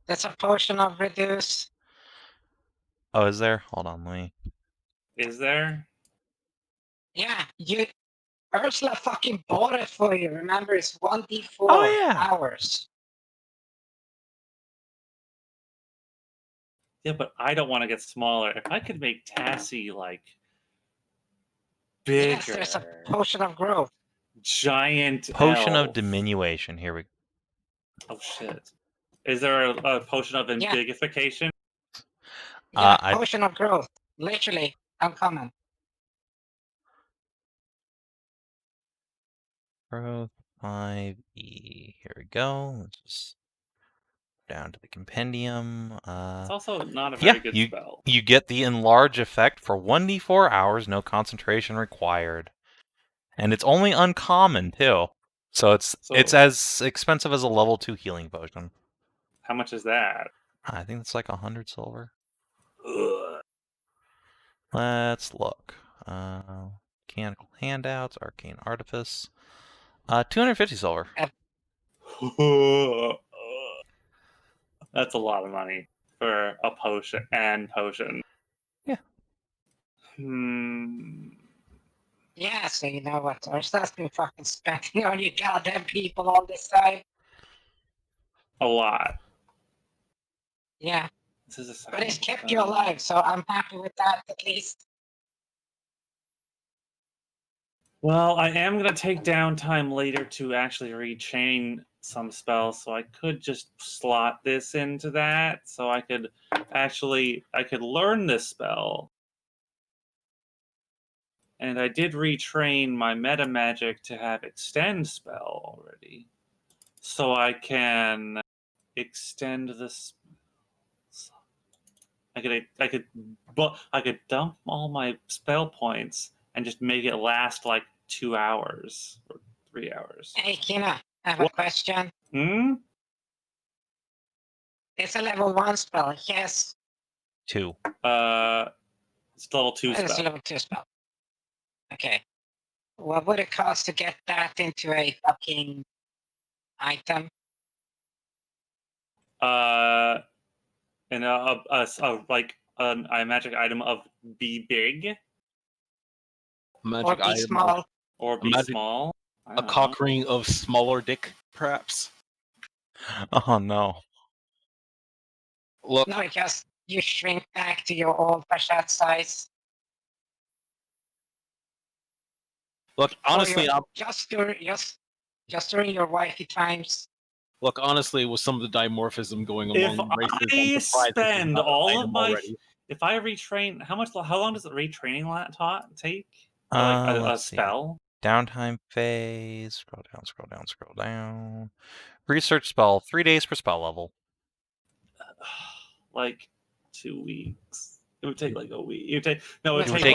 There's a potion of reduce. Oh, is there? Hold on, let me. Is there? Yeah, Ursula fucking bought it for you. Remember, it's 1d4 hours. Yeah, but I don't want to get smaller. If I could make Tassie like bigger. Yes, there's a potion of growth. Giant potion elf. of diminution. Here we go. Oh shit! Is there a potion of ambigification? Yeah, potion of growth. Literally uncommon. Growth 5e. Here we go. Let's just down to the compendium. It's also not a very good spell. You get the enlarge effect for 1d4 hours, no concentration required. And it's only uncommon too. So it's as expensive as a level 2 healing potion. How much is that? I think it's like 100 silver. Ugh. Let's look. Mechanical handouts, arcane artifice. 250 silver. That's a lot of money for a potion and potion. Yeah. Yeah, so you know what? Ursa's been fucking spending on you goddamn people all this time. A lot. Yeah. This is But it's kept you alive, so I'm happy with that at least. Well, I am going to take downtime later to actually rechain some spells, so I could just slot this into that, so I could learn this spell. And I did retrain my meta magic to have extend spell already, so I can extend this. I could dump all my spell points and just make it last like 2 hours or 3 hours. Hey, Kina, I have a question. It's a level 1 spell, yes. 2. It's level 2 spell. It's a level 2 spell. Okay. What would it cost to get that into a fucking item? And like a magic item of be big. Magic Or be item small. Or be small. A cock ring of smaller dick, perhaps. Oh no. Look. No, just you shrink back to your old Pashat size. Look, honestly, just during your wifey times. Look, honestly, with some of the dimorphism going along races, I spend all of my, already. If I retrain, how long does the retraining take? Let's a spell. See. Downtime phase. Scroll down. Research spell. 3 days per spell level. Like 2 weeks. It would take like a week. It would take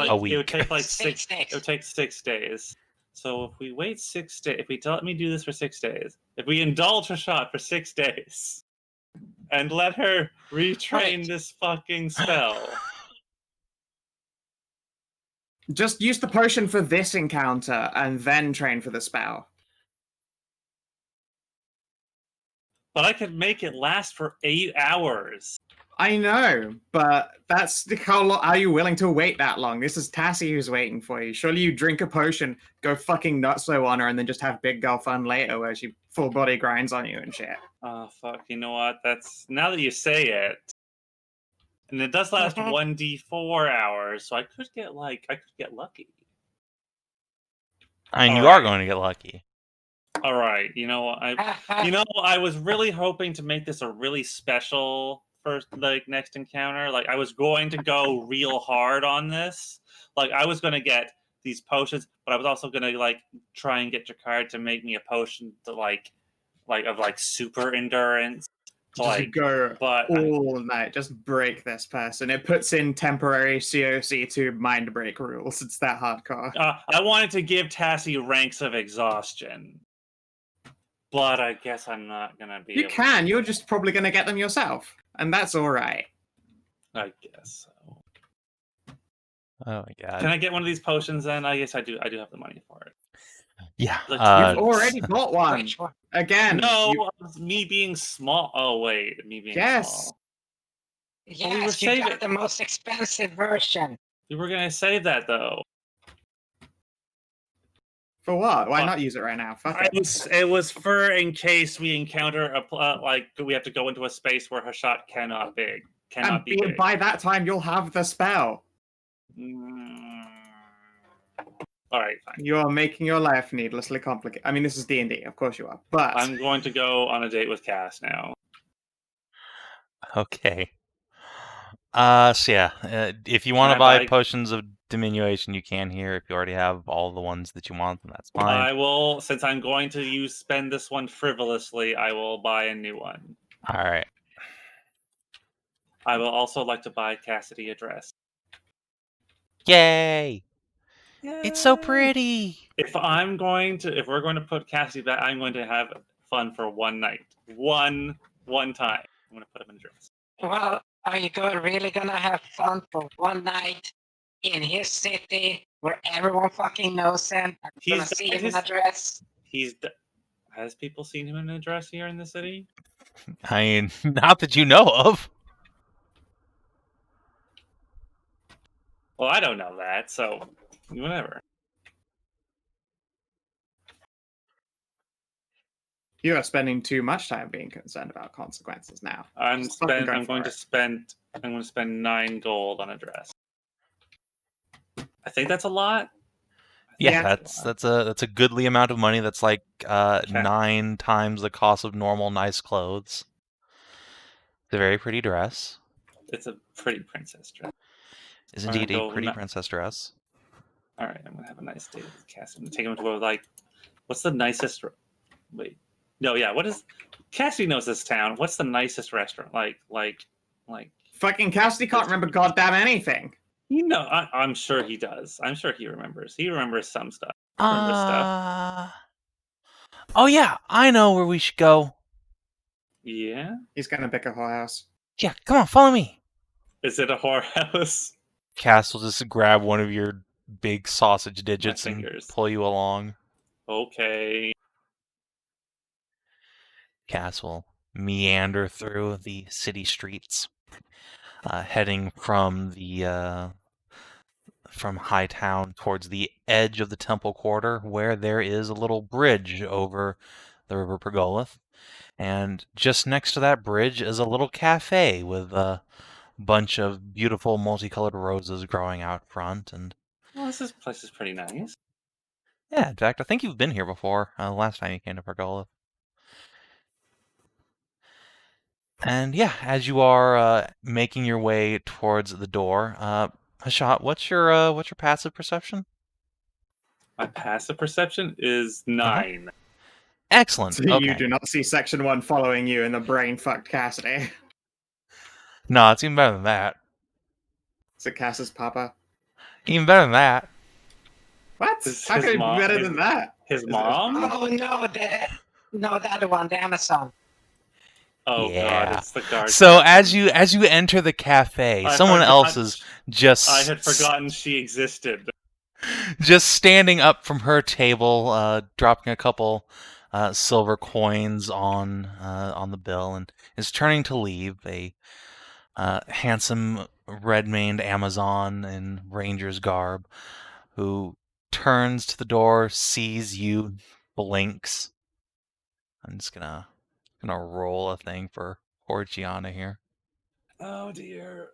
a week. It would take like 6 days. It would take 6 days. So if we wait 6 days, if we let me do this for 6 days, if we indulge a shot for 6 days, and let her retrain this fucking spell. Just use the potion for this encounter and then train for the spell. But I could make it last for 8 hours. I know, but that's how long. Are you willing to wait that long? This is Tassie who's waiting for you. Surely you drink a potion, go fucking nutso on her, and then just have big girl fun later where she full body grinds on you and shit. Oh, fuck. You know what? That's now that you say it. And it does last 1d4 hours, so I could get lucky. And you are going to get lucky. All right. I was really hoping to make this a really special first next encounter. Like I was going to go real hard on this. Like I was going to get these potions, but I was also going to try and get Jakar to make me a potion to of super endurance. Just go all night, just break this person. It puts in temporary COC to mind break rules. It's that hardcore. I wanted to give Tassie ranks of exhaustion, but I guess I'm not gonna be. You can. You're just probably gonna get them yourself, and that's all right. I guess so. Oh my god! Can I get one of these potions then? I guess I do. I do have the money for it. Yeah. You've already got one. Again. No, me being small. Oh wait, me being small. Yes, you got the most expensive version. We were gonna save that though. For what? Why not use it right now? Fuck it. It was for in case we encounter we have to go into a space where her shot cannot be big. By that time, you'll have the spell. All right, fine. You are making your life needlessly complicated. I mean, this is D&D, of course you are. But I'm going to go on a date with Cass now. Okay. So yeah, if you want to buy potions of diminution, you can here. If you already have all the ones that you want, then that's fine. I will, since I'm going to spend this one frivolously, I will buy a new one. All right. I will also like to buy Cassidy a dress. Yay! It's so pretty. If we're going to put Cassidy back, I'm going to have fun for one night, one time. I'm going to put him in a dress. Well, are you really gonna have fun for one night in his city where everyone fucking knows him? Gonna see him in a dress. Has people seen him in a dress here in the city? I mean, not that you know of. Well, I don't know that, so whatever. You are spending too much time being concerned about consequences now. I'm Just fucking going for to it. spend 9 gold on a dress. I think that's a lot. Yeah, Yeah. that's a goodly amount of money. That's like 9 times the cost of normal nice clothes. It's a very pretty dress. It's a pretty princess dress. Is I'm gonna indeed a go pretty princess dress. All right, I'm gonna have a nice day with Cassidy. I'm gonna take him to go like, what's the nicest? Wait, no, yeah. What is? Cassidy knows this town. What's the nicest restaurant? Like. Fucking Cassidy can't remember goddamn anything. You know, I'm sure he does. I'm sure he remembers. He remembers some stuff. Remembers stuff. Oh yeah, I know where we should go. Yeah. He's gonna pick a whorehouse. Yeah, come on, follow me. Is it a whorehouse? Cass will just grab one of your big sausage digits and fingers. pull you along. Okay. Cass will meander through the city streets, heading from the from Hightown towards the edge of the Temple Quarter, where there is a little bridge over the River Pergoleth. And just next to that bridge is a little cafe with a bunch of beautiful multicolored roses growing out front. And Well, this place is pretty nice. yeah, in fact, I think you've been here before. Last time you came to Pergoleth. And yeah, as you are making your way towards the door, Hashat, what's your passive perception? My passive perception is 9. Excellent. So Okay. you do not see Section 1 following you in the brain-fucked Cassidy. No, it's even better than that. Is it Cass's papa? Even better than that. What? His How could it be mom- better his- than that? His Is it- mom? Oh no, the other one, the Amazon. Oh Yeah. god, it's the guard. So captain. as you enter the cafe, I someone forgot- else is just I had forgotten she existed. just standing up from her table, dropping a couple silver coins on the bill, and is turning to leave. A handsome red-maned Amazon in ranger's garb, who turns to the door, sees you, blinks. I'm just gonna roll a thing for Gianna here. Oh dear.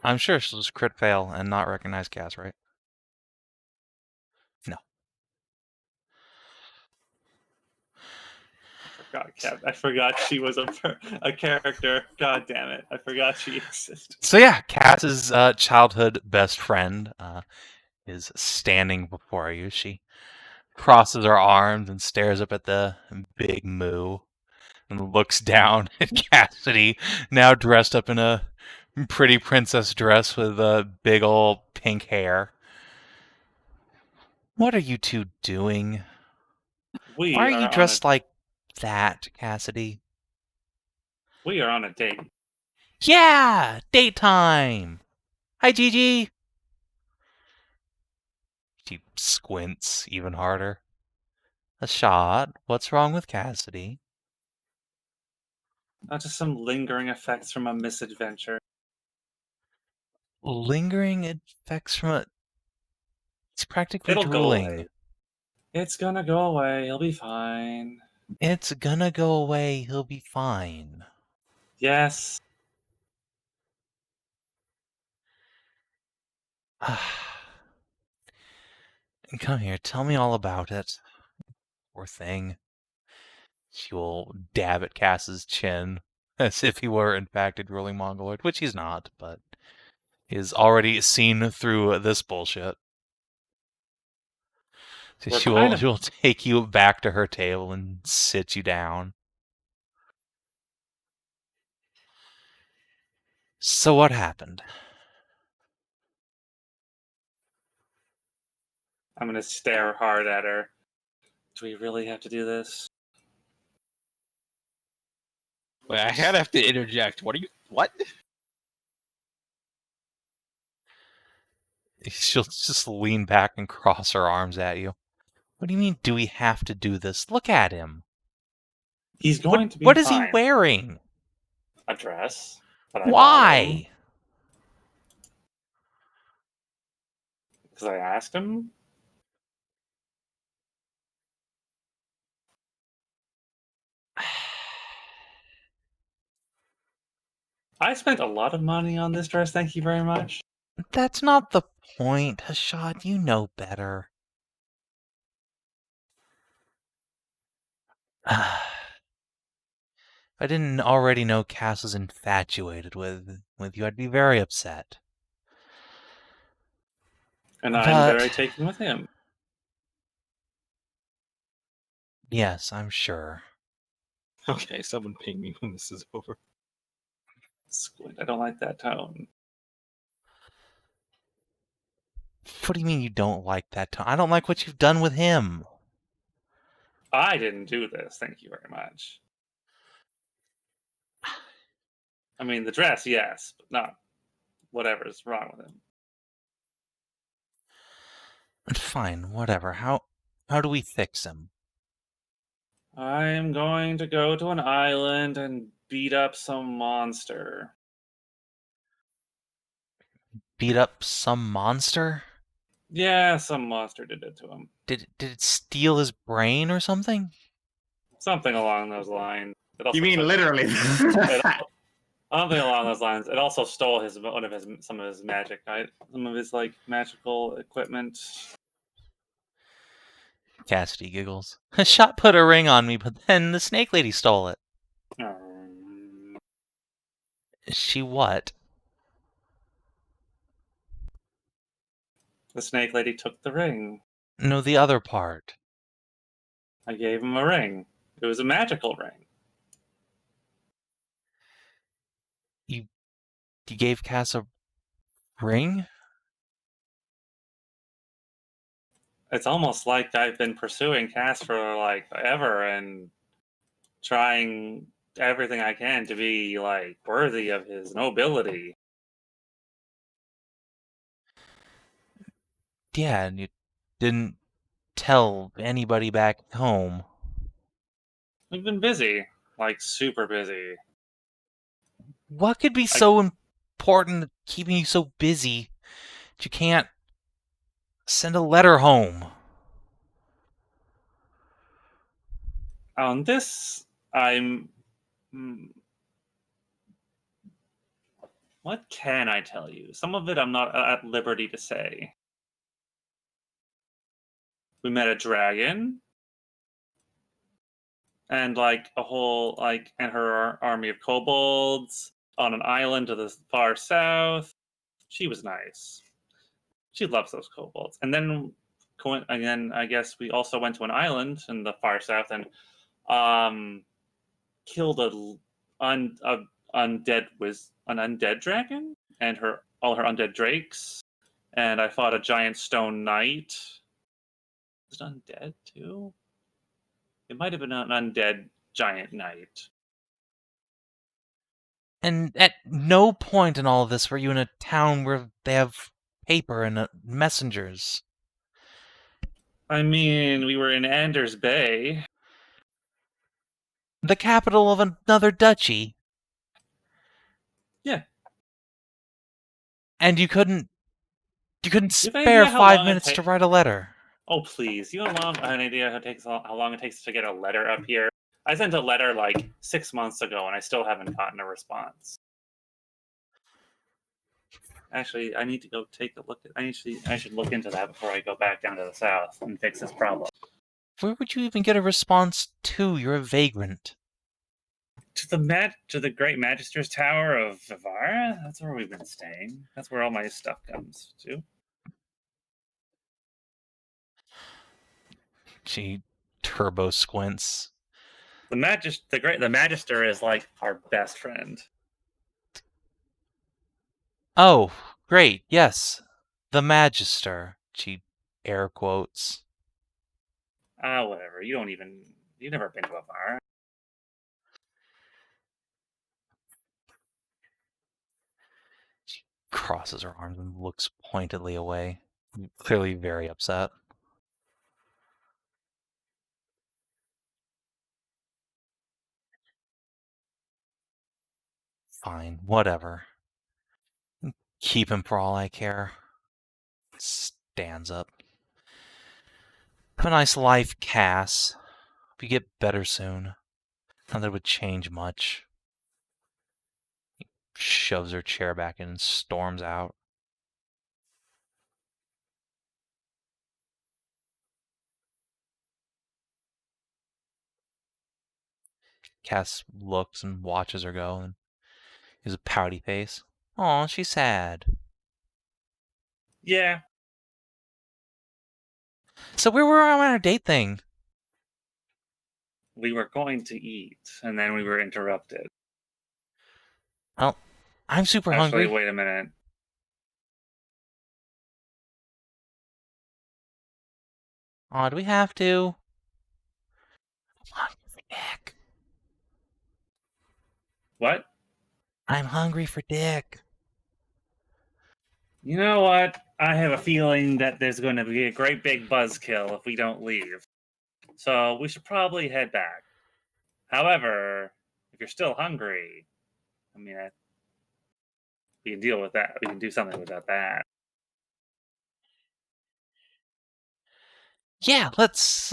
I'm sure she'll just crit fail and not recognize Cass, right? No. I forgot she was a character. God damn it. I forgot she existed. So yeah, Cass's childhood best friend is standing before you. She crosses her arms and stares up at the big moo and looks down at Cassidy, now dressed up in a pretty princess dress with big old pink hair. What are you two doing? Why are you dressed like that, Cassidy? We are on a date. Yeah! Date time! Hi, Gigi! She squints even harder. A shot? What's wrong with Cassidy? Not just some lingering effects from a misadventure. Lingering effects from a... It's practically It'll drooling. go away. It's gonna go away. He'll be fine. It's gonna go away. He'll be fine. Yes. Come here. Tell me all about it. Poor thing. She will dab at Cass's chin as if he were, in fact, a drooling mongoloid, which he's not, but is already seen through this bullshit. So she will take you back to her table and sit you down. So what happened? I'm gonna stare hard at her. Do we really have to do this? Wait, I kind of have to interject. What? She'll just lean back and cross her arms at you. What do you mean, do we have to do this? Look at him. He's going to be What is fine. he wearing? A dress. But Why? Because I asked him. I spent a lot of money on this dress, thank you very much. That's not the point, Hashad. You know better. If I didn't already know Cass was infatuated with you, I'd be very upset. And I'm very taken with him. Yes, I'm sure. Okay, someone ping me when this is over. Squint, I don't like that tone. What do you mean you don't like that tone? I don't like what you've done with him. I didn't do this, thank you very much. I mean, the dress, yes, but not whatever's wrong with him. Fine, whatever. How do we fix him? I'm going to go to an island and beat up some monster. Beat up some monster? Yeah, some monster did it to him. Did it steal his brain or something? Something along those lines. You mean literally? Something along those lines. It also stole some of his magic, some of his magical equipment. Cassidy giggles. Shot put a ring on me, but then the snake lady stole it. She what? The snake lady took the ring. No, the other part. I gave him a ring. It was a magical ring. You gave Cass a ring? It's almost like I've been pursuing Cass for forever and trying everything I can to be worthy of his nobility. Yeah, and you didn't tell anybody back home. We've been busy, super busy. What could be so important keeping you so busy that you can't send a letter home? On this, I'm... What can I tell you? Some of it I'm not at liberty to say. We met a dragon. And a whole and her army of kobolds on an island to the far south. She was nice. She loves those kobolds. And then I guess we also went to an island in the far south and killed an undead dragon and all her undead drakes. And I fought a giant stone knight. Was it undead too? It might have been an undead giant knight. And at no point in all of this were you in a town where they have paper and messengers. I mean, we were in Anders Bay. The capital of another duchy. Yeah. And you couldn't spare 5 minutes to write a letter. Oh, please. You have an idea how long it takes to get a letter up here? I sent a letter 6 months ago, and I still haven't gotten a response. Actually, I need to go take a look at... I should look into that before I go back down to the south and fix this problem. Where would you even get a response to? You're a vagrant. To the Great Magister's Tower of Vivara? That's where we've been staying. That's where all my stuff comes to. She turbo squints. The Magister is our best friend. Oh, great, yes. The Magister. She air quotes. Whatever. You've never been to Vivara. She crosses her arms and looks pointedly away. Clearly very upset. Fine, whatever. Keep him for all I care. Stands up. Have a nice life, Cass. Hope you get better soon. Not that it would change much. He shoves her chair back in and storms out. Cass looks and watches her go, and he has a pouty face. Aw, she's sad. Yeah. So where were we on our date thing? We were going to eat, and then we were interrupted. Well, I'm super Actually, hungry. wait a minute. Aw, do we have to? I'm hungry for dick. What? I'm hungry for dick. You know what? I have a feeling that there's going to be a great big buzzkill if we don't leave. So we should probably head back. However, if you're still hungry, I mean, we can deal with that. We can do something without that. Yeah, let's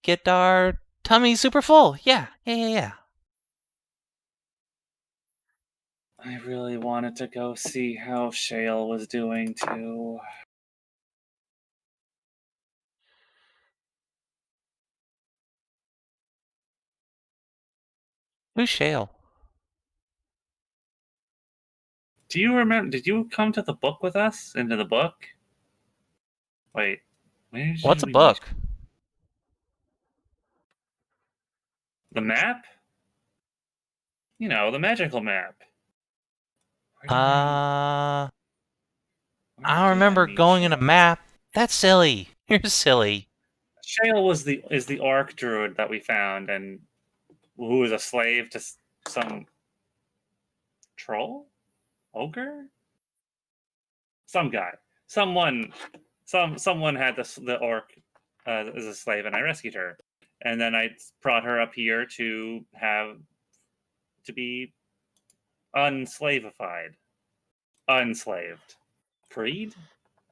get our tummy super full. Yeah. I really wanted to go see how Shale was doing too. Who's Shale? Do you remember? Did you come to the book with us? Into the book? Wait. What's a book? The map? You know, the magical map. I don't remember going in a map. That's silly. You're silly. Shale is the orc druid that we found, and who was a slave to some troll, ogre, some guy, someone had the orc as a slave, and I rescued her, and then I brought her up here to be enslaved, freed.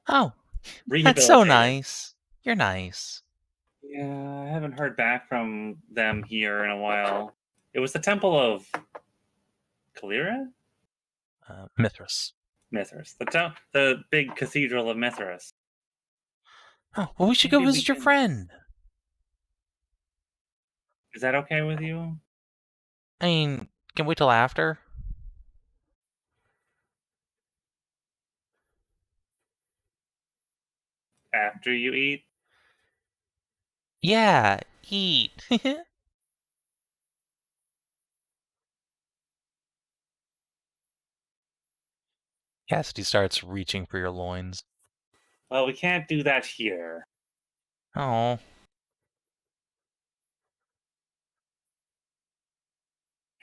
Oh, that's so nice. You're nice. Yeah, I haven't heard back from them here in a while. It was the Temple of Kalira? Mithras. The big cathedral of Mithras. Oh, well, we should go visit your friend. Is that okay with you? I mean, can we wait till after? After you eat? Yeah, eat. Cassidy starts reaching for your loins. Well, we can't do that here. Oh.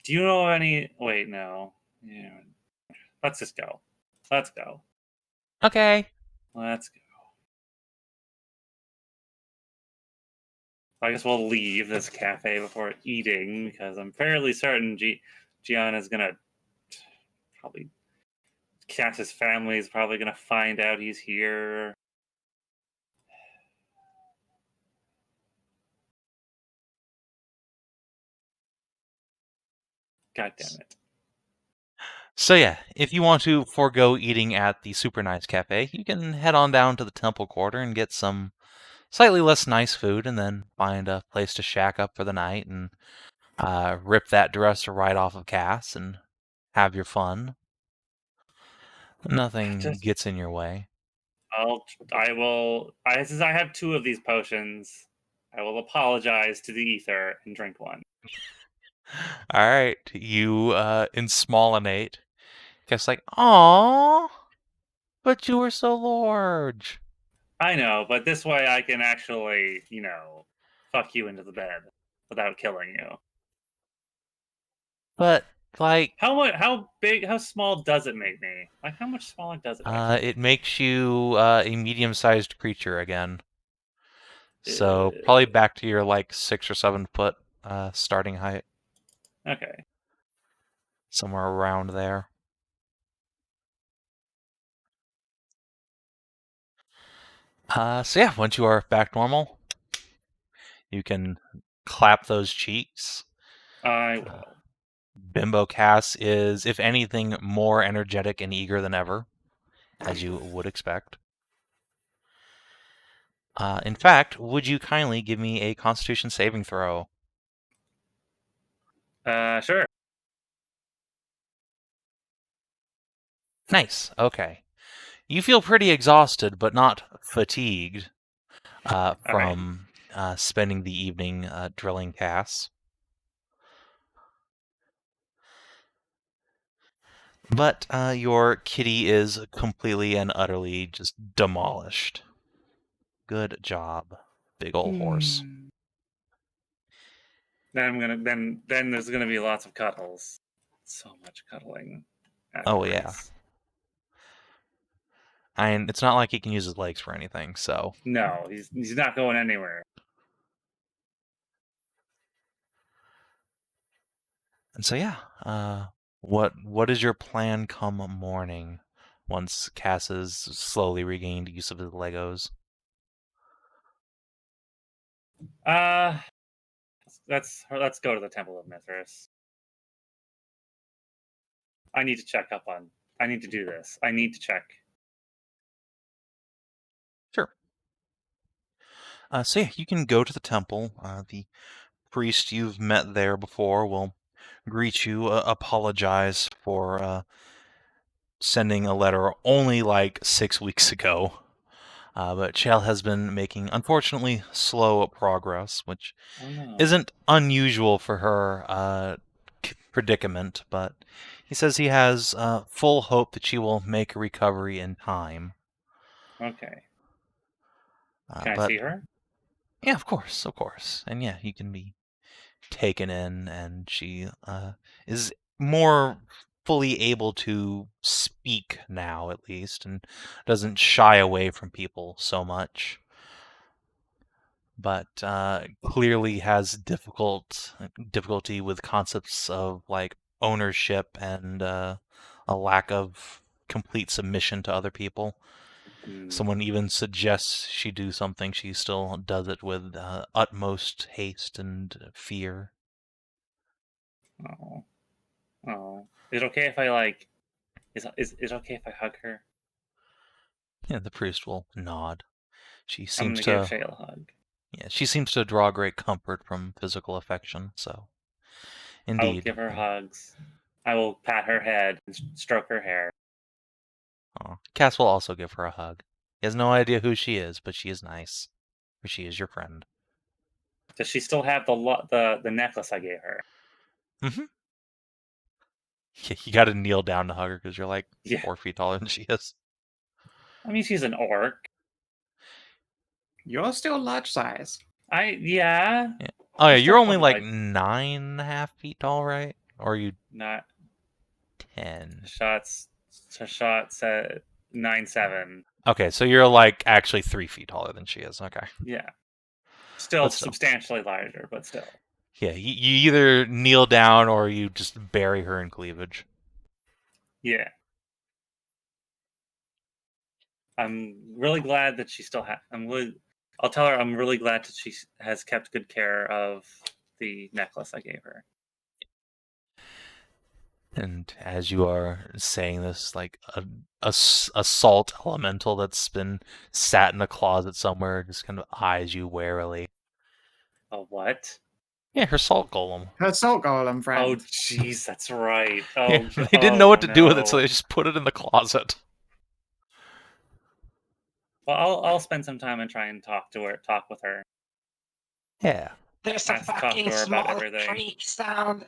Do you know any... Wait, no. Yeah. Let's just go. Let's go. Okay. Let's go. I guess we'll leave this cafe before eating, because I'm fairly certain Gianna's gonna probably... Cass's family is probably gonna find out he's here. God damn it. So yeah, if you want to forego eating at the super nice cafe, you can head on down to the Temple Quarter and get some slightly less nice food, and then find a place to shack up for the night and rip that dress right off of Cass and have your fun. Nothing gets in your way. Since I have 2 of these potions, I will apologize to the ether and drink one. All right, you insmollinate. Guess like, aww, but you were so large. I know, but this way I can actually, fuck you into the bed without killing you. But like, how small does it make me? Like, how much smaller does it make me? It makes you a medium-sized creature again. So probably back to your like 6 or 7 foot starting height. Okay. Somewhere around there. So yeah, once you are back normal, you can clap those cheeks. I will. Bimbo Cass is, if anything, more energetic and eager than ever, as you would expect. In fact, would you kindly give me a Constitution saving throw? Sure. Nice. Okay. You feel pretty exhausted, but not fatigued from spending the evening drilling Cass. But your kitty is completely and utterly just demolished. Good job, big ol' horse. Then there's gonna be lots of cuddles. So much cuddling. Oh, yeah. afterwards. And it's not like he can use his legs for anything, so. No, he's not going anywhere. And so yeah, what is your plan come morning once Cass has slowly regained use of his Legos? Let's go to the Temple of Mithras. I need to check up on. I need to do this. I need to check. Sure. So yeah, you can go to the temple. The priest you've met there before will greet you, apologize for sending a letter only like 6 weeks ago. But Chell has been making, unfortunately, slow progress, which isn't unusual for her predicament, but he says he has full hope that she will make a recovery in time. Okay. Can I see her? Yeah, of course. And yeah, you can be taken in, and she is more fully able to speak now, at least, and doesn't shy away from people so much. But clearly has difficulty with concepts of like ownership and a lack of complete submission to other people. Someone even suggests she do something, she still does it with utmost haste and fear. Oh. Is it okay if I like? Is it okay if I hug her? Yeah, the priest will nod. She I'm seems gonna to give Shale a hug. Yeah, she seems to draw great comfort from physical affection, so I will indeed. give her hugs. I will pat her head and stroke her hair. Cass will also give her a hug. He has no idea who she is, but she is nice. For she is your friend. Does she still have the necklace I gave her? Mm-hmm. Yeah, you gotta kneel down to hug her because you're like 4 feet taller than she is. I mean, she's an orc. You're still large size. Yeah. Oh yeah, you're only like 9.5 feet tall, right? Or are you not 10? Shots said 9'7". Okay, so you're like actually 3 feet taller than she is. Okay. Yeah. Still substantially larger, but still. Yeah, you either kneel down or you just bury her in cleavage. Yeah. I'm really glad that she still has. I'll tell her I'm really glad that she has kept good care of the necklace I gave her. And as you are saying this, like a salt elemental that's been sat in a closet somewhere just kind of eyes you warily. A what? Yeah, her salt golem. Her salt golem friend. Oh, jeez, that's right. Oh, yeah, they didn't know what to do with it, so they just put it in the closet. Well, I'll spend some time and try and talk with her. Yeah. There's a fucking small creak sound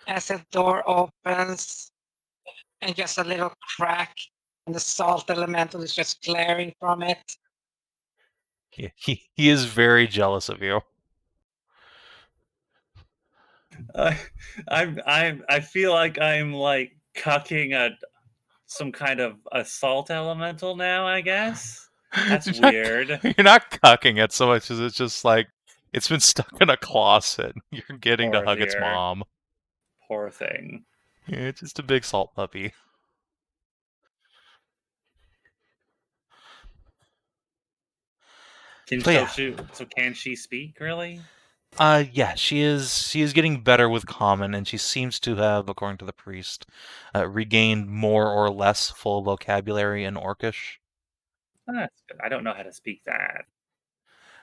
as a door opens, and just a little crack, and the salt elemental is just glaring from it. Yeah, he is very jealous of you. I feel like I'm like cucking some kind of assault elemental now, I guess. That's weird. You're not cucking it so much as it's just like it's been stuck in a closet. You're getting to hug its mom. Poor thing. Yeah, it's just a big salt puppy. So can she speak, really? Yeah, she is getting better with common, and she seems to have, according to the priest, regained more or less full vocabulary in Orcish. Oh, that's good. I don't know how to speak that.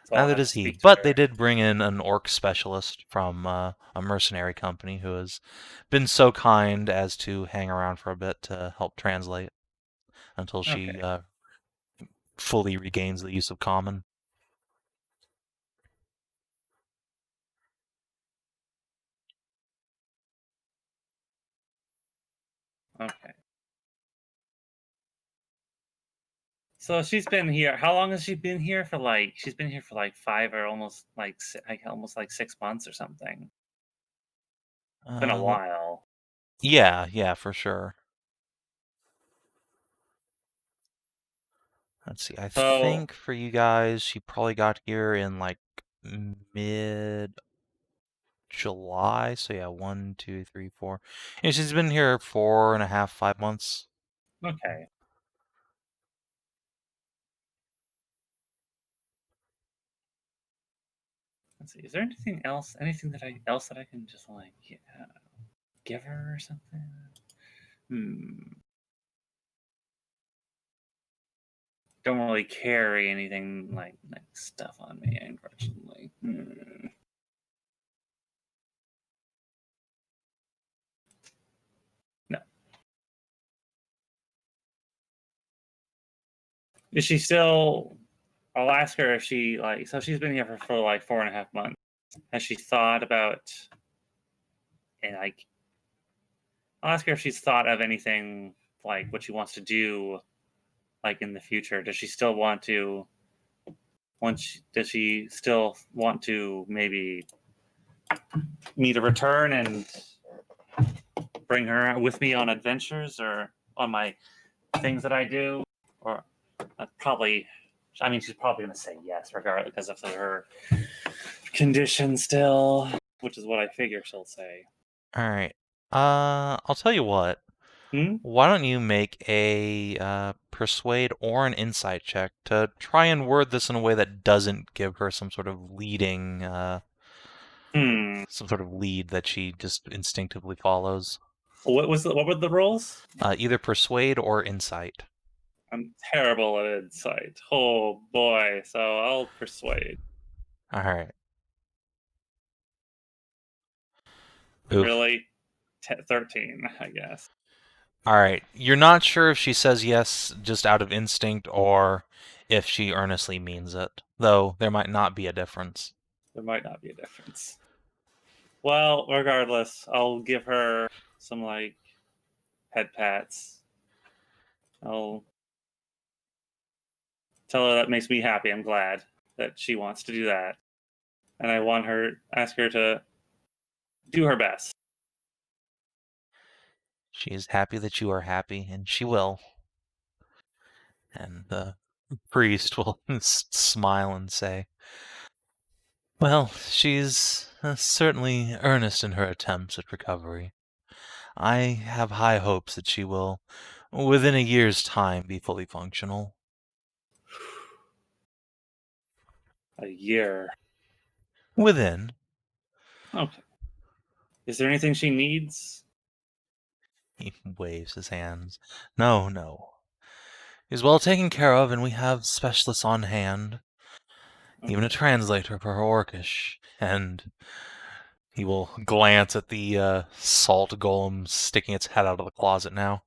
So I'll Neither have to does he, speak to but her. they did bring in an orc specialist from a mercenary company who has been so kind as to hang around for a bit to help translate until she Okay. fully regains the use of common. Okay. So she's been here. How long has she been here for? She's been here for 5 or almost almost 6 months or something. It's been a while. Yeah, for sure. Let's see. I So think for you guys, she probably got here in mid-July. So yeah, 1, 2, 3, 4. And she's been here 4.5, 5 months. okay. Let's see. Is there anything else? Anything that I can just give her or something? Don't really carry anything like stuff on me, unfortunately. No. Is she still? I'll ask her if she So she's been here for 4.5 months. Has she thought about? And I'll ask her if she's thought of anything what she wants to do, in the future. Does she still want to? Does she still want to maybe me to return and bring her with me on adventures or on my things that I do? Or probably, I mean, she's probably going to say yes, regardless, because of her condition still, which is what I figure she'll say. All right. I'll tell you what. Hmm? Why don't you make a persuade or an insight check to try and word this in a way that doesn't give her some sort of leading, some sort of lead that she just instinctively follows. What were the rolls? Either persuade or insight. I'm terrible at insight. Oh boy, so I'll persuade. All right. Oof. Really? 13, I guess. All right. You're not sure if she says yes just out of instinct or if she earnestly means it, though there might not be a difference. There might not be a difference. Well, regardless, I'll give her some head pats. I'll tell her that makes me happy. I'm glad that she wants to do that. And I ask her to do her best. She is happy that you are happy, and she will. And the priest will smile and say, well, she's certainly earnest in her attempts at recovery. I have high hopes that she will, within a year's time, be fully functional. A year. Within. Okay. Is there anything she needs? He waves his hands. No. She's well taken care of, and we have specialists on hand. Even a translator for her Orcish. And he will glance at the salt golem sticking its head out of the closet now.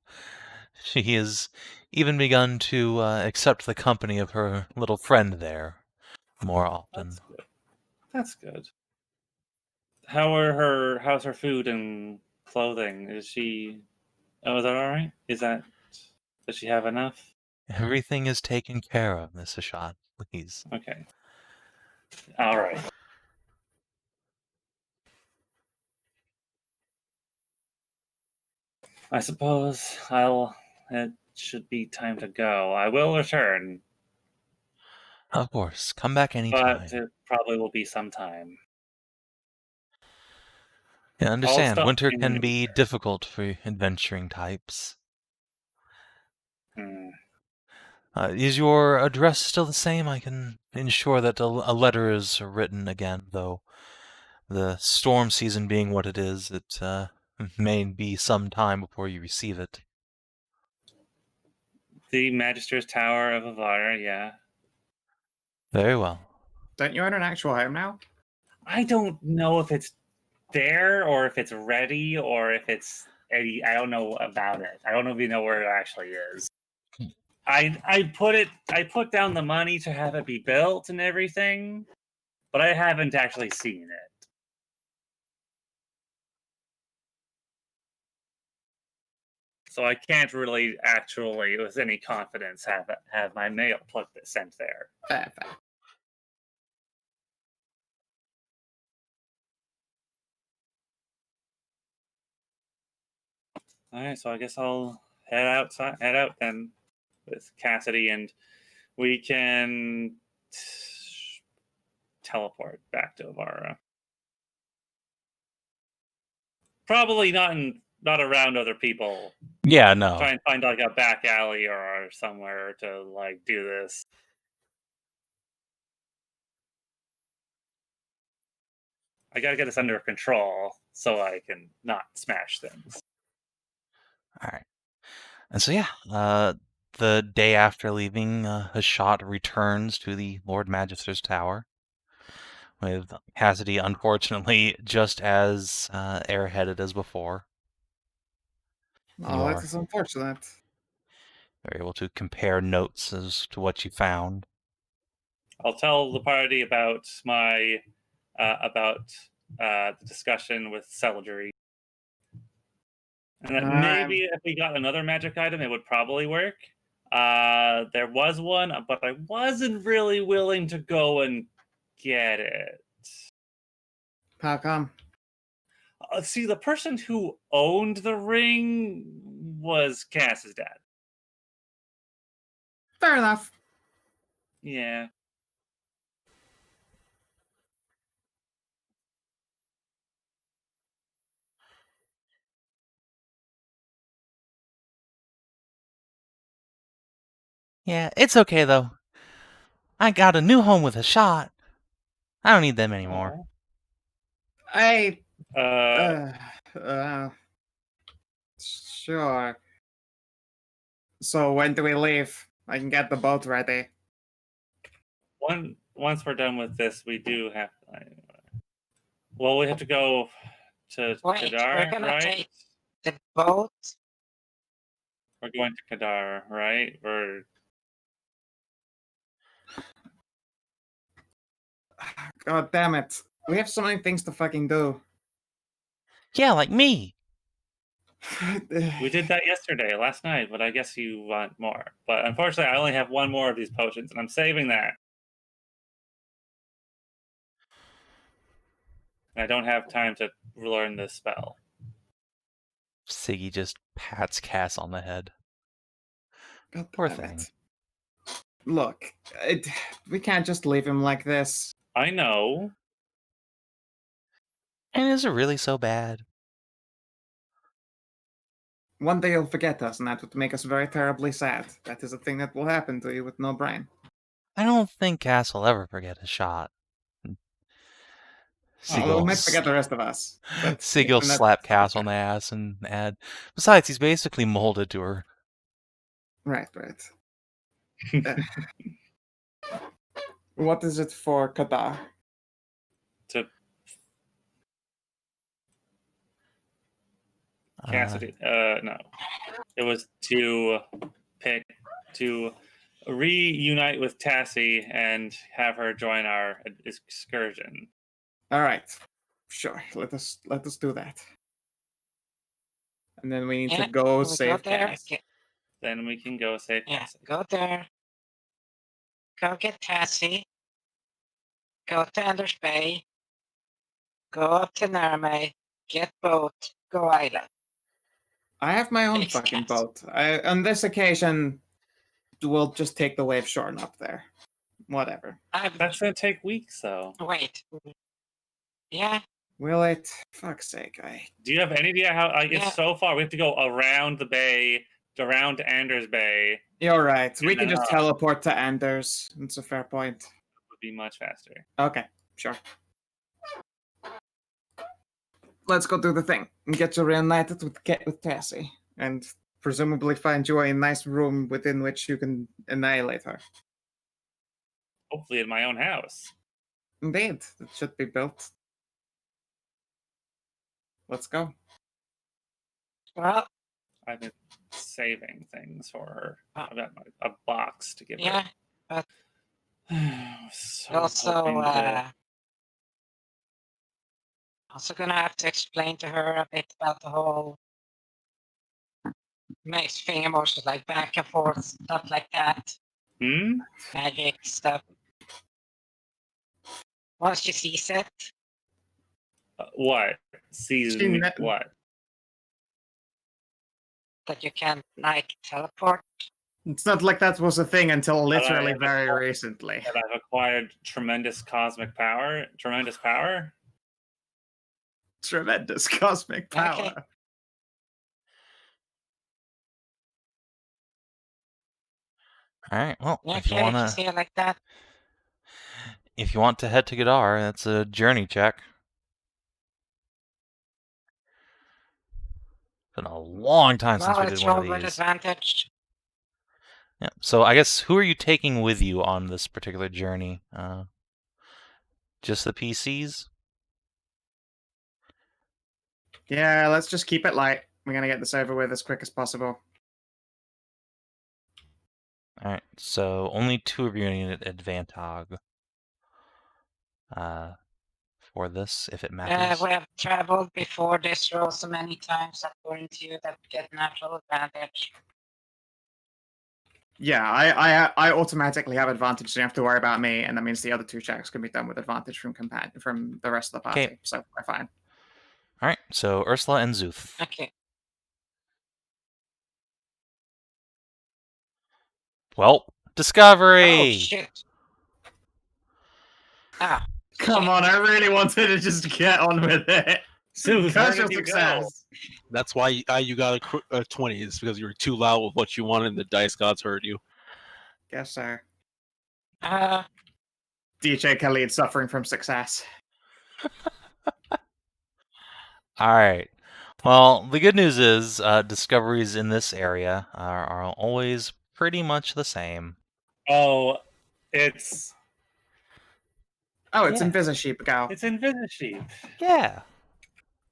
She has even begun to accept the company of her little friend there more often. That's good. That's good. How's her food and clothing? Is she? Oh, is that all right? Does she have enough? Everything is taken care of, Miss Ashad, please. Okay. All right. I suppose it should be time to go. I will return, Of course, come back anytime. but it probably will be some time. I understand. stop Winter in- can be difficult for adventuring types. Hmm. Is your address still the same? I can ensure that a letter is written again, though the storm season being what it is, it may be some time before you receive it. The Magister's Tower of Avara, yeah. Very well. Don't you own an actual home now? I don't know if it's there or if it's ready or if it's any. I don't know about it. I don't even know where it actually is. I put down the money to have it be built and everything, but I haven't actually seen it. So I can't really actually, with any confidence, have my mail sent there. Fair. All right, so I guess I'll head out then with Cassidy, and we can teleport back to Avara. Probably not around other people. Yeah, no. Try and find like a back alley or somewhere to like do this. I gotta get this under control so I can not smash things. All right. And so, yeah, the day after leaving, Hashot returns to the Lord Magister's Tower, with Cassidy, unfortunately, just as airheaded as before. Oh, that is unfortunate. They're able to compare notes as to what you found. I'll tell the party about my the discussion with Celebratory. And that maybe if we got another magic item, it would probably work. There was one, but I wasn't really willing to go and get it. How come? See, the person who owned the ring was Cass's dad. Fair enough. Yeah. Yeah, it's okay, though. I got a new home with Hashot. I don't need them anymore. Sure. So when do we leave? I can get the boat ready. Once we're done with this, we do have. Well, we have to go to Kadar, we're gonna right? take the boat. We're going to Kadar, right? God damn it. We have so many things to fucking do. Yeah, like me. We did that last night, but I guess you want more. But unfortunately, I only have one more of these potions, and I'm saving that. I don't have time to learn this spell. Siggy just pats Cass on the head. God Poor damn thing. it. Look, we can't just leave him like this. I know. And is it really so bad? One day you'll forget us, and that would make us very terribly sad. That is a thing that will happen to you with no brain. I don't think Cass will ever forget Hashot. Although we might forget the rest of us. But Siggy will slap Cass on the ass and add, besides, he's basically molded to her. Right. What is it for Kadar? Cassidy. No. It was to reunite with Tassie and have her join our excursion. All right. Sure. Let us do that. And then we need to go save Cass. Then we can go save Cass. Go there. Go get Tassie. Go to Anders Bay. Go up to Narme. Get boat. Go island. I have my own fucking boat. On this occasion, we'll just take the wave shorn up there. Whatever. That's gonna take weeks, though. Wait. Yeah. Will it? Fuck's sake, Do you have any idea how Yeah. it's so far? We have to go around the bay, around Anders Bay. You're right. We And can then just up. teleport to Anders. That's a fair point. Would be much faster. Okay, sure. Let's go do the thing and get you reunited with Cassie, and presumably find you a nice room within which you can annihilate her. Hopefully in my own house. Indeed, it should be built. Let's go. Well, I've been saving things for her. Oh. I've got a box to give yeah. her. So Also, hoping to- also gonna have to explain to her a bit about the whole mixed thing, emotions like back and forth, stuff like that, magic stuff. Once she sees it, what? Season what? that you can like teleport. It's not like that was a thing until literally have very a- recently. That I've acquired tremendous cosmic power. Tremendous power? Tremendous cosmic power. Okay. All right. Well, Yeah, if you okay, if you wanna, see it like that. if you want to head to Gadar, that's a journey check. Been a long time since Well, we it's did one rolled of with these. advantage. Yeah. So I guess who are you taking with you on this particular journey? Just the PCs? Yeah, let's just keep it light. We're gonna get this over with as quick as possible. All right. So only 2 of you are going to get advantage for this, if it matters. We have traveled before this roll so many times according to you that we get natural advantage. Yeah, I automatically have advantage, so you don't have to worry about me, and that means the other 2 checks can be done with advantage from the rest of the party. Okay. So we're fine. All right. So Ursula and Zuth. Okay. Well, discovery. Oh shit. Ah. Come on, I really wanted to just get on with it. Zuth, where Casual did you go? success. That's why you got a 20. It's because you were too loud with what you wanted and the dice gods heard you. Yes, sir. Uh, DJ Khalid suffering from success. All right. Well, the good news is discoveries in this area are always pretty much the same. Oh, it's Oh, it's Yeah. Invisisheep Gal. it's Invisisheep. Yeah.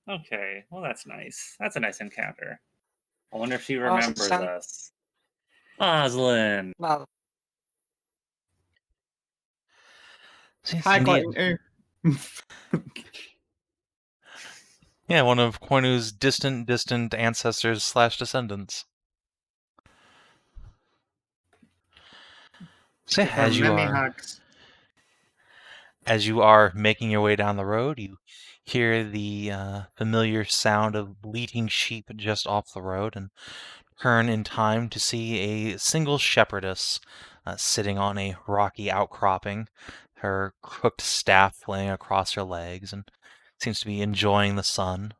Okay, well that's nice. That's a nice encounter. I wonder if she Awesome. remembers us. Oslin. well, Yes, Hi, indeed. Koinu. Yeah, one of Koinu's distant ancestors / descendants. So Give her many hugs. as you are making your way down the road, you hear the familiar sound of bleating sheep just off the road, and turn in time to see a single shepherdess sitting on a rocky outcropping, her crooked staff laying across her legs, and seems to be enjoying the sun.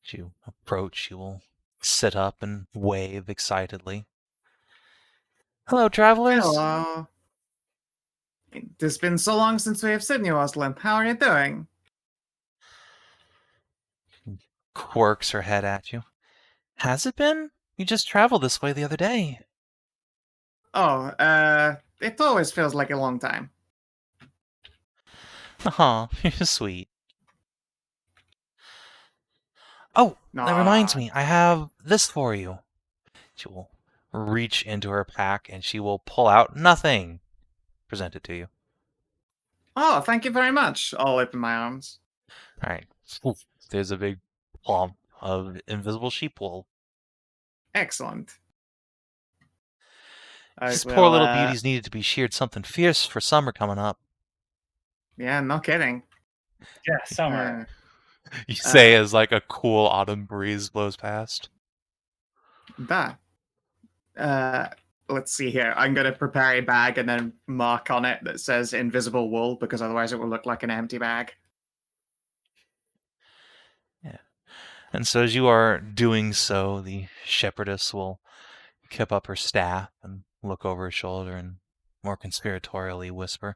As you approach, you will sit up and wave excitedly. Hello, travelers. Hello. It's been so long since we have seen you, Oslin. How are you doing? Quirks her head at you. Has it been? You just traveled this way the other day. Oh, it always feels like a long time. Aw, you're sweet. Oh, that reminds me, I have this for you. She will reach into her pack and she will pull out nothing. Present it to you. Oh, thank you very much. I'll open my arms. All right. There's a big plump of invisible sheep wool. Excellent. These poor little beauties needed to be sheared something fierce for summer coming up. Yeah, no kidding. Yeah, summer. You say as like a cool autumn breeze blows past. That. let's see here. I'm going to prepare a bag and then mark on it that says invisible wool, because otherwise it will look like an empty bag. Yeah. And so as you are doing so, the shepherdess will kip up her staff and look over her shoulder and more conspiratorially whisper,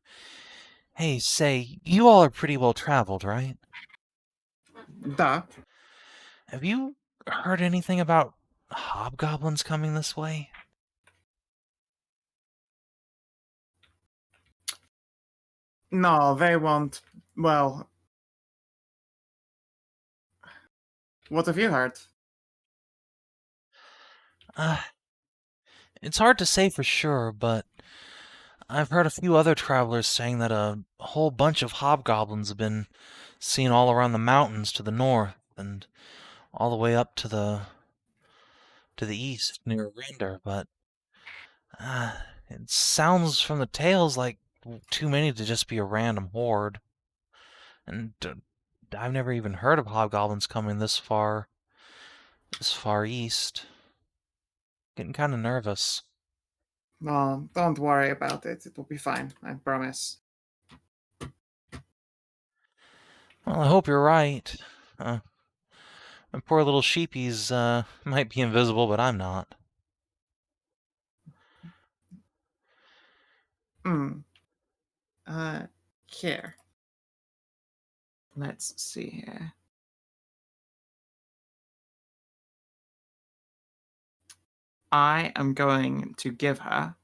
"Hey, say, you all are pretty well traveled, right? Duh. Have you heard anything about hobgoblins coming this way?" No, they won't. Well, what have you heard? It's hard to say for sure, but I've heard a few other travelers saying that a whole bunch of hobgoblins have been seen all around the mountains to the north and all the way up to the east near Render, but it sounds from the tales like too many to just be a random horde. And I've never even heard of hobgoblins coming this far east. Getting kind of nervous. No, don't worry about it. It will be fine. I promise. Well, I hope you're right. My poor little sheepies might be invisible, but I'm not. Here. Let's see here. I am going to give her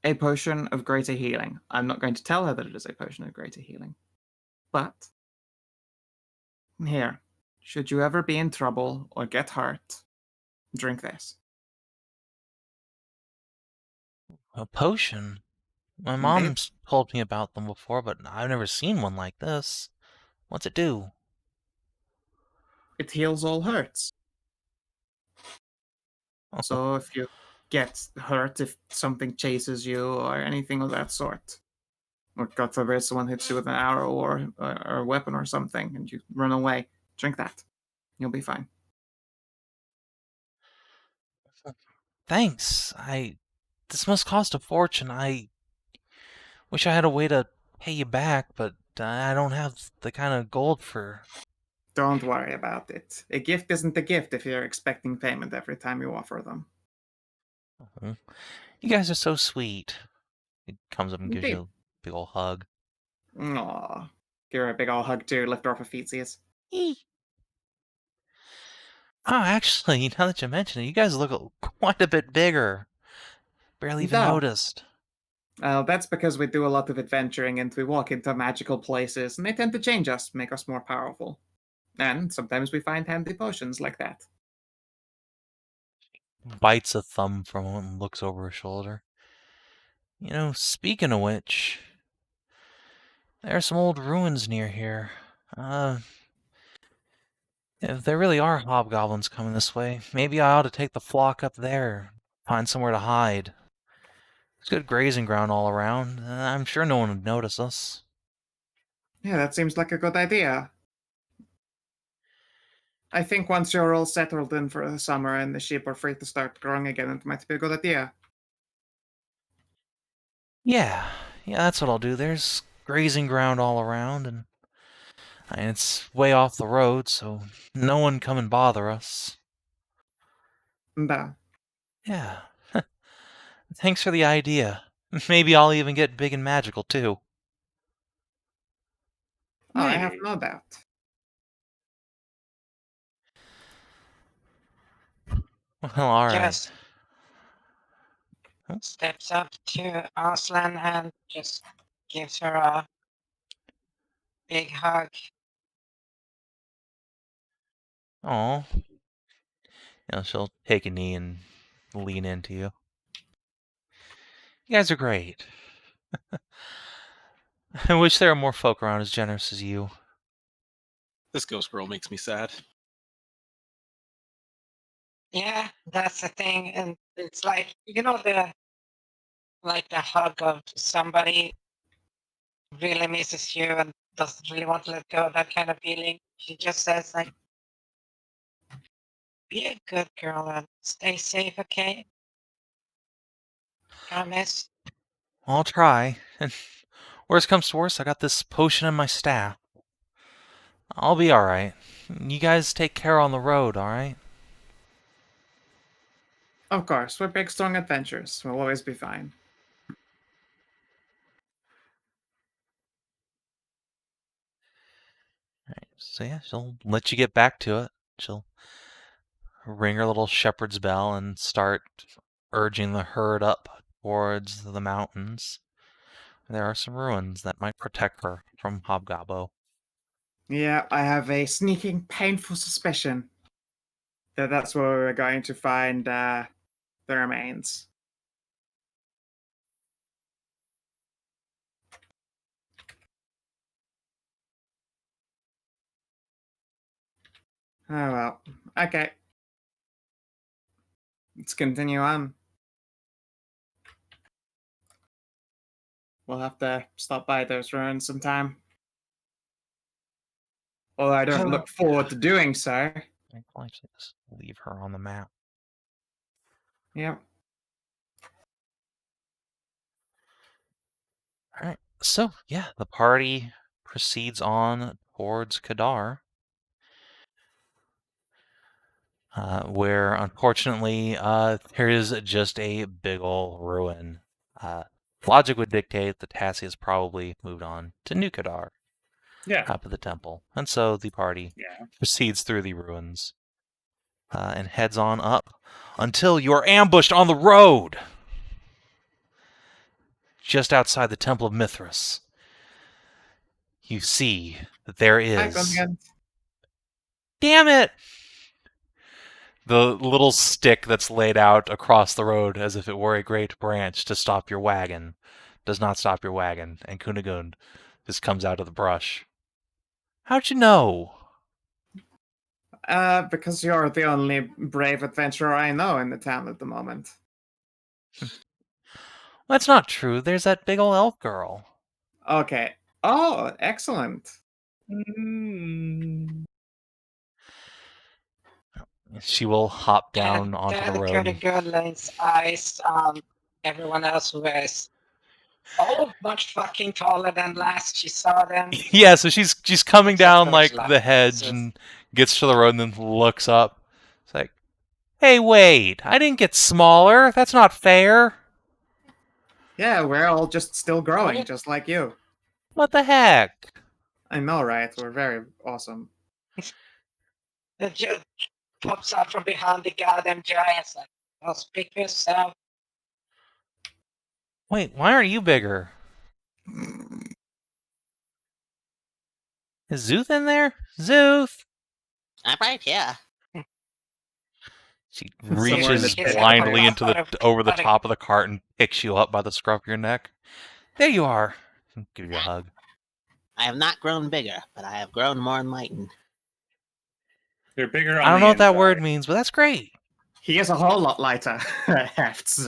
a potion of greater healing. I'm not going to tell her that it is a potion of greater healing. But here, should you ever be in trouble or get hurt, drink this. A potion? My Indeed. mom's told me about them before, but I've never seen one like this. What's it do? It heals all hurts. Oh, So if you get hurt, if something chases you or anything of that sort, or God forbid someone hits you with an arrow or a weapon or something and you run away, drink that. You'll be fine. thanks. This must cost a fortune. I wish I had a way to pay you back, but I don't have the kind of gold for... Don't worry about it. A gift isn't a gift if you're expecting payment every time you offer them. You guys are so sweet. He comes up and gives Indeed. you a big old hug. Aw. Give her a big ol' hug too, lift her off her feetsies. Oh, actually, now that you mention it, you guys look quite a bit bigger. Barely even Duh. noticed. That's because we do a lot of adventuring and we walk into magical places, and they tend to change us, make us more powerful. And sometimes we find handy potions like that. Bites a thumb from him and looks over her shoulder. You know, speaking of which, there are some old ruins near here. If there really are hobgoblins coming this way, maybe I ought to take the flock up there, find somewhere to hide. There's good grazing ground all around. I'm sure no one would notice us. Yeah, that seems like a good idea. I think once you're all settled in for the summer and the sheep are free to start growing again, it might be a good idea. Yeah, that's what I'll do. There's grazing ground all around, and it's way off the road, so no one come and bother us. Duh. Yeah. Thanks for the idea. Maybe I'll even get big and magical, too. Oh, I have Maybe. no doubt. Well, alright. Just steps up to Aslan and just gives her a big hug. Aw. She'll take a knee and lean into you. You guys are great. I wish there were more folk around as generous as you. This ghost girl makes me sad. Yeah, that's the thing, and it's like the hug of somebody really misses you and doesn't really want to let go of that kind of feeling. She just says like, Be a good girl and stay safe, okay? Promise. I'll try. And worst comes to worst, I got this potion in my staff. I'll be alright. You guys take care on the road, alright? Of course, we're big, strong adventurers. We'll always be fine. So yeah, she'll let you get back to it. She'll ring her little shepherd's bell and start urging the herd up towards the mountains. There are some ruins that might protect her from Hobgobbo. Yeah, I have a sneaking, painful suspicion that that's where we're going to find the remains. Oh well. Okay. Let's continue on. We'll have to stop by those ruins sometime. Although I don't look forward to doing so. I'll actually just leave her on the map. Yep. Alright, so yeah, the party proceeds on towards Kadar. Where unfortunately there is just a big ol' ruin. Logic would dictate that Tassie has probably moved on to New Kadar, Yeah. top of the temple, and so the party proceeds through the ruins and heads on up until you are ambushed on the road just outside the Temple of Mithras. You see that there is. Damn it! The little stick that's laid out across the road as if it were a great branch to stop your wagon does not stop your wagon, and Kunigund just comes out of the brush. How'd you know? Because you're the only brave adventurer I know in the town at the moment. That's not true. There's that big old elf girl. Okay. Oh, excellent. She will hop down onto the That road. kind of girl lays eyes on everyone else who is much fucking taller than last she saw them. Yeah, so she's coming down like towards the hedge and gets to the road and then looks up. It's like, hey, wait, I didn't get smaller. That's not fair. Yeah, we're all just still growing, just like you. What the heck? I know, right? We're very awesome. The judge pops out from behind the goddamn giants like, I'll speak for yourself. Wait, why aren't you bigger? Is Zuth in there? Zuth! I'm right here. She Somewhere in reaches the blindly database. into over the top of the cart and picks you up by the scruff of your neck. There you are. Give you a hug. I have not grown bigger, but I have grown more enlightened. You're bigger on I don't the know what that inside. word means, but that's great. He is a whole lot lighter. Hefts.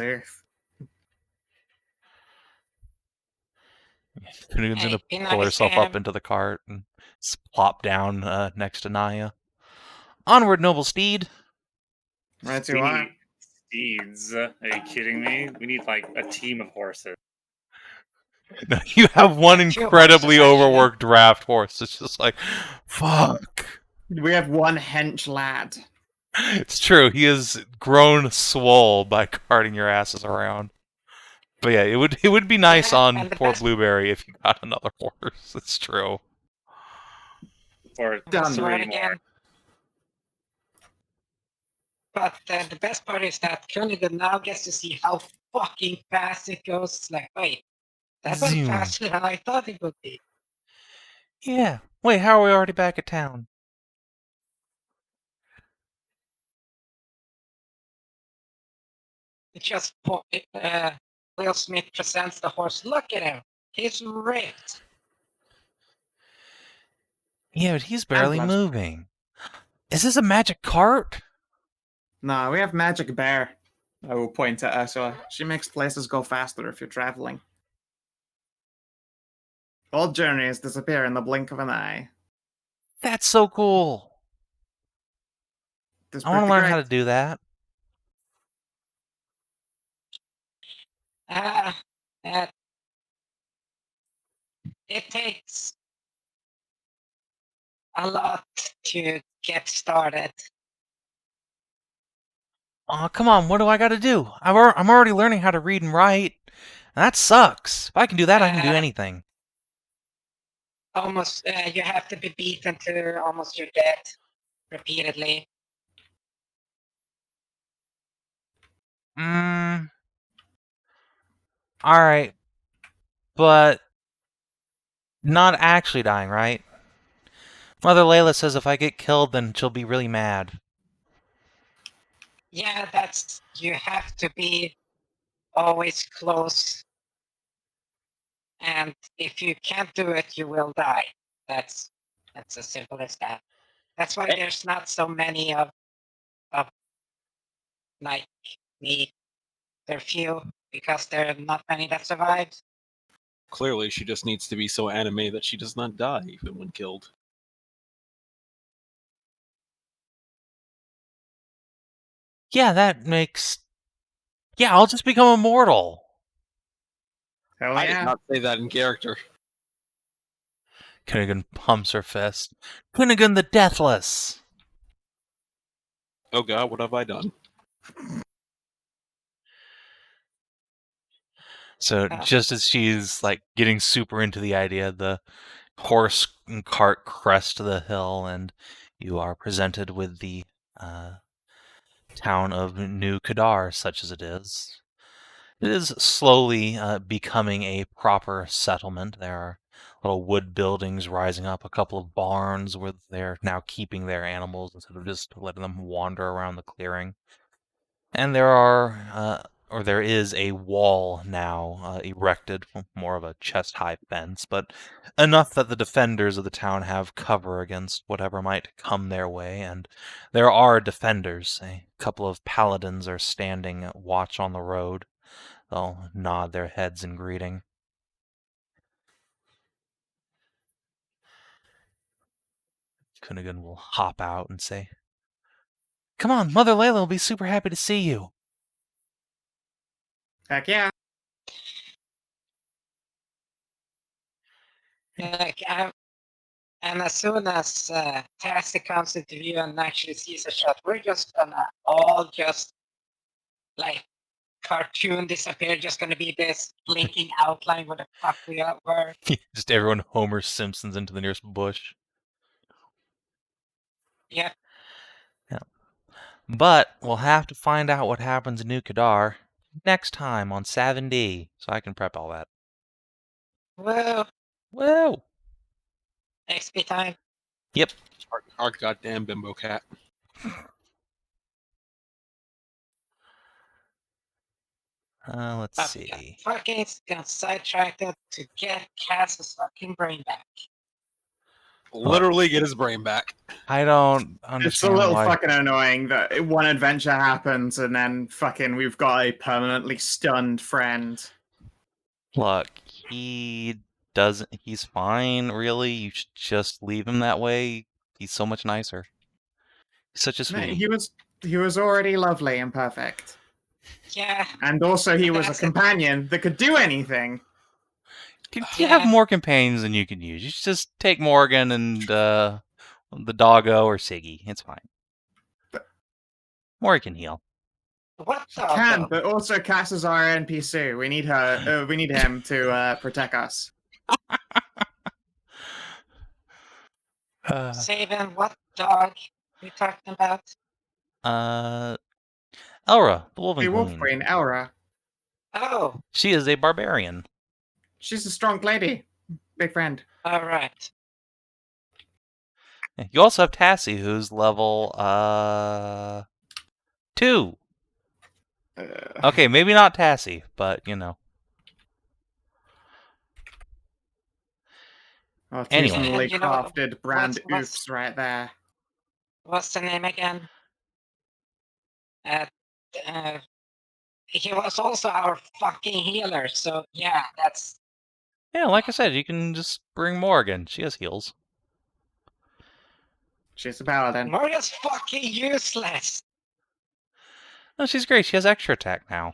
Finnegan's gonna pull herself up into the cart and plop down next to Naya. Onward, noble steed. Right you are. Steeds. Are you kidding me? We need like a team of horses. No, you have one incredibly overworked draft horse. It's just like, fuck. We have one hench lad. It's true. He has grown swole by carting your asses around. But yeah, it would be nice on poor Blueberry if you got another horse. It's true. Or Done. three more. But the best part is that Kunigund now gets to see how fucking fast it goes. It's like, wait, that went Zoom. faster than I thought it would be. Yeah. Wait, how are we already back at town? It just Will Smith presents the horse. Look at him. He's ripped. Yeah, but he's barely moving. Is this a magic cart? No, we have Magic Bear. I will point at Ursula. She makes places go faster if you're traveling. All journeys disappear in the blink of an eye. That's so cool. That's I want to pretty learn great. how to do that. It takes a lot to get started. Oh, come on, what do I got to do? I'm already learning how to read and write. And that sucks. If I can do that, I can do anything. Almost, you have to be beaten to almost your death repeatedly. Alright. But not actually dying, right? Mother Layla says if I get killed, then she'll be really mad. Yeah, you have to be always close. And if you can't do it, you will die. That's as simple as that. That's why there's not so many of like me. There are few because there are not many that survived. Clearly, she just needs to be so anime that she does not die even when killed. Yeah, that makes... Yeah, I'll just become immortal. Hell I did yeah. not say that in character. Kunnigan pumps her fist. Kunnigan the Deathless! Oh god, what have I done? So just as she's like getting super into the idea, the horse and cart crest the hill, and you are presented with the town of New Kadar, such as it is. It is slowly becoming a proper settlement. There are little wood buildings rising up, a couple of barns where they're now keeping their animals instead of just letting them wander around the clearing. And there is a wall now erected, more of a chest-high fence, but enough that the defenders of the town have cover against whatever might come their way, and there are defenders. A couple of paladins are standing at watch on the road. They'll nod their heads in greeting. Kunnigan will hop out and say, "Come on, Mother Layla will be super happy to see you." Heck yeah. And as soon as Cassie comes into view and actually sees a shot, we're just gonna all just like cartoon disappear. Just gonna be this blinking outline where the fuck we were. Just everyone Homer Simpsons into the nearest bush. Yeah. Yeah. But we'll have to find out what happens in New Kadar next time on Sav&D, so I can prep all that. Well, Whoa! XP time. Yep. Our goddamn bimbo cat. Let's see. Fucking got sidetracked to get Cass's fucking brain back. Literally get his brain back. I don't It's a understand little why. fucking annoying that one adventure happens and then fucking we've got a permanently stunned friend. Look, he doesn't. He's fine, really. You should just leave him that way. He's so much nicer. He's such a sweetie. He was already lovely and perfect. Yeah. And also he was a companion that could do anything. You have more companions than you can use. You should just take Morgan and the doggo or Siggy. It's fine. Morgan can heal. What She can, but also Cass is our NPC. We need her. We need him to protect us. Savin, what dog are you talking about? Elra, the Wolven The Wolf Queen. Queen, Elra. Oh. She is a barbarian. She's a strong lady. Big friend. All right. You also have Tassie, who's level 2. Okay, maybe not Tassie, but you know. Oh, anyway, seasonally crafted brand oops right there. What's the name again? He was also our fucking healer, so yeah, that's... Yeah, like I said, you can just bring Morgan. She has heals. She's a paladin. Maria's fucking useless. No, she's great. She has extra attack now.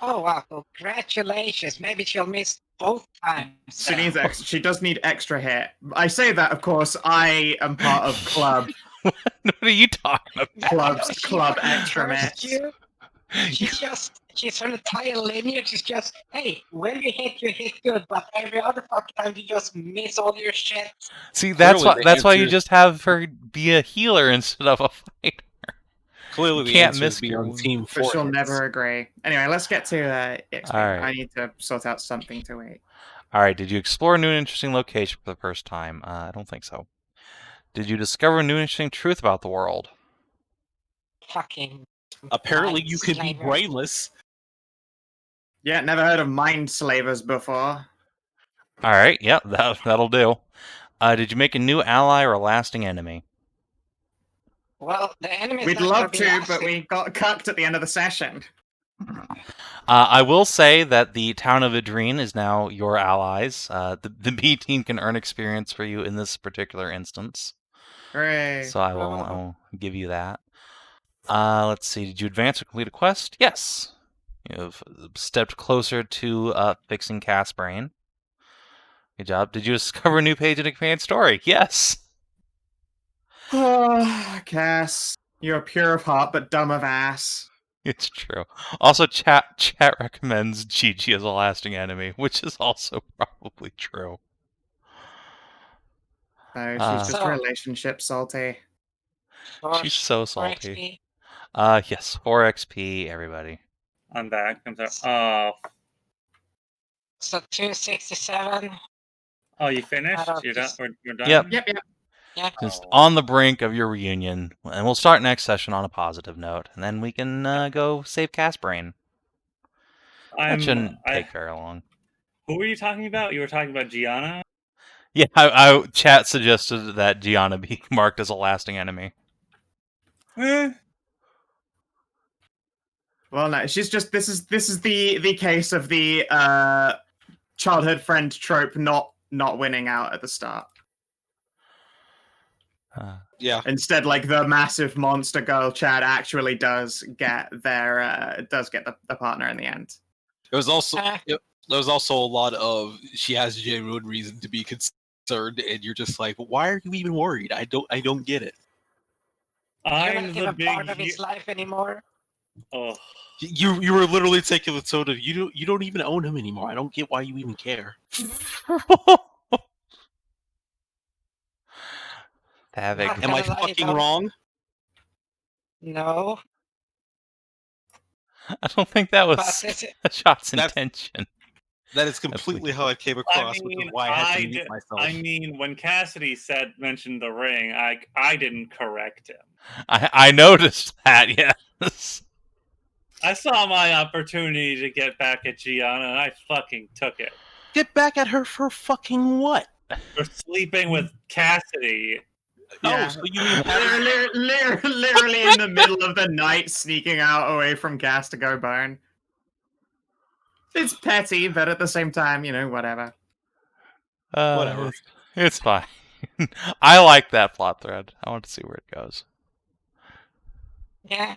Oh wow, congratulations. Maybe she'll miss both times. She needs she does need extra hit. I say that, of course, I am part of club. What are you talking about? Club extra First mitts. year, she's her entire lineage is just, hey, when you hit good, but every other fucking time you just miss all your shit. See, that's Clearly, why the you answer- just have her be a healer instead of a fighter. Clearly, You the can't answer miss is be your on wound. team But she'll 4 hits. never agree. Anyway, let's get to XP. All right. I need to sort out something to eat. All right, did you explore a new and interesting location for the first time? I don't think so. Did you discover a new and interesting truth about the world? Fucking. Apparently, mind you can be slaver. brainless. Yeah, never heard of mind slavers before. All right, yep, that'll do. Did you make a new ally or a lasting enemy? Well, the enemy's We'd not gonna love be to, but lasting. we got cucked at the end of the session. I will say that the town of Hedrah is now your allies. The B team can earn experience for you in this particular instance. Hooray. So I will give you that. Let's see. Did you advance or complete a quest? Yes. You have stepped closer to fixing Cass' brain. Good job. Did you discover a new page in a command story? Yes. Cass, you're pure of heart but dumb of ass. It's true. Also, chat recommends Gigi as a lasting enemy, which is also probably true. So she's just So- relationship salty. She's so For salty. XP. Yes, 4 XP, everybody. I'm back. I'm sorry. So 267. Oh, you finished? don't You're done? just- You're done? Yep. Yep. Yeah. Just Oh. on the brink of your reunion, and we'll start next session on a positive note, and then we can go save Cass' brain. That shouldn't take very long. Who were you talking about? You were talking about Gianna? Yeah, I chat suggested that Gianna be marked as a lasting enemy. Eh. Well, no, she's just this is the case of the childhood friend trope not winning out at the start. Yeah. Instead, like the massive monster girl Chad actually does get their the partner in the end. There was also Ah. there was also a lot of she has genuine reason to be concerned, and you're just like, why are you even worried? I don't get it. You're I'm not the even big. part of his life anymore. Oh, You were literally taking the tone of you don't even own him anymore. I don't get why you even care. Havoc. Not Am I gonna lie, fucking though. wrong? No. I don't think that was But this is, a shot's That's- intention. That is completely how I came across, which is why I had to mute myself. I mean, when Cassidy mentioned the ring, I didn't correct him. I noticed that, yes. I saw my opportunity to get back at Gianna, and I fucking took it. Get back at her for fucking what? For sleeping with Cassidy. Yeah. Oh, so you mean having Literally in the middle of the night, sneaking out away from Gas to go burn. It's petty, but at the same time, whatever. Whatever. It's fine. I like that plot thread. I want to see where it goes. yeah.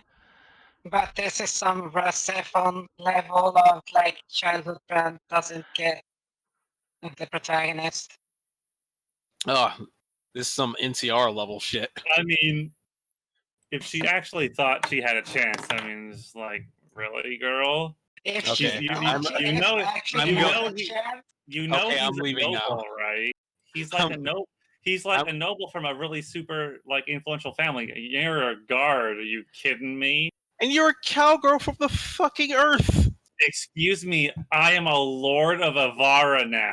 But this is some Persephone level of like childhood friend doesn't get the protagonist. Oh, this is some NCR level shit. I mean, if she actually thought she had a chance, I mean, it's like, really, girl? If Okay, she you thought know- she you know- actually you had know a he- chance, You know Okay, I'm he's a leaving noble, now. right? He's like a I'm- noble. He's like a noble from a really super influential family. You're a guard. Are you kidding me? And you're a cowgirl from the fucking earth. Excuse me. I am a lord of Avara now,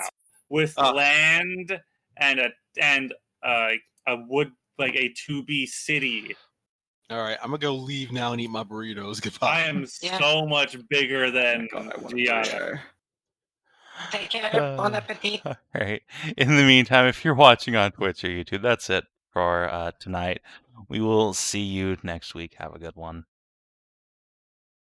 with land and a wood like a 2B city. All right, I'm gonna go leave now and eat my burritos. Goodbye. I am Yeah. so much bigger than Gianna. take care, bon appetit. All right. In the meantime, if you're watching on Twitch or YouTube, that's it for tonight. We will see you next week. Have a good one.